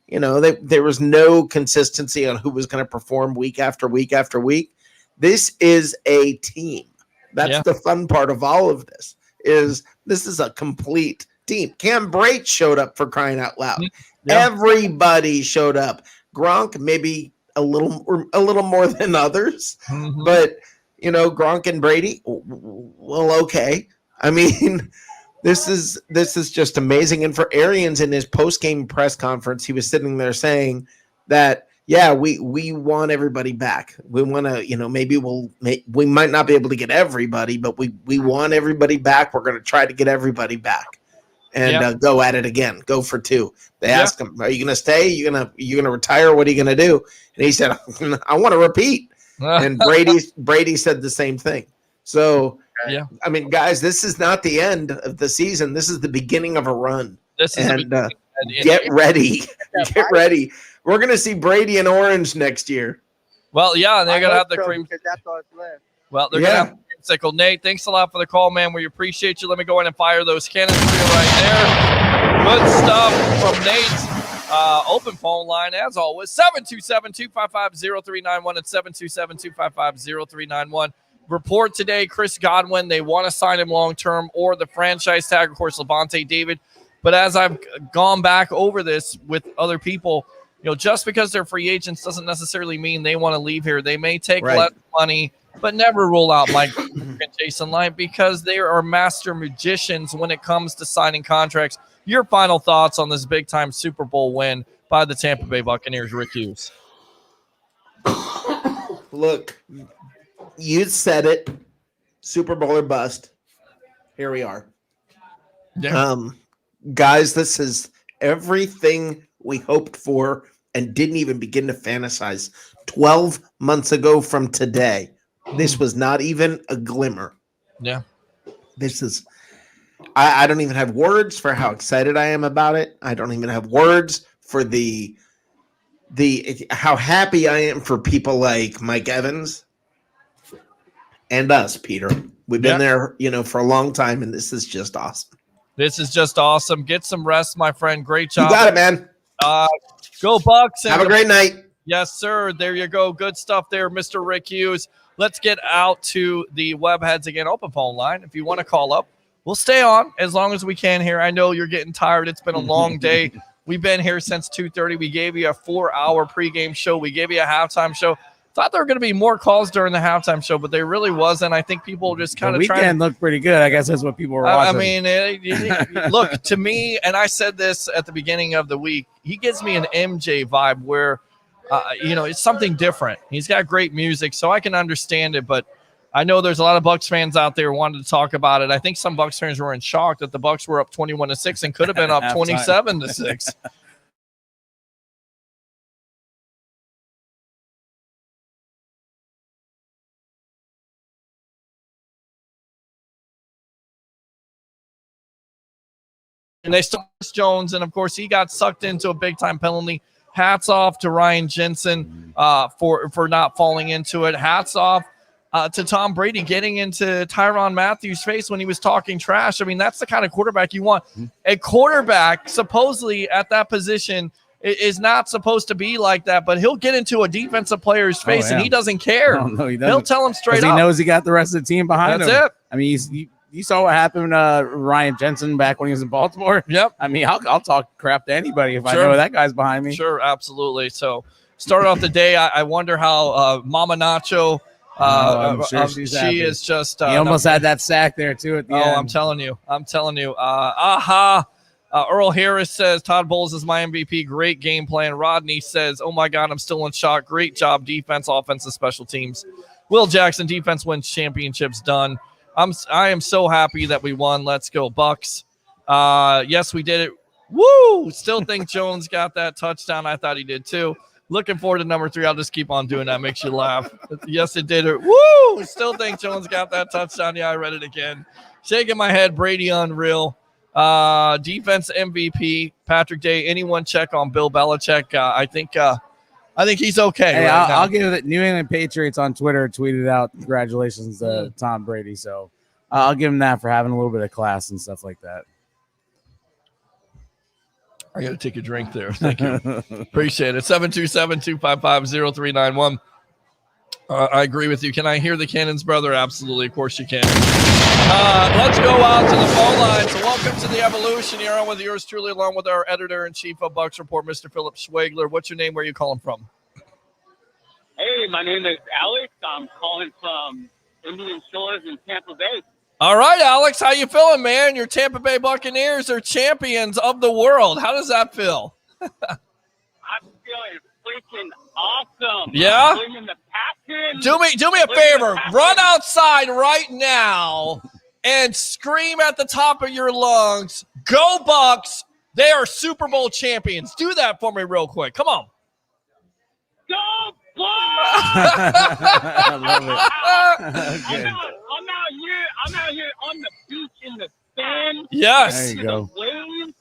there was no consistency on who was going to perform week after week after week. This is a team. That's the fun part of all of this. This is a complete team. Cam Brate showed up, for crying out loud. Everybody showed up. Gronk maybe a little more than others, but Gronk and Brady, well, okay. I mean, this is just amazing. And for Arians in his post-game press conference, he was sitting there saying that, we want everybody back. We want to, maybe we might not be able to get everybody, but we want everybody back. We're going to try to get everybody back and go at it again. Go for 2. They asked him, "Are you going to stay? You going to retire? What are you going to do?" And he said, "I want to repeat." And Brady said the same thing. So, I mean, guys, this is not the end of the season. This is the beginning of a run. Get ready. Get ready. We're going to see Brady in orange next year. Well, they're going to have the cream. Because that's all that's left. Well, they're going to have the creamsicle. Nate, thanks a lot for the call, man. We appreciate you. Let me go in and fire those cannons for you right there. Good stuff from Nate. Open phone line, as always, 727-255-0391 and 727-255-0391. Report today, Chris Godwin. They want to sign him long-term or the franchise tag, of course, Levante David. But as I've gone back over this with other people, just because they're free agents doesn't necessarily mean they want to leave here. They may take less money, but never rule out Mike and Jason Light because they are master magicians when it comes to signing contracts. Your final thoughts on this big-time Super Bowl win by the Tampa Bay Buccaneers, Rick Hughes? Look, you said it. Super Bowl or bust. Here we are. Guys, this is everything we hoped for and didn't even begin to fantasize 12 months ago from today. This was not even a glimmer. This is I don't even have words for how excited I am about it. I don't even have words for the how happy I am for people like Mike Evans and us, Peter. We've been there, for a long time, and this is just awesome. This is just awesome. Get some rest, my friend. Great job. You got it, man. Go Bucs. Have a great night. Yes, sir. There you go. Good stuff there, Mr. Rick Hughes. Let's get out to the web heads again. Open phone line. If you want to call up, we'll stay on as long as we can here. I know you're getting tired. It's been a long day. We've been here since 2:30. We gave you a 4-hour pregame show. We gave you a halftime show. Thought there were going to be more calls during the halftime show, but there really wasn't. I think people just kind of weekend looked pretty good. I guess that's what people were watching. I mean, look, to me, and I said this at the beginning of the week, he gives me an MJ vibe where, it's something different. He's got great music, so I can understand it, but I know there's a lot of Bucs fans out there who wanted to talk about it. I think some Bucs fans were in shock that the Bucs were up 21-6 and could have been up 27-6. And they still Jones, and of course he got sucked into a big time penalty. Hats off to Ryan Jensen for not falling into it. Hats off to Tom Brady getting into Tyrann Mathieu's face when he was talking trash. I mean, that's the kind of quarterback you want. A quarterback supposedly at that position is not supposed to be like that, but he'll get into a defensive player's face and he doesn't care. Oh, no, he doesn't. He'll tell him straight up. He knows he got the rest of the team behind him. That's it. I mean, you saw what happened Ryan Jensen back when he was in Baltimore. Yep. I mean, I'll talk crap to anybody if I know that guy's behind me. Sure, absolutely. So started off the day. I wonder how Mama Nacho. I'm sure she's happy. She is just. He almost had that sack there too at the end. I'm telling you. Earl Harris says Todd Bowles is my MVP. Great game plan. Rodney says, "Oh my God, I'm still in shock. Great job, defense, offense, and special teams." Will Jackson, defense wins championships. Done. I am so happy that we won. Let's go Bucs. Yes, we did it. Woo! Still think Jones got that touchdown. I thought he did too. Looking forward to number 3. I'll just keep on doing that. Makes you laugh. Yes, it did. Woo! Still think Jones got that touchdown. Yeah, I read it again. Shaking my head. Brady unreal. Defense MVP. Patrick Day. Anyone check on Bill Belichick? I think he's okay. Hey, right now. I'll give it. New England Patriots on Twitter tweeted out congratulations to Tom Brady. So I'll give him that for having a little bit of class and stuff like that. I got to take a drink there. Thank you. Appreciate it. 727-255-0391. I agree with you. Can I hear the Cannons, brother? Absolutely. Of course you can. Let's go out to the phone line. So welcome to the Evolution. You're on with yours truly, along with our editor-in-chief of Bucs Report, Mr. Philip Schwegler. What's your name? Where are you calling from? Hey, my name is Alex. I'm calling from Indian Shores in Tampa Bay. All right, Alex, how you feeling, man? Your Tampa Bay Buccaneers are champions of the world. How does that feel? I'm feeling freaking awesome. Yeah? I'm bringing the passion. Do me a favor. Run outside right now and scream at the top of your lungs, "Go Bucs! They are Super Bowl champions." Do that for me real quick. Come on. Go Bucs! I love it. Okay. I'm out here on the beach in the sand. Yes. There you to go. The waves,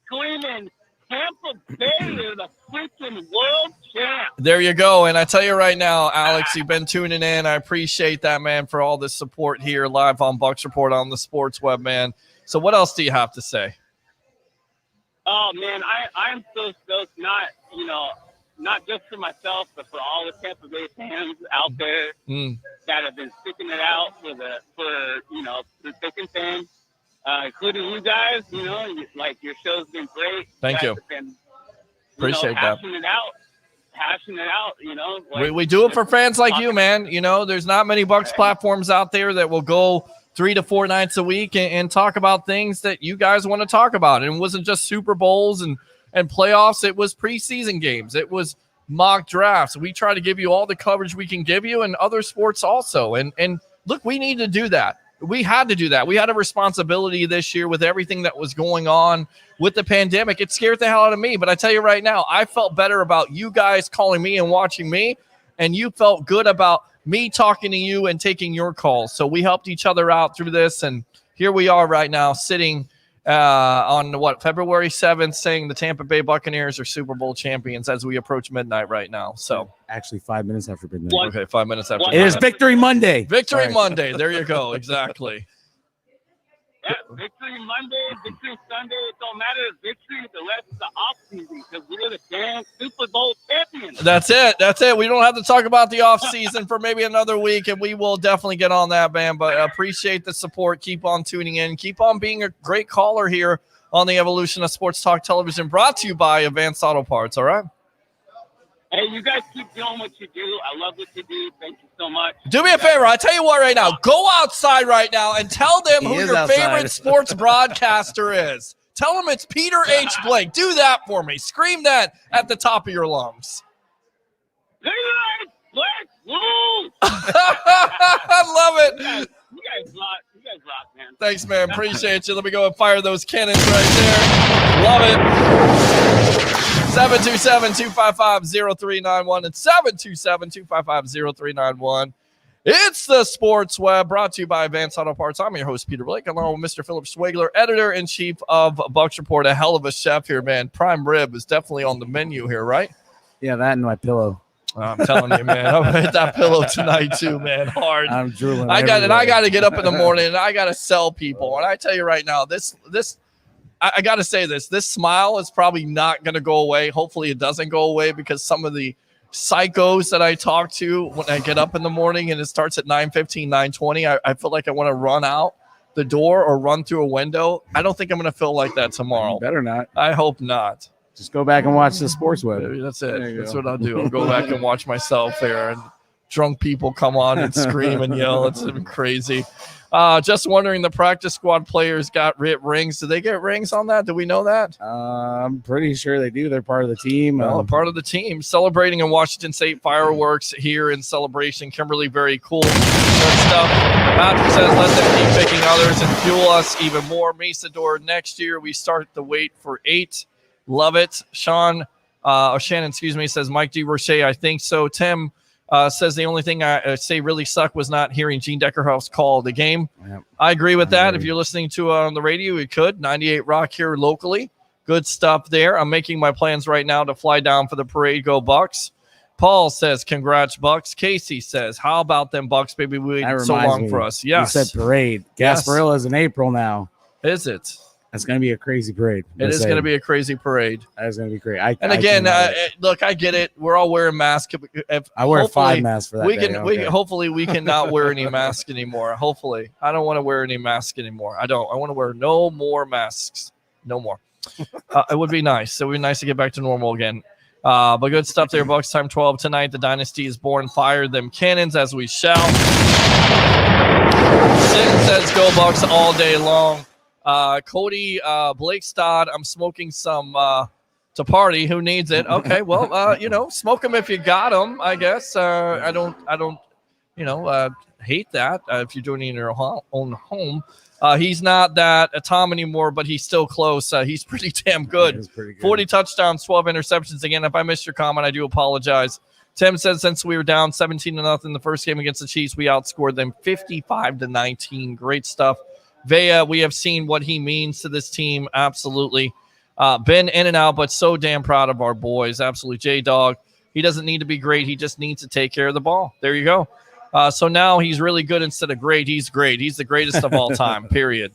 screaming, Tampa Bay is the freaking world champ. There you go. And I tell you right now, Alex, you've been tuning in. I appreciate that, man, for all this support here live on Bucs Report on the Sports Web, man. So what else do you have to say? Oh, man, I'm so stoked, not just for myself, but for all the Tampa Bay fans out there that have been sticking it out for thick and thin, including you guys. Your show's been great. Thank you. Been, Appreciate that. Hashing it out. We do it for fans like you, man. There's not many Bucs platforms out there that will go 3 to 4 nights a week and talk about things that you guys want to talk about. And it wasn't just Super Bowls and playoffs. It was preseason games. It was mock drafts. We try to give you all the coverage we can give you, and other sports also. And look, we need to do that. We had to do that. We had a responsibility this year with everything that was going on with the pandemic. It scared the hell out of me. But I tell you right now, I felt better about you guys calling me and watching me, and you felt good about me talking to you and taking your calls. So we helped each other out through this, and here we are right now sitting on February 7th, saying the Tampa Bay Buccaneers are Super Bowl champions as we approach midnight right now. So actually 5 minutes after midnight. Okay, 5 minutes after. It is Victory Monday. Victory Sorry. Monday. There you go. Exactly. Yeah, victory Monday, victory Sunday. It don't matter. Victory the rest of the offseason because we're the damn Super Bowl champions. That's it. We don't have to talk about the offseason for maybe another week, and we will definitely get on that, man. But appreciate the support. Keep on tuning in. Keep on being a great caller here on the Evolution of Sports Talk Television, brought to you by Advanced Auto Parts, all right? Hey, you guys keep doing what you do. I love what you do. Thank you so much. Do me a favor. I tell you what right now. Go outside right now and tell them who your favorite sports broadcaster is. Tell them it's Peter H. Blake. Do that for me. Scream that at the top of your lungs. Peter H. Blake, woo! I love it. You guys rock, man. Thanks, man. Appreciate you. Let me go and fire those cannons right there. Love it. 727-255-0391 and 727-255-0391. It's the Sports Web, brought to you by Advanced Auto Parts. I'm your host, Peter Blake, along with Mr. Philip Schwegler, editor-in-chief of Bucs Report. A hell of a chef here, man. Prime rib is definitely on the menu here, right? Yeah, that and my pillow. I'm telling you, man. I'm gonna hit that pillow tonight too, man. Hard. I'm drooling. I got to get up in the morning and I got to sell people. And I tell you right now, this I got to say this smile is probably not going to go away. Hopefully it doesn't go away, because some of the psychos that I talk to when I get up in the morning and it starts at 9:15, 9:20, I feel like I want to run out the door or run through a window. I don't think I'm going to feel like that tomorrow. Better not. I hope not. Just go back and watch the sports web. That's it. That's go. what I'll do. I'll go back and watch myself there, and drunk people come on and scream and yell. It's crazy. Just wondering, the practice squad players got rings. Did they get rings on that? Do we know that? I'm pretty sure they do. They're part of the team. Well, part of the team. Celebrating in Washington State, fireworks here in celebration. Kimberly, very cool. Good stuff. Patrick says, let them keep picking others and fuel us even more. Mesador, next year we start the wait for 8. Love it. Shannon, says, Mike D. Roche, I think so. Tim says the only thing I say really sucked was not hearing Gene Deckerhoff's call the game. Yep. I agree with that. If you're listening to on the radio, you could. 98 Rock here locally. Good stuff there. I'm making my plans right now to fly down for the parade. Go Bucs. Paul says, congrats, Bucs. Casey says, how about them Bucs, baby? We waited so long for us. Yes. You said parade. Gasparilla is in April now. Is it? It's going to be a crazy parade. It is going to be a crazy parade. That is going to be great. Look, I get it. We're all wearing masks. I wear 5 masks for that. Hopefully, we can not wear any masks anymore. Hopefully, I don't want to wear any masks anymore. I don't. I want to wear no more masks. No more. It would be nice. It would be nice to get back to normal again. But good stuff there. Bucs time 12 tonight. The dynasty is born. Fire them cannons as we shall. Sin says, go Bucs all day long. Cody Blake Stodd, I'm smoking some to party. Who needs it? Okay, well, smoke them if you got them, I guess. I don't hate that if you're doing it in your own home. He's not that Tom anymore, but he's still close. He's pretty damn good. He's pretty good. 40 touchdowns, 12 interceptions. Again, if I missed your comment, I do apologize. Tim says, since we were down 17-0 in the first game against the Chiefs, we outscored them 55-19. Great stuff. Vea, we have seen what he means to this team. Absolutely. Been in and out, but so damn proud of our boys. Absolutely. J-Dog, he doesn't need to be great. He just needs to take care of the ball. There you go. So now he's really good instead of great. He's great. He's the greatest of all time, period.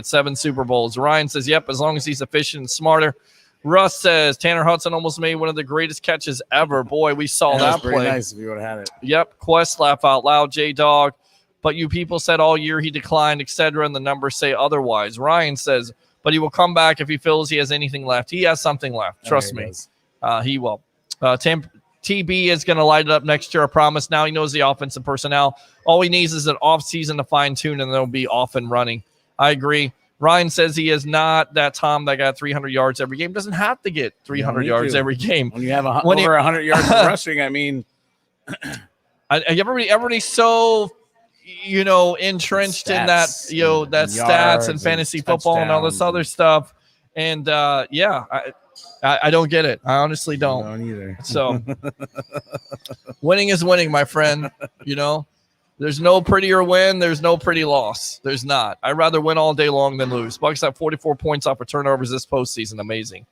7 Super Bowls. Ryan says, yep, as long as he's efficient and smarter. Russ says, Tanner Hudson almost made one of the greatest catches ever. Boy, we saw that play. Nice if you would have had it. Yep. Quest, laugh out loud. J-Dog. But you people said all year he declined, etc., and the numbers say otherwise. Ryan says, but he will come back if he feels he has anything left. He has something left. Trust me. He will. TB is going to light it up next year, I promise. Now he knows the offensive personnel. All he needs is an offseason to fine-tune, and they'll be off and running. I agree. Ryan says he is not that Tom that got 300 yards every game. Doesn't have to get 300 yards every game. When you have over 100 yards of rushing, I mean. Everybody's so entrenched in that, that stats and fantasy football and all this other stuff. And I don't get it. I honestly don't. I don't either. So winning is winning, my friend. There's no prettier win. There's no pretty loss. There's not. I'd rather win all day long than lose. Bucs have 44 points off of turnovers this postseason. Amazing.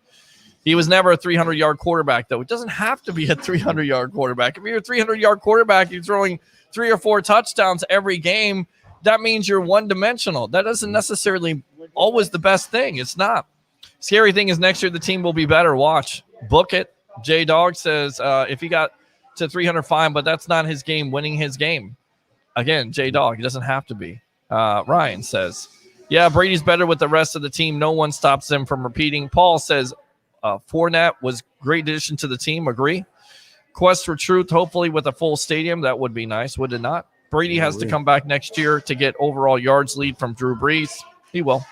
He was never a 300-yard quarterback, though. It doesn't have to be a 300-yard quarterback. If you're a 300-yard quarterback, you're throwing 3 or 4 touchdowns every game. That means you're one-dimensional. That isn't necessarily always the best thing. It's not. Scary thing is next year the team will be better. Watch. Book it. J-Dog says if he got to 300, fine, but that's not his game, winning his game. Again, J-Dog, he doesn't have to be. Ryan says, yeah, Brady's better with the rest of the team. No one stops them from repeating. Paul says, Fournette was great addition to the team. Agree. Quest for truth, hopefully with a full stadium. That would be nice, would it not? Brady has to come back next year to get overall yards lead from Drew Brees. He will.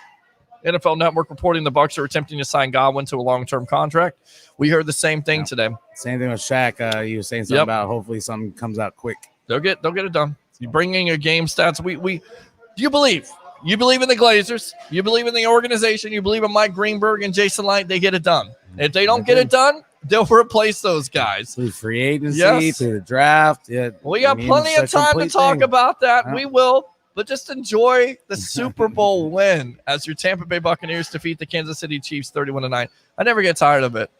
NFL Network reporting the Bucs are attempting to sign Godwin to a long-term contract. We heard the same thing today. Same thing with Shaq. You were saying something about hopefully something comes out quick. They'll get it done. You bringing your game stats. Do you believe? You believe in the Glazers. You believe in the organization. You believe in Mike Greenberg and Jason Light. They get it done. If they don't get it done, they'll replace those guys. Through free agency, through the draft. Yeah, we got plenty of time to talk about that. We will. But just enjoy the Super Bowl win as your Tampa Bay Buccaneers defeat the Kansas City Chiefs 31-9. I never get tired of it.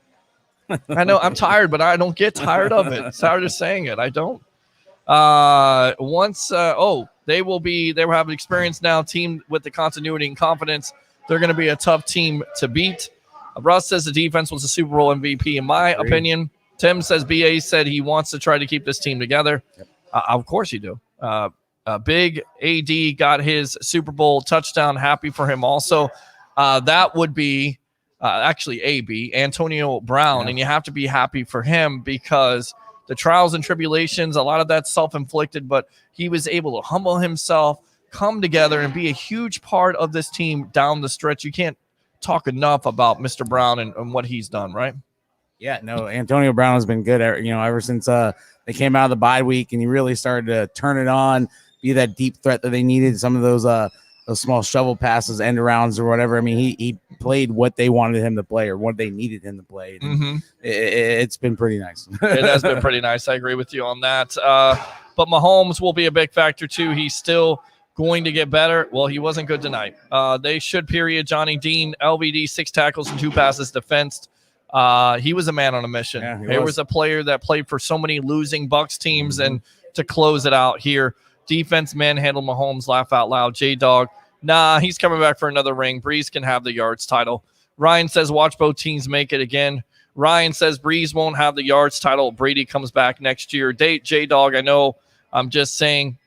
I know I'm tired, but I don't get tired of it. Tired of saying it. I don't. They will have an experienced now team with the continuity and confidence. They're going to be a tough team to beat. Russ says the defense was a Super Bowl MVP, in my opinion. Tim says BA said he wants to try to keep this team together. Of course you do. Big AD got his Super Bowl touchdown. Happy for him also. That would be actually AB, Antonio Brown, and you have to be happy for him because the trials and tribulations, a lot of that's self-inflicted, but he was able to humble himself, come together, and be a huge part of this team down the stretch. You can't talk enough about Mr. Brown and what he's done, right? Yeah, no, Antonio Brown has been good, ever since they came out of the bye week and he really started to turn it on, be that deep threat that they needed. Some of those small shovel passes, end arounds or whatever. I mean, he played what they wanted him to play or what they needed him to play. It's been pretty nice. It has been pretty nice. I agree with you on that. But Mahomes will be a big factor too. He's still going to get better. Well, he wasn't good tonight. They should, period. Johnny Dean, LVD, 6 tackles and 2 passes defensed. He was a man on a mission. Yeah, he was a player that played for so many losing Bucs teams, and to close it out here, defense manhandled Mahomes. Laugh out loud. J-Dog, nah, he's coming back for another ring. Breeze can have the yards title. Ryan says watch both teams make it again. Ryan says Breeze won't have the yards title. Brady comes back next year. J-Dog, I know I'm just saying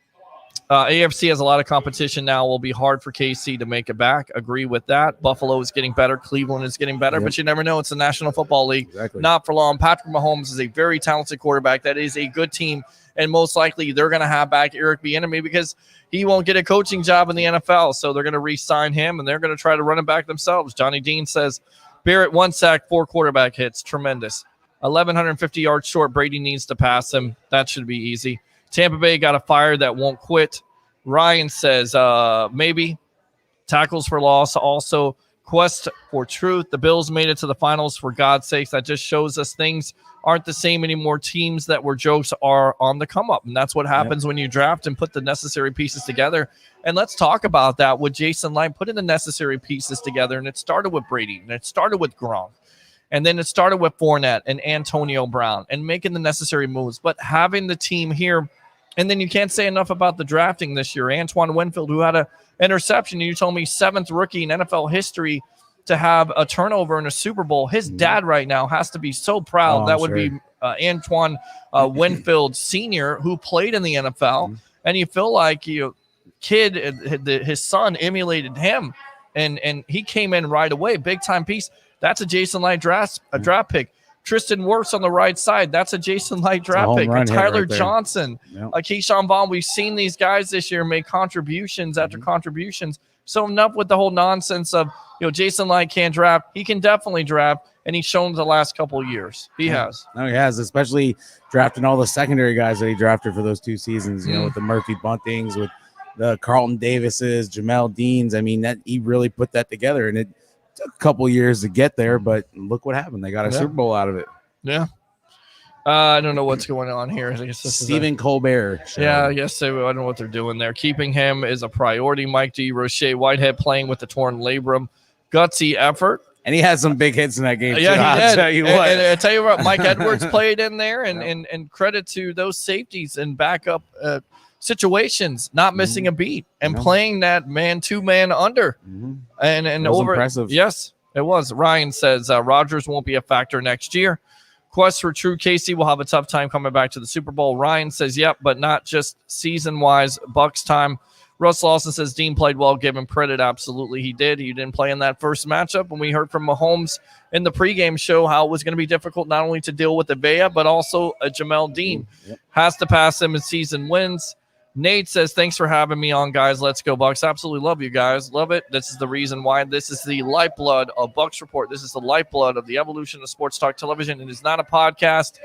AFC has a lot of competition now. It will be hard for KC to make it back. Agree with that. Buffalo is getting better. Cleveland is getting better, but you never know. It's the National Football League. Not for long. Patrick Mahomes is a very talented quarterback. That is a good team, and most likely they're going to have back Eric Bieniemy because he won't get a coaching job in the NFL, so they're going to re-sign him, and they're going to try to run it back themselves. Johnny Dean says, Barrett 1 sack, 4 quarterback hits. Tremendous. 1,150 yards short. Brady needs to pass him. That should be easy. Tampa Bay got a fire that won't quit. Ryan says maybe. Tackles for loss. Also, quest for truth. The Bills made it to the finals, for God's sakes. That just shows us things aren't the same anymore. Teams that were jokes are on the come up. And that's what happens when you draft and put the necessary pieces together. And let's talk about that with Jason Light putting the necessary pieces together. And it started with Brady, and it started with Gronk. And then it started with Fournette and Antonio Brown and making the necessary moves. But having the team here, and then you can't say enough about the drafting this year. Antoine Winfield, who had an interception, you told me 7th rookie in NFL history to have a turnover in a Super Bowl. His dad right now has to be so proud. That would be Antoine Winfield Sr., who played in the NFL. And you feel like his son emulated him, and he came in right away. Big-time piece. That's a Jason Light draft pick. Tristan Wirfs on the right side. That's a Jason Light draft pick. Tyler Johnson, Keyshawn Vaughn. We've seen these guys this year make contributions after contributions. So enough with the whole nonsense of Jason Light can't draft. He can definitely draft, and he's shown the last couple of years. He has. No, he has, especially drafting all the secondary guys that he drafted for those 2 seasons. With the Murphy Buntings, with the Carlton Davises, Jamel Deans. I mean, that he really put that together, and it took a couple years to get there, but look what happened. They got a Super Bowl out of it. Yeah. I don't know what's going on here. I guess this Stephen Colbert. Yeah, I guess I don't know what they're doing there. Keeping him is a priority. Mike D. Roche Whitehead playing with the torn labrum. Gutsy effort. And he had some big hits in that game. Yeah, too. I'll tell you what. And I tell you what, Mike Edwards played in there, and credit to those safeties and backup situations, not missing a beat and playing that two-man under. And it was over impressive. Yes, it was. Ryan says Rodgers won't be a factor next year. Quest for true. Casey will have a tough time coming back to the Super Bowl. Ryan says, yep, but not just season-wise. Bucs time. Russ Lawson says Dean played well. Give him credit. Absolutely, he did. He didn't play in that first matchup. And we heard from Mahomes in the pregame show how it was going to be difficult not only to deal with Avea, but also a Jamel Dean. Has to pass him in season wins. Nate says, thanks for having me on, guys. Let's go, Bucs. Absolutely love you guys. Love it. This is the reason why this is the lifeblood of Bucs Report. This is the lifeblood of the evolution of sports talk television. It is not a podcast.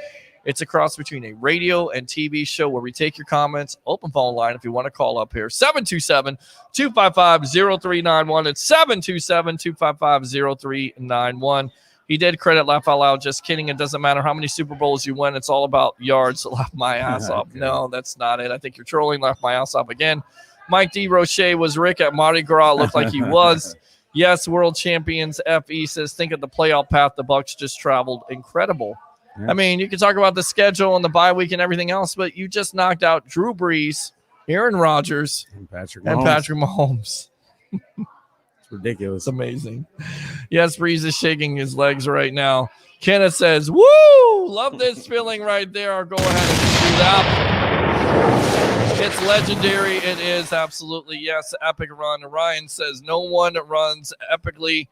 It's a cross between a radio and TV show where we take your comments. Open phone line if you want to call up here. 727-255-0391. It's 727-255-0391. He did credit Laugh Out Loud. Just kidding. It doesn't matter how many Super Bowls you win. It's all about yards. So laugh my ass off. No, that's not it. I think you're trolling. Laugh my ass off again. Mike D. Roche, was Rick at Mardi Gras? Looked like he was. Yes, world champions. FE says, think of the playoff path the Bucs just traveled. Incredible. Yeah. I mean, you can talk about the schedule and the bye week and everything else, but you just knocked out Drew Brees, Aaron Rodgers, and Patrick Mahomes. It's ridiculous. It's amazing. Yes, Breeze is shaking his legs right now. Kenneth says, woo! Love this feeling right there. I'll go ahead and do that. It's legendary. It is absolutely, yes, epic run. Ryan says, no one runs epically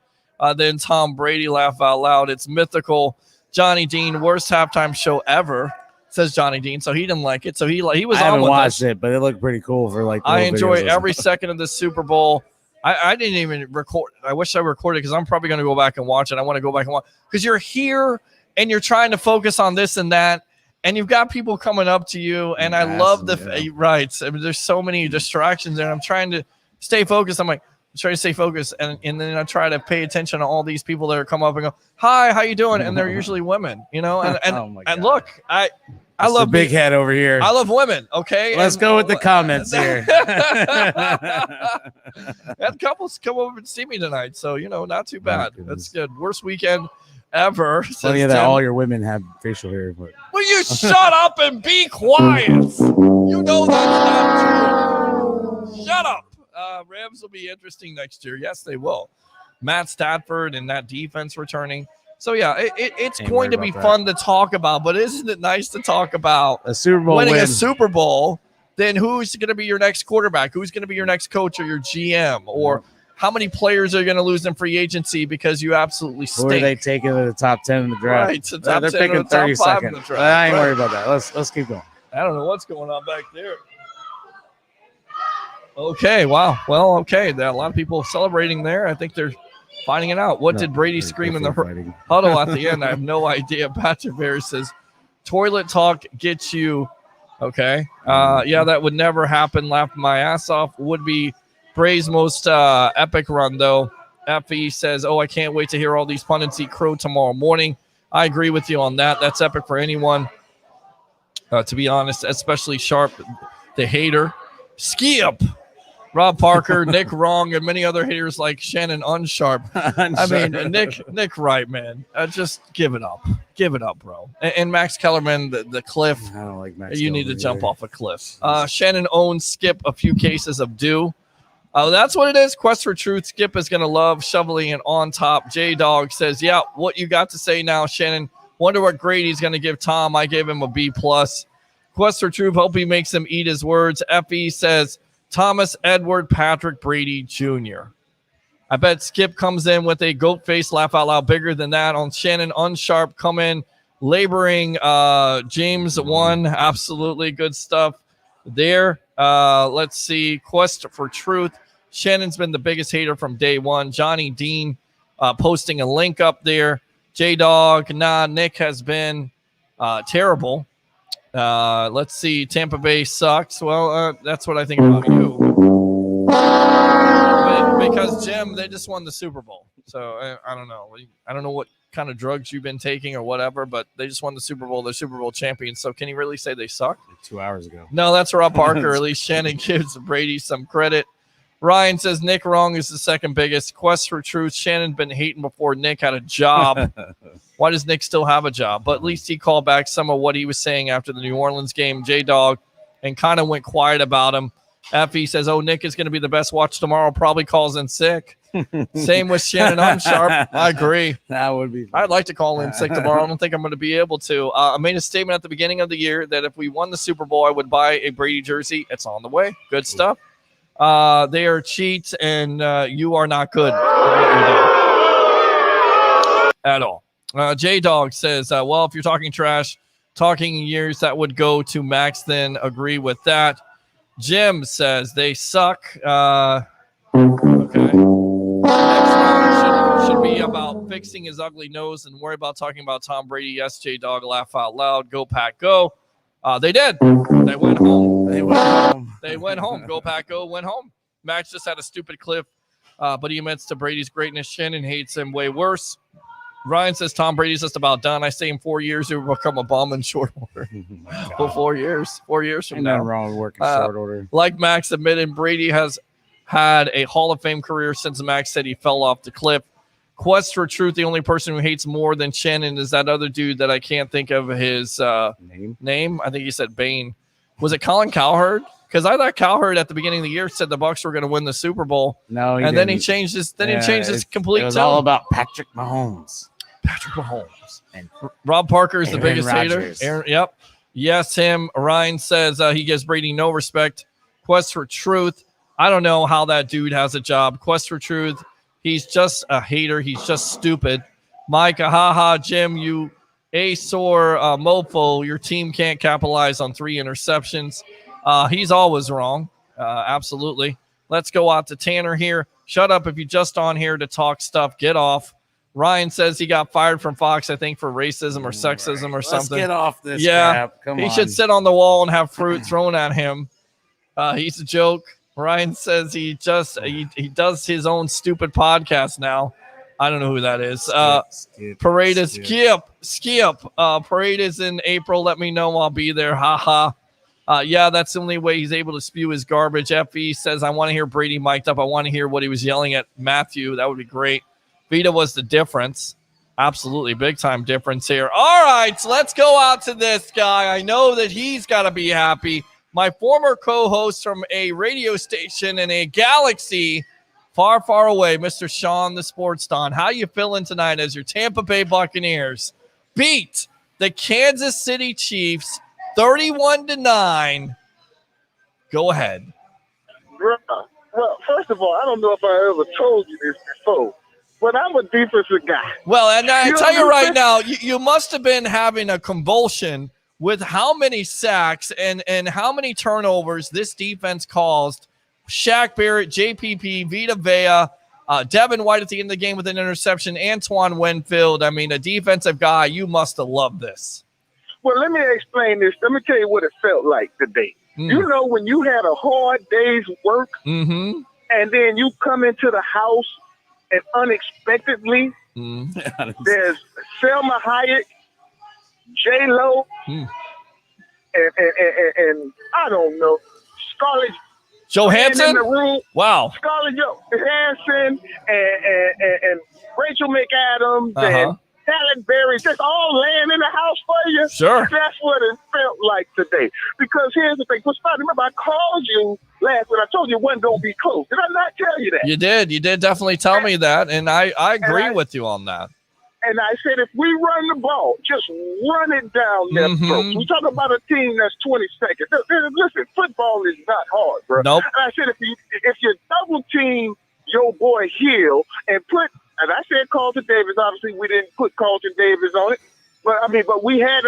than Tom Brady. Laugh out loud. It's mythical. Johnny Dean, worst halftime show ever, says Johnny Dean. So he didn't like it. So he was I on haven't with watched us. it, but it looked pretty cool for like. I enjoy videos. every second of the Super Bowl. I didn't even record. I wish I recorded because I'm probably going to go back and watch it. I want to go back and watch because you're here and you're trying to focus on this and that, and you've got people coming up to you. And I love right. I mean, there's so many distractions there. I'm trying to stay focused. I'm trying to stay focused, and then I try to pay attention to all these people that are come up and go, "Hi, how you doing?" And they're usually women, and and look, I love the big head over here. I love women. Okay, Let's go with the comments here. Had couples come over and see me tonight, so not too bad. That's good. Worst weekend ever. Funny that all your women have facial hair. But. Will you shut up and be quiet? You know that's not true. Shut up. Rams will be interesting next year. Yes, they will. Matt Stafford and that defense returning. So, yeah, it's going to be fun to talk about, but isn't it nice to talk about a Super Bowl winning win. A Super Bowl? Then who's going to be your next quarterback? Who's going to be your next coach or your GM? Or how many players are going to lose in free agency because you absolutely stink? Who are they taking to the top 10 in the draft? Right, to top they're 10 picking or the top 32nd. 5 in the draft. I ain't Right. worried about that. Let's keep going. I don't know what's going on back there. Okay, wow. Well, okay. There are a lot of people celebrating there. I think they're finding it out. What did Brady scream in the huddle at the end? I have no idea. Patrick Bear says, toilet talk gets you. Okay. Yeah, that would never happen. Laughed my ass off. Would be Bray's most epic run, though. Effie says, I can't wait to hear all these pundits eat crow tomorrow morning. I agree with you on that. That's epic for anyone, to be honest, especially Sharp, the hater. Skip. Rob Parker, Nick Wrong, and many other haters like Shannon Unsharp. I mean, Nick Wright, man. Just give it up. Give it up, bro. And Max Kellerman, the cliff. I don't like Max You need to Kellerman jump either. off a cliff. Shannon owns Skip a few cases of dew. That's what it is. Quest for Truth. Skip is going to love shoveling it on top. J-Dog says, yeah, what you got to say now, Shannon? Wonder what grade he's going to give Tom. I gave him a B+. Quest for Truth. Hope he makes him eat his words. Effie says, Thomas Edward Patrick Brady Jr. I bet Skip comes in with a goat face, laugh out loud, bigger than that. On Shannon Unsharp, come in laboring. James 1, absolutely good stuff there. Let's see. Quest for Truth. Shannon's been the biggest hater from day one. Johnny Dean posting a link up there. J-Dog, Nick has been terrible. Let's see. Tampa Bay sucks. Well, that's what I think about you. Because Jim, they just won the Super Bowl. So I don't know. I don't know what kind of drugs you've been taking or whatever, but they just won the Super Bowl. They're Super Bowl champions. So can you really say they suck? 2 hours ago. No, that's Rob Parker. At least Shannon gives Brady some credit. Ryan says Nick Wrong is the second biggest. Quest for Truth. Shannon been hating before Nick had a job. Why does Nick still have a job? But at least he called back some of what he was saying after the New Orleans game, J-Dog, and kind of went quiet about him. Effie says, Nick is going to be the best watch tomorrow. Probably calls in sick. Same with Shannon Unsharp. I agree. That would be fun. I'd like to call in sick tomorrow. I don't think I'm going to be able to. I made a statement at the beginning of the year that if we won the Super Bowl, I would buy a Brady jersey. It's on the way. Good stuff. They are cheats, and you are not good at all. J-Dog says, well, if you're talking trash, talking years, that would go to Max, then agree with that. Jim says they suck. Okay. Next round should be about fixing his ugly nose and worry about talking about Tom Brady. Yes, J-Dog, laugh out loud. Go, Pack, go. They did. They went home. They went home. Go, Pack, go, went home. Max just had a stupid clip, but he admits to Brady's greatness. Shannon hates him way worse. Ryan says Tom Brady's just about done. I say in 4 years he will become a bum in short order. Well, 4 years. 4 years from Ain't now. nothing wrong with working short order. Like Max admitted, Brady has had a Hall of Fame career since Max said he fell off the cliff. Quest for Truth, the only person who hates more than Shannon is that other dude that I can't think of his name. I think he said Bane. Was it Colin Cowherd? Because I thought Cowherd at the beginning of the year said the Bucs were going to win the Super Bowl. No, and then he changed his. Then he changed his complete. It was tone. all about Patrick Mahomes. Patrick Mahomes and Rob Parker is the Aaron biggest Rodgers. hater. Aaron, yep. Yes, him. Ryan says he gives Brady no respect. Quest for Truth. I don't know how that dude has a job. Quest for Truth. He's just a hater. He's just stupid. Mike, haha, Jim, you sore mofo. Your team can't capitalize on 3 interceptions. He's always wrong. Absolutely. Let's go out to Tanner here. Shut up if you're just on here to talk stuff. Get off. Ryan says he got fired from Fox, I think, for racism or sexism or something. Let's get off this Yeah, crap. Come he on. should sit on the wall and have fruit thrown at him. He's a joke. Ryan says he does his own stupid podcast now. I don't know who that is. Parade is Skip. Parade is in April. Let me know. I'll be there. Haha. Yeah, that's the only way he's able to spew his garbage. FE says, I want to hear Brady mic'd up. I want to hear what he was yelling at Matthew. That would be great. Vita was the difference. Absolutely. Big time difference here. All right, so let's go out to this guy. I know that he's got to be happy. My former co-host from a radio station in a galaxy far, far away, Mr. Sean, the Sports Don. How you feeling tonight as your Tampa Bay Buccaneers beat the Kansas City Chiefs 31-9? Go ahead. Well, first of all, I don't know if I ever told you this before, but I'm a defensive guy. Well, and I tell you right now, you must have been having a convulsion with how many sacks and how many turnovers this defense caused. Shaq Barrett, JPP, Vita Vea, Devin White at the end of the game with an interception, Antoine Winfield. I mean, a defensive guy, you must have loved this. Well, let me explain this. Let me tell you what it felt like today. You know, when you had a hard day's work and then you come into the house and unexpectedly there's Selma Hayek, J-Lo, and I don't know, Scarlett Johansson in the room. Wow. Scarlett Johansson and Rachel McAdams and Halle Berry just all laying in the house for you. Sure. That's what it felt like today. Because here's the thing. Remember, I called you last when I told you it wasn't going to be close. Did I not tell you that? You did. You did definitely tell me that, and I agree with you on that. And I said, if we run the ball, just run it down their throats. We talk about a team that's 20 seconds. Listen, football is not hard, bro. Nope. And I said, if you double team your boy Hill and and I said Carlton Davis. Obviously, we didn't put Carlton Davis on it, but we had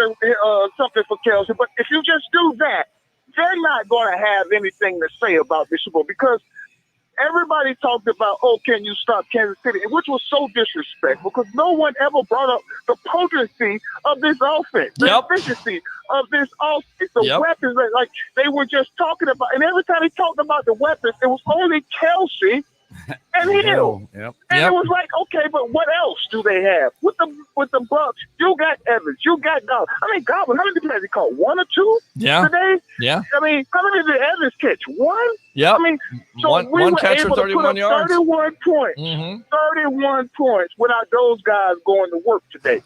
something for Kelsey. But if you just do that, they're not going to have anything to say about this Super Bowl because everybody talked about, can you stop Kansas City? Which was so disrespectful because no one ever brought up the potency of this offense, the efficiency of this offense, the weapons. Like they were just talking about, and every time they talked about the weapons, it was only Kelsey and Hill. And it was like, okay, but what else do they have? With the Bucs, you got Evans, you got Goblin. I mean, Goblin, how many times he caught? 1 or 2 today? Yeah. I mean, how many did Evans catch? 1? Yep. I mean, so one we were catch for able to 31 put up yards. 31 points. 31 points without those guys going to work today.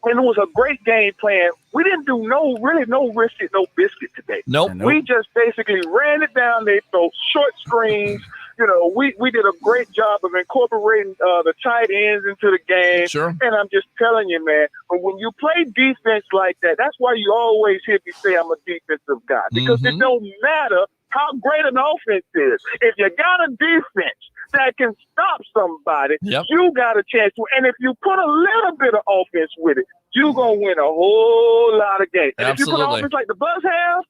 And it was a great game plan. We didn't do no risk it, no biscuit today. Nope. We just basically ran it down their throats, short screens. You know, we did a great job of incorporating the tight ends into the game. Sure. And I'm just telling you, man, when you play defense like that, that's why you always hear me say I'm a defensive guy. Because it don't matter how great an offense is. If you got a defense that can stop somebody, you got a chance to. And if you put a little bit of offense with it, you're going to win a whole lot of games. And if you put an offense like the Bucs have,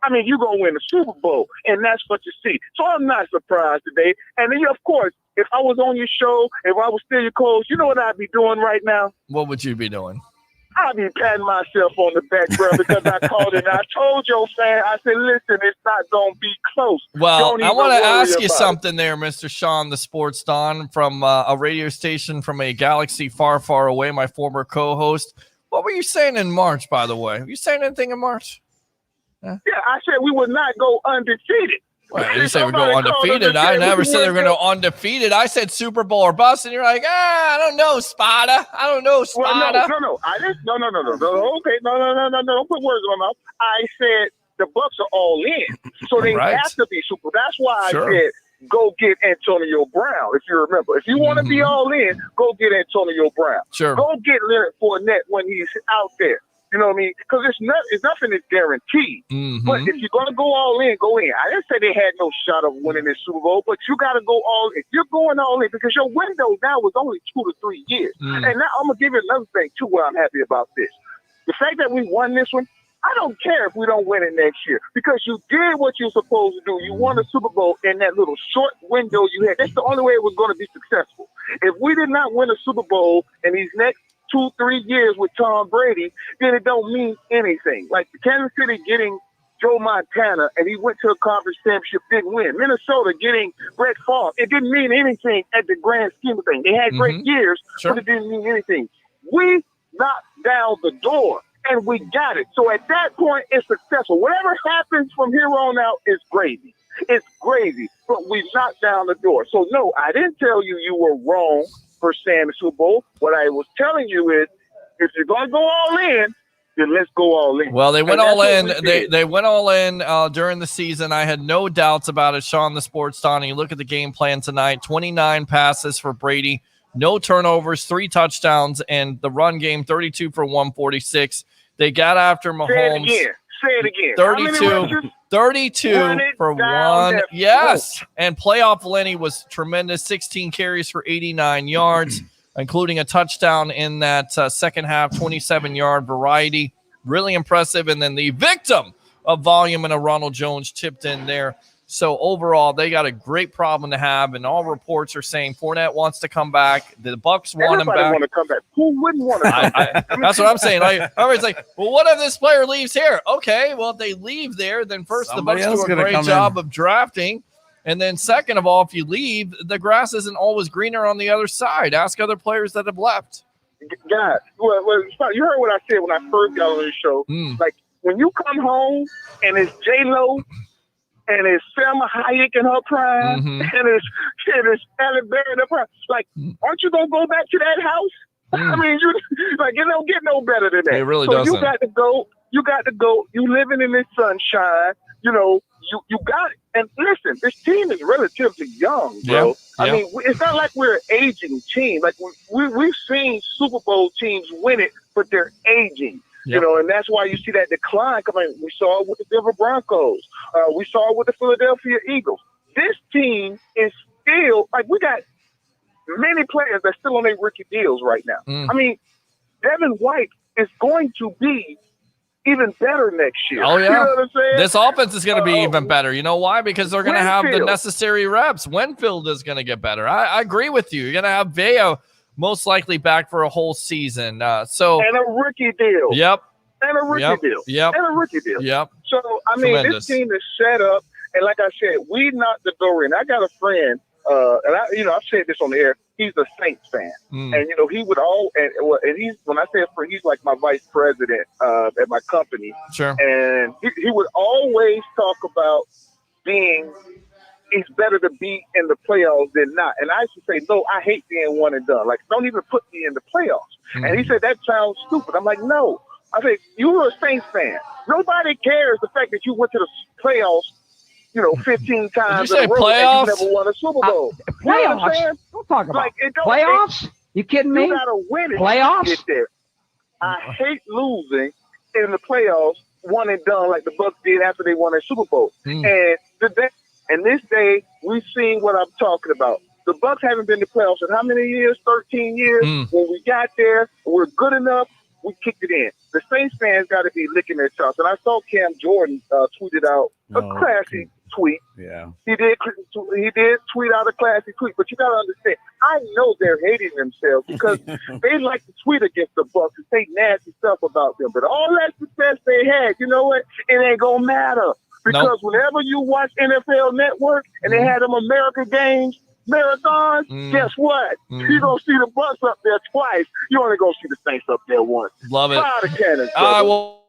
I mean, you're going to win the Super Bowl, and that's what you see. So I'm not surprised today. And then, of course, if I was on your show, if I was still your coach, you know what I'd be doing right now? What would you be doing? I'd be patting myself on the back, bro, because I called it. And I told your fan, I said, listen, it's not going to be close. Well, I want to ask you about something there, Mr. Sean, the Sports Don, from a radio station from a galaxy far, far away, my former co-host. What were you saying in March, by the way? Were you saying anything in March? Yeah, I said we would not go undefeated. Well, you say we go undefeated. I never said they were going to go undefeated. I said Super Bowl or bust, and you're like, I don't know, Spada. I don't know, Spada. Well, no. I didn't. No. Okay, no. Don't put words in my mouth. I said the Bucs are all in, so they Right. have to be super. That's why Sure. I said go get Antonio Brown. If you remember, if you want to be all in, go get Antonio Brown. Sure. Go get Leonard Fournette when he's out there. You know what I mean? Because nothing is guaranteed. But if you're going to go all in, go in. I didn't say they had no shot of winning this Super Bowl, but you got to go all in. You're going all in because your window now was only 2 to 3 years. And now I'm going to give you another thing, too, where I'm happy about this. The fact that we won this one, I don't care if we don't win it next year because you did what you're supposed to do. You won a Super Bowl in that little short window you had. That's the only way it was going to be successful. If we did not win a Super Bowl in these next 2-3 years with Tom Brady, then it don't mean anything. Like Kansas City getting Joe Montana and he went to a conference championship, didn't win. Minnesota getting Brett Favre, it didn't mean anything at the grand scheme of things. They had great years, but it didn't mean anything. We knocked down the door and we got it. So at that point, it's successful. Whatever happens from here on out is gravy. It's gravy, but we knocked down the door. So no, I didn't tell you you were wrong for saying the Super Bowl. What I was telling you is, if you're going to go all in, then let's go all in. Well, they went And all that's in. what we did. They went all in during the season. I had no doubts about it. Sean, the Sports Donnie, look at the game plan tonight. 29 passes for Brady, no turnovers, 3 touchdowns, and the run game 32 for 146. They got after Mahomes. Say it again. How many 32 rushes? 32 Run it for down 1. that Yes. And playoff Lenny was tremendous. 16 carries for 89 yards, including a touchdown in that second half, 27-yard variety. Really impressive. And then the victim of volume and a Ronald Jones chipped in there. So overall, they got a great problem to have, and all reports are saying Fournette wants to come back. The Bucs want him Everybody back. want to come back. Who wouldn't want to come back? That's what I'm saying. Like, everybody's like, well, what if this player leaves here? Okay, well, if they leave there, then first Somebody the else Bucs do a gonna great come job in. of drafting. And then second of all, if you leave, the grass isn't always greener on the other side. Ask other players that have left. God, well, you heard what I said when I first got on the show. Like, when you come home and it's J-Lo and it's Selma Hayek in her prime and it's Halle Berry in her prime, like, aren't you going to go back to that house? I mean, it don't get no better than that. It really so doesn't. You got to go. You living in this sunshine. You know, you got it. And listen, this team is relatively young, bro. Yeah. I mean, it's not like we're an aging team. Like we've seen Super Bowl teams win it, but they're aging. You know, and that's why you see that decline coming. We saw it with the Denver Broncos. We saw it with the Philadelphia Eagles. This team is still like we got many players that's still on their rookie deals right now. I mean, Devin White is going to be even better next year. Oh, yeah. You know what I'm saying? This offense is going to be even better. You know why? Because they're going to have the Winfield. necessary reps. Winfield is going to get better. I agree with you. You're going to have Vea most likely back for a whole season. And a rookie deal. Yep. And a rookie deal. Yep. And a rookie deal. Yep. So, I mean, Tremendous. this team is set up. And like I said, we knocked the door in. I got a friend, and I've said this on the air. He's a Saints fan. And, he would and he's, when I say a friend, he's like my vice president at my company. Sure. And he would always talk about it's better to be in the playoffs than not. And I used to say, no, I hate being one and done. Like, don't even put me in the playoffs. And he said, that sounds stupid. I'm like, no. I said, you were a Saints fan. Nobody cares the fact that you went to the playoffs, 15 times say in a row playoffs? and you never won a Super Bowl. You know what I'm Playoffs? saying? Don't talk about Like, it don't- playoffs. You kidding me? You gotta win it Playoffs? to get there. I hate losing in the playoffs, one and done like the Bucs did after they won a Super Bowl. And this day, we've seen what I'm talking about. The Bucs haven't been to playoffs in how many years? 13 years. When we got there, we're good enough. We kicked it in. The Saints fans got to be licking their chops. And I saw Cam Jordan tweeted out a classy tweet. Yeah. He did tweet out a classy tweet, but you got to understand, I know they're hating themselves because they like to tweet against the Bucs and say nasty stuff about them. But all that success they had, you know what? It ain't going to matter. Because whenever you watch NFL Network and they had them America games, marathons, guess what? You're going to see the Bucs up there twice. You only going to see the Saints up there once. Love it. Fire the cannons, All right, brother. well,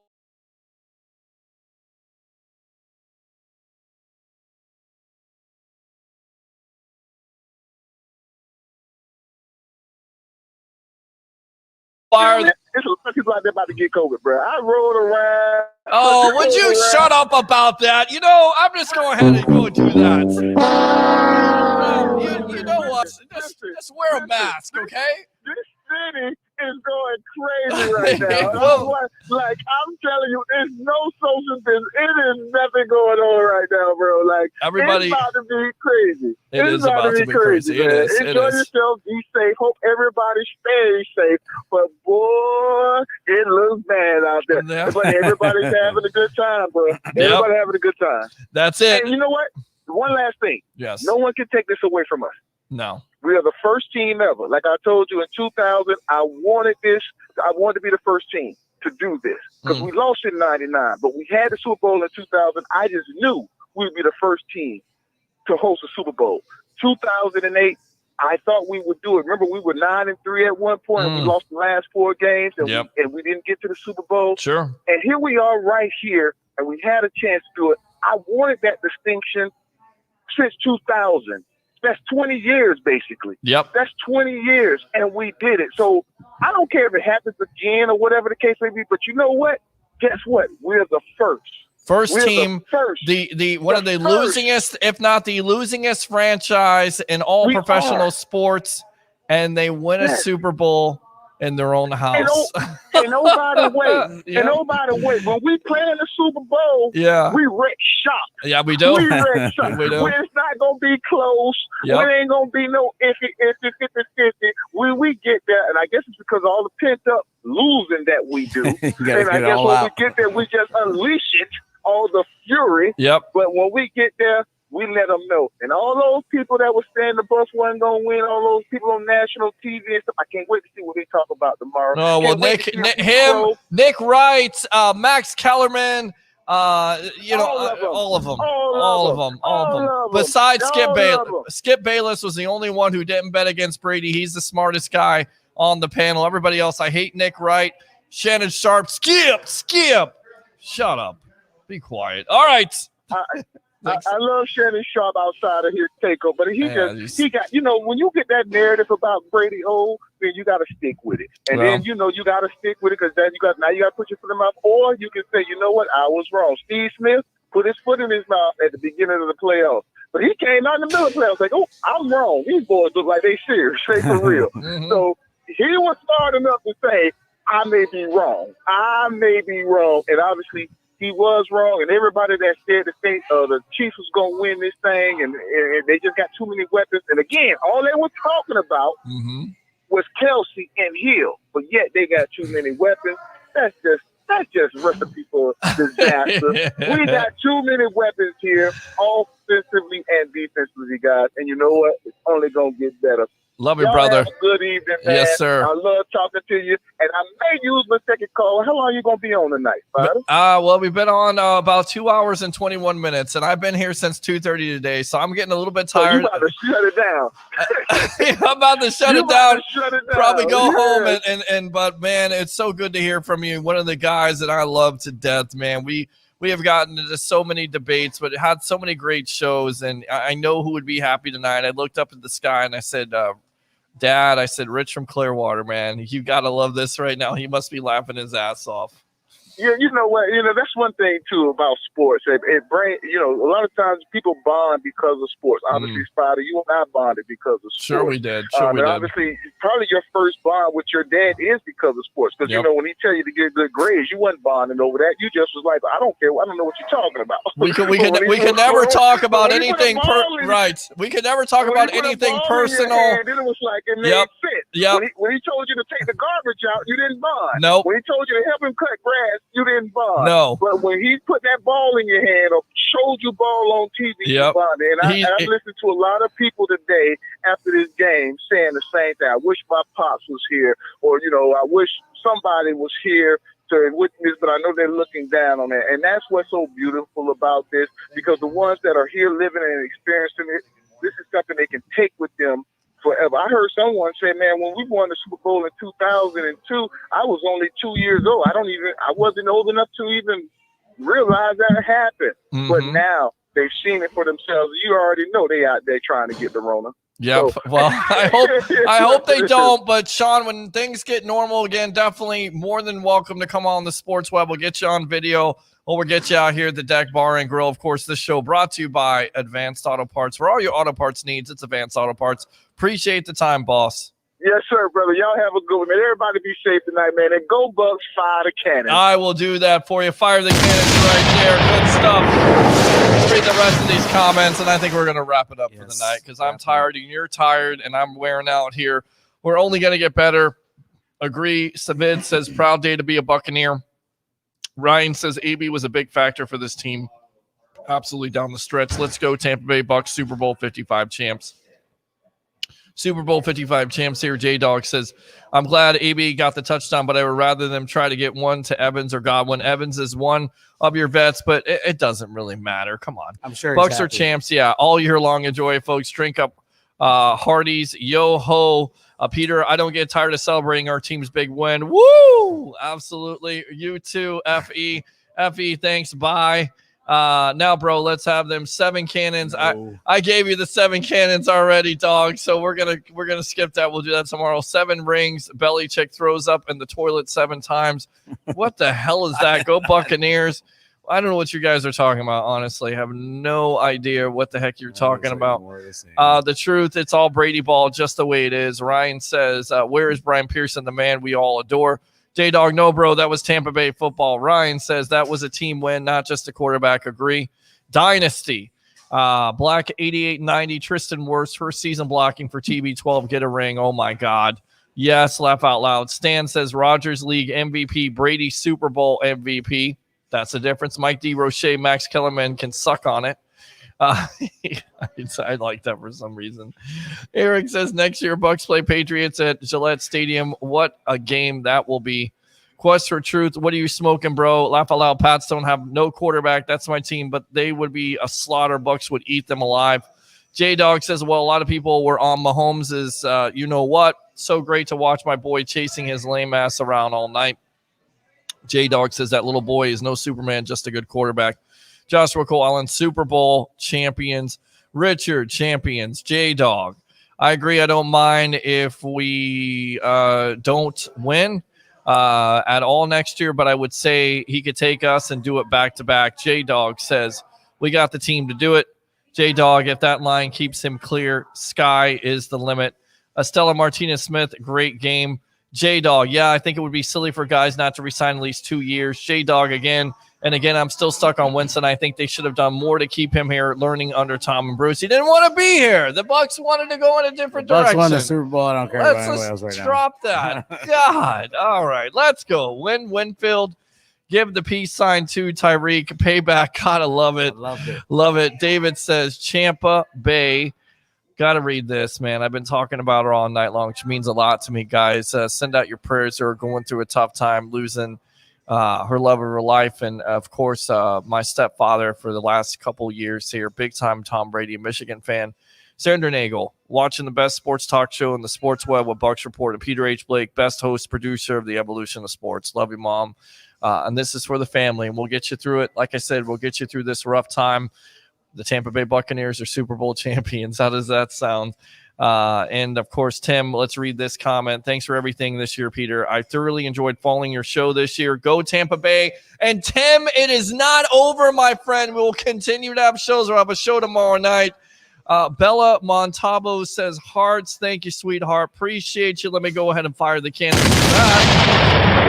fire. There's a lot of people out there about to get COVID, bro. I rolled around. Oh, would you shut up about that? You know, I'm just going ahead and go do that. You know what? Just wear a mask, okay? This city is going crazy right now. I'm telling you, there's no social distance. It is nothing going on right now, bro. Like, Everybody, it's about to be crazy. It's about to be crazy. Man. It is. Enjoy yourself. Be safe. Hope everybody stays safe. But boy, it looks bad out there. Yeah. But everybody's having a good time, bro. Everybody having a good time. That's it. And you know what? One last thing. Yes. No one can take this away from us. No. We are the first team ever. Like I told you in 2000, I wanted this. I wanted to be the first team to do this because we lost in 99, but we had the Super Bowl in 2000. I just knew we would be the first team to host a Super Bowl. 2008, I thought we would do it. Remember, we were 9-3 at one point. And we lost the last 4 games, and, we didn't get to the Super Bowl. Sure. And here we are right here, and we had a chance to do it. I wanted that distinction since 2000. That's 20 years, basically. Yep. That's 20 years, and we did it. So I don't care if it happens again or whatever the case may be, but you know what? Guess what? We're the first. First team, the one of the losingest, if not the losingest franchise in all professional sports, and they win a Super Bowl in their own house. And oh, by the way, when we play in the Super Bowl, we wreck shop. Yeah, we do. We wreck shop. We do. It's not gonna be close. Yep. It ain't gonna be no iffy. When we get there, and I guess it's because of all the pent up losing that we do. And I guess when we get there, we just unleash it, all the fury. Yep. But when we get there, we let them know. And all those people that were saying the Bucs wasn't going to win, all those people on national TV and stuff, I can't wait to see what they talk about tomorrow. Oh, well, Nick Wright, Max Kellerman, all of them. Besides Skip Bayless. Skip Bayless was the only one who didn't bet against Brady. He's the smartest guy on the panel. Everybody else, I hate Nick Wright, Shannon Sharp. Skip. Shut up. Be quiet. All right. I love Shannon Sharp outside of his takeover, but he got, when you get that narrative about Brady then you got to stick with it. And then, you got to stick with it because then you got to put your foot in the mouth, or you can say, you know what, I was wrong. Steve Smith put his foot in his mouth at the beginning of the playoffs, but he came out in the middle of the playoffs like, oh, I'm wrong. These boys look like they serious, straight for real. So he was smart enough to say, I may be wrong. And obviously, he was wrong, and everybody that said the Chiefs was going to win this thing, and they just got too many weapons. And again, all they were talking about was Kelsey and Hill, but yet they got too many weapons. That's just recipe for disaster. We got too many weapons here, offensively and defensively, guys. And you know what? It's only going to get better. Love you, brother. Have a good evening, man. Yes, sir. I love talking to you, and I may use my second call. How long are you going to be on tonight, Father? Well, we've been on about 2 hours and 21 minutes, and I've been here since 2:30 today, so I'm getting a little bit tired. So you about to shut it down. I'm about to shut it down. Probably go home, but man, it's so good to hear from you. One of the guys that I love to death, man. We have gotten into so many debates, but it had so many great shows, and I know who would be happy tonight. I looked up at the sky and I said, Dad, I said, Rich from Clearwater, man, you got to love this right now. He must be laughing his ass off. Yeah, you know what? That's one thing, too, about sports. A lot of times people bond because of sports. Obviously, Spider, you and I bonded because of sports. Sure we did. Obviously, probably your first bond with your dad is because of sports. Because, when he tell you to get good grades, you wasn't bonding over that. You just was like, I don't care. I don't know what you're talking about. We can never talk about anything right. We can never talk about anything personal. Then it was like, it made sense. When he told you to take the garbage out, you didn't bond. Nope. When he told you to help him cut grass, you didn't bond. No. But when he put that ball in your hand or showed you ball on TV, you bonded. And I've listened to a lot of people today after this game saying the same thing. I wish my pops was here, or, I wish somebody was here to witness, but I know they're looking down on it. And that's what's so beautiful about this, because the ones that are here living and experiencing it, this is something they can take with them forever. I heard someone say, man, when we won the Super Bowl in 2002, I was only 2 years old. I wasn't old enough to even realize that happened. But now They've seen it for themselves. You already know they out there trying to get the Rona. Yep. So- Well, I hope they don't. But Sean, when things get normal again, definitely more than welcome to come on the Sports Web. We'll get you on video, or we'll get you out here at the Deck Bar and Grill. Of course, this show brought to you by Advanced Auto Parts. For all your auto parts needs, it's Advanced Auto Parts. Appreciate the time, boss. Yes, sir, brother. Y'all have a good one, man. Everybody be safe tonight, man. And go Bucs, fire the cannon. I will do that for you. Fire the cannons right there. Good stuff. Let's read the rest of these comments, and I think we're going to wrap it up for the night because I'm tired and you're tired and I'm wearing out here. We're only going to get better. Agree. Savid says, proud day to be a Buccaneer. Ryan says, AB was a big factor for this team. Absolutely down the stretch. Let's go, Tampa Bay Bucs, Super Bowl 55 champs. Super Bowl 55 champs here. J-Dog says, I'm glad AB got the touchdown, but I would rather them try to get one to Evans or Godwin. Evans is one of your vets, but it doesn't really matter. Come on. I'm sure Bucs are champs. Yeah, all year long. Enjoy it, folks. Drink up Hardee's. Yo-ho. Peter, I don't get tired of celebrating our team's big win. Woo! Absolutely. You too, F.E. F.E., thanks. Bye. Now, bro, let's have them 7 cannons. No. I gave you the 7 cannons already, dog. So we're gonna skip that. We'll do that tomorrow. 7 rings. Belichick throws up in the toilet 7 times. What the hell is that? Go Buccaneers. I don't know what you guys are talking about, honestly. I have no idea what the heck you're talking about. The truth, it's all Brady ball, just the way it is. Ryan says, where is Brian Pearson, the man we all adore? J-Dog, no, bro, that was Tampa Bay football. Ryan says that was a team win, not just a quarterback. Agree. Dynasty. Black 8890, Tristan Wirfs, first season blocking for TB12. Get a ring. Oh, my God. Yes, laugh out loud. Stan says Rodgers League MVP, Brady Super Bowl MVP. That's the difference. Mike D. Roche, Max Kellerman can suck on it. I like that for some reason. Eric says next year Bucs play Patriots at Gillette Stadium. What a game that will be. Quest for Truth. What are you smoking, bro? Laugh out loud. Pats don't have no quarterback. That's my team, but they would be a slaughter. Bucs would eat them alive. J-Dog says, well, a lot of people were on Mahomes' you know what? So great to watch my boy chasing his lame ass around all night. J-Dog says that little boy is no Superman, just a good quarterback. Joshua Cole Allen, Super Bowl champions. Richard, champions. J-Dog. I agree. I don't mind if we don't win at all next year, but I would say he could take us and do it back-to-back. J-Dog says we got the team to do it. J-Dog, if that line keeps him clear, sky is the limit. Estella Martinez-Smith, great game. J-Dog, yeah, I think it would be silly for guys not to resign at least 2 years. J-Dog again. And again, I'm still stuck on Winston. I think they should have done more to keep him here learning under Tom and Bruce. He didn't want to be here. The Bucs wanted to go in a different direction. Bucs won the Super Bowl. I don't care about anybody else right now. Drop that. God. All right, let's go. Winfield. Give the peace sign to Tyreek. Payback. Gotta love it. Love it. David says Tampa Bay. Gotta read this, man. I've been talking about her all night long, which means a lot to me, guys. Send out your prayers who are going through a tough time, losing her love of her life. And, of course, my stepfather for the last couple years here, big-time Tom Brady, Michigan fan. Sandra Nagel, watching the best sports talk show in the sports web with Bucs Report. And Peter H. Blake, best host, producer of the Evolution of Sports. Love you, Mom. And this is for the family, and we'll get you through it. Like I said, we'll get you through this rough time. The Tampa Bay Buccaneers are Super Bowl champions. How does that sound? And, of course, Tim, let's read this comment. Thanks for everything this year, Peter. I thoroughly enjoyed following your show this year. Go Tampa Bay. And, Tim, it is not over, my friend. We will continue to have shows. We'll have a show tomorrow night. Bella Montalvo says, hearts. Thank you, sweetheart. Appreciate you. Let me go ahead and fire the cannon for that.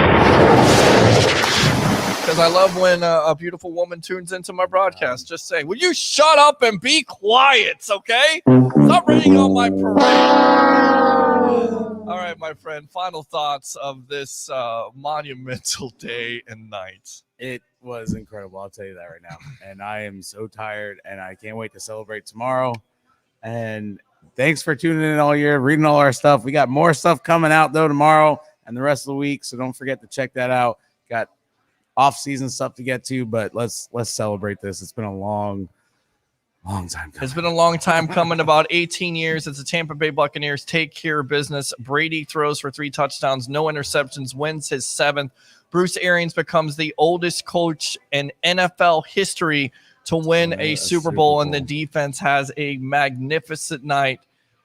Because I love when a beautiful woman tunes into my broadcast. Just saying, will you shut up and be quiet, okay? Stop raining on my parade. All right, my friend, final thoughts of this monumental day and night. It was incredible. I'll tell you that right now. And I am so tired, and I can't wait to celebrate tomorrow. And thanks for tuning in all year, reading all our stuff. We got more stuff coming out, though, tomorrow and the rest of the week, so don't forget to check that out. Got off-season stuff to get to, but let's celebrate this. It's been a long time coming. It's been a long time coming, about 18 years. It's the Tampa Bay Buccaneers take care of business. Brady throws for 3 touchdowns, no interceptions, wins his 7th. Bruce Arians becomes the oldest coach in NFL history to win a Super Bowl, and the defense has a magnificent night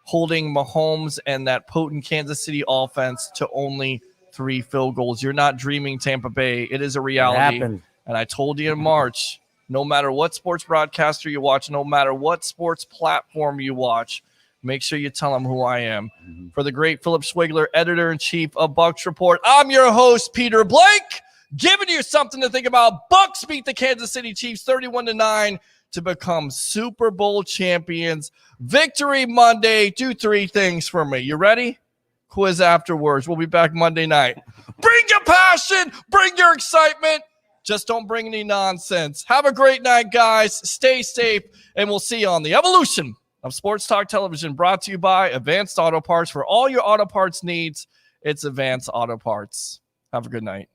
holding Mahomes and that potent Kansas City offense to only 3 field goals. You're not dreaming, Tampa Bay. It is a reality. happened. And I told you in March, no matter what sports broadcaster you watch, no matter what sports platform you watch, make sure you tell them who I am. For the great Philip Schwigler, editor-in-chief of Bucs Report, I'm your host, Peter Blake, giving you something to think about. Bucs beat the Kansas City Chiefs 31-9 to become Super Bowl champions. Victory Monday. Do 3 things for me. You ready? Quiz afterwards. We'll be back Monday night. Bring your passion. Bring your excitement. Just don't bring any nonsense. Have a great night, guys. Stay safe, and we'll see you on the evolution of Sports Talk Television, brought to you by Advanced Auto Parts. For all your auto parts needs, it's Advanced Auto Parts. Have a good night.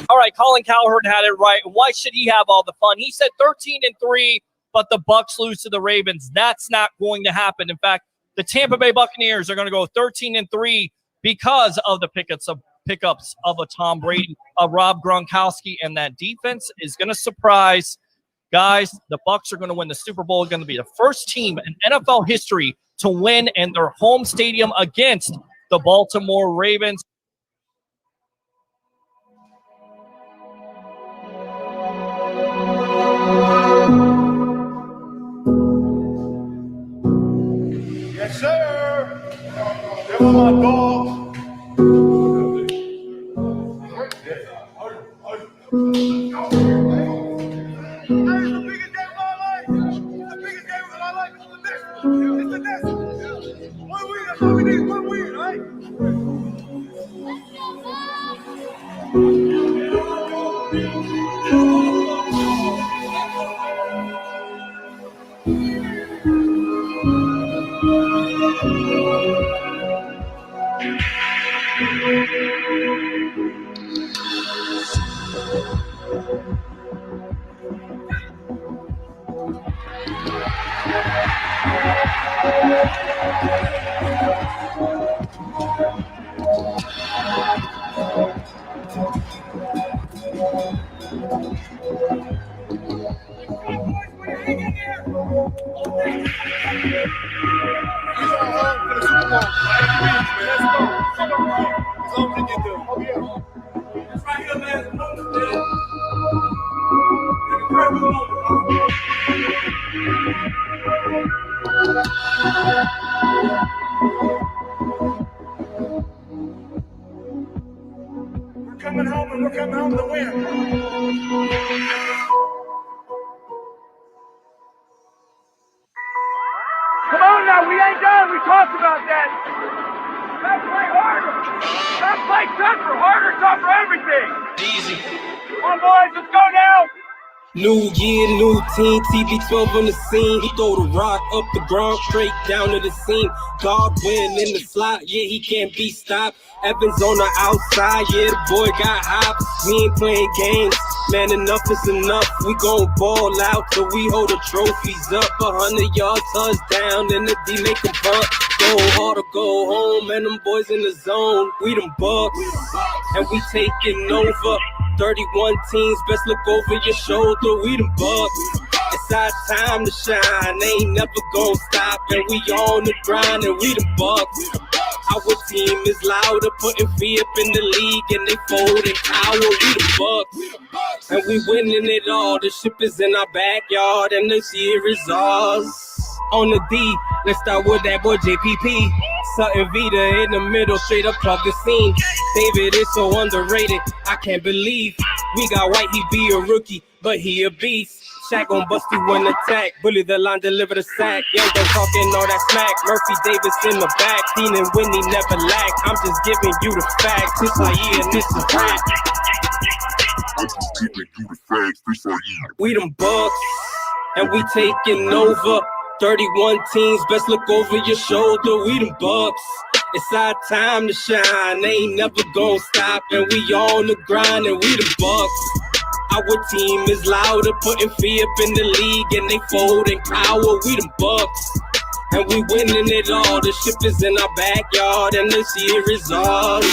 All right, Colin Cowherd had it right. Why should he have all the fun? He said 13-3, but the Bucs lose to the Ravens. That's not going to happen. In fact, the Tampa Bay Buccaneers are going to go 13-3 because of the pickups of a Tom Brady, a Rob Gronkowski, and that defense is going to surprise. Guys, the Bucs are going to win the Super Bowl. It's going to be the first team in NFL history to win in their home stadium against the Baltimore Ravens. Yes, sir. Them are my dogs. We're coming home and we're coming home to win. Come on now, we ain't done. We talked about that. Gotta play harder. Gotta play tougher, harder, tougher, everything. Easy. Come on, boys, let's go now. New year, new team, TB12 on the scene. He throw the rock up the ground, straight down to the seam. Godwin in the slot, yeah, he can't be stopped. Evans on the outside, yeah, the boy got hops. We ain't playing games, man, enough is enough. We gon' ball out till we hold the trophies up. 100-yard touchdown, and the D make a buck. Go hard or go home, and them boys in the zone. We them Bucs, and we taking over. 31 teams, best look over your shoulder. We them Bucs. It's our time to shine. Ain't never gonna stop, and we on the grind, and we the Bucs. Our team is louder, putting fear up in the league, and they fold and cower. We the Bucs, and we winning it all. The ship is in our backyard, and this year is ours. On the D, let's start with that boy JPP. Sutton Vita in the middle, straight up plug the scene. David is so underrated, I can't believe we got White, he be a rookie, but he a beast. Shaq gon' bust you one attack, bully the line, deliver the sack. Young gon' talking all that smack. Murphy Davis in the back, Dean and Whitney never lack. I'm just giving you the facts. This are you and this is rap. I'm just giving you the facts. This are you. We them Bucs, and we taking over. 31 teams, best look over your shoulder. We them Bucs. It's our time to shine. They ain't never gonna stop, and we on the grind, and we the Bucs. Our team is louder, putting fear up in the league, and they fold and cower. We them Bucs, and we winning it all. The ship is in our backyard, and this year is ours.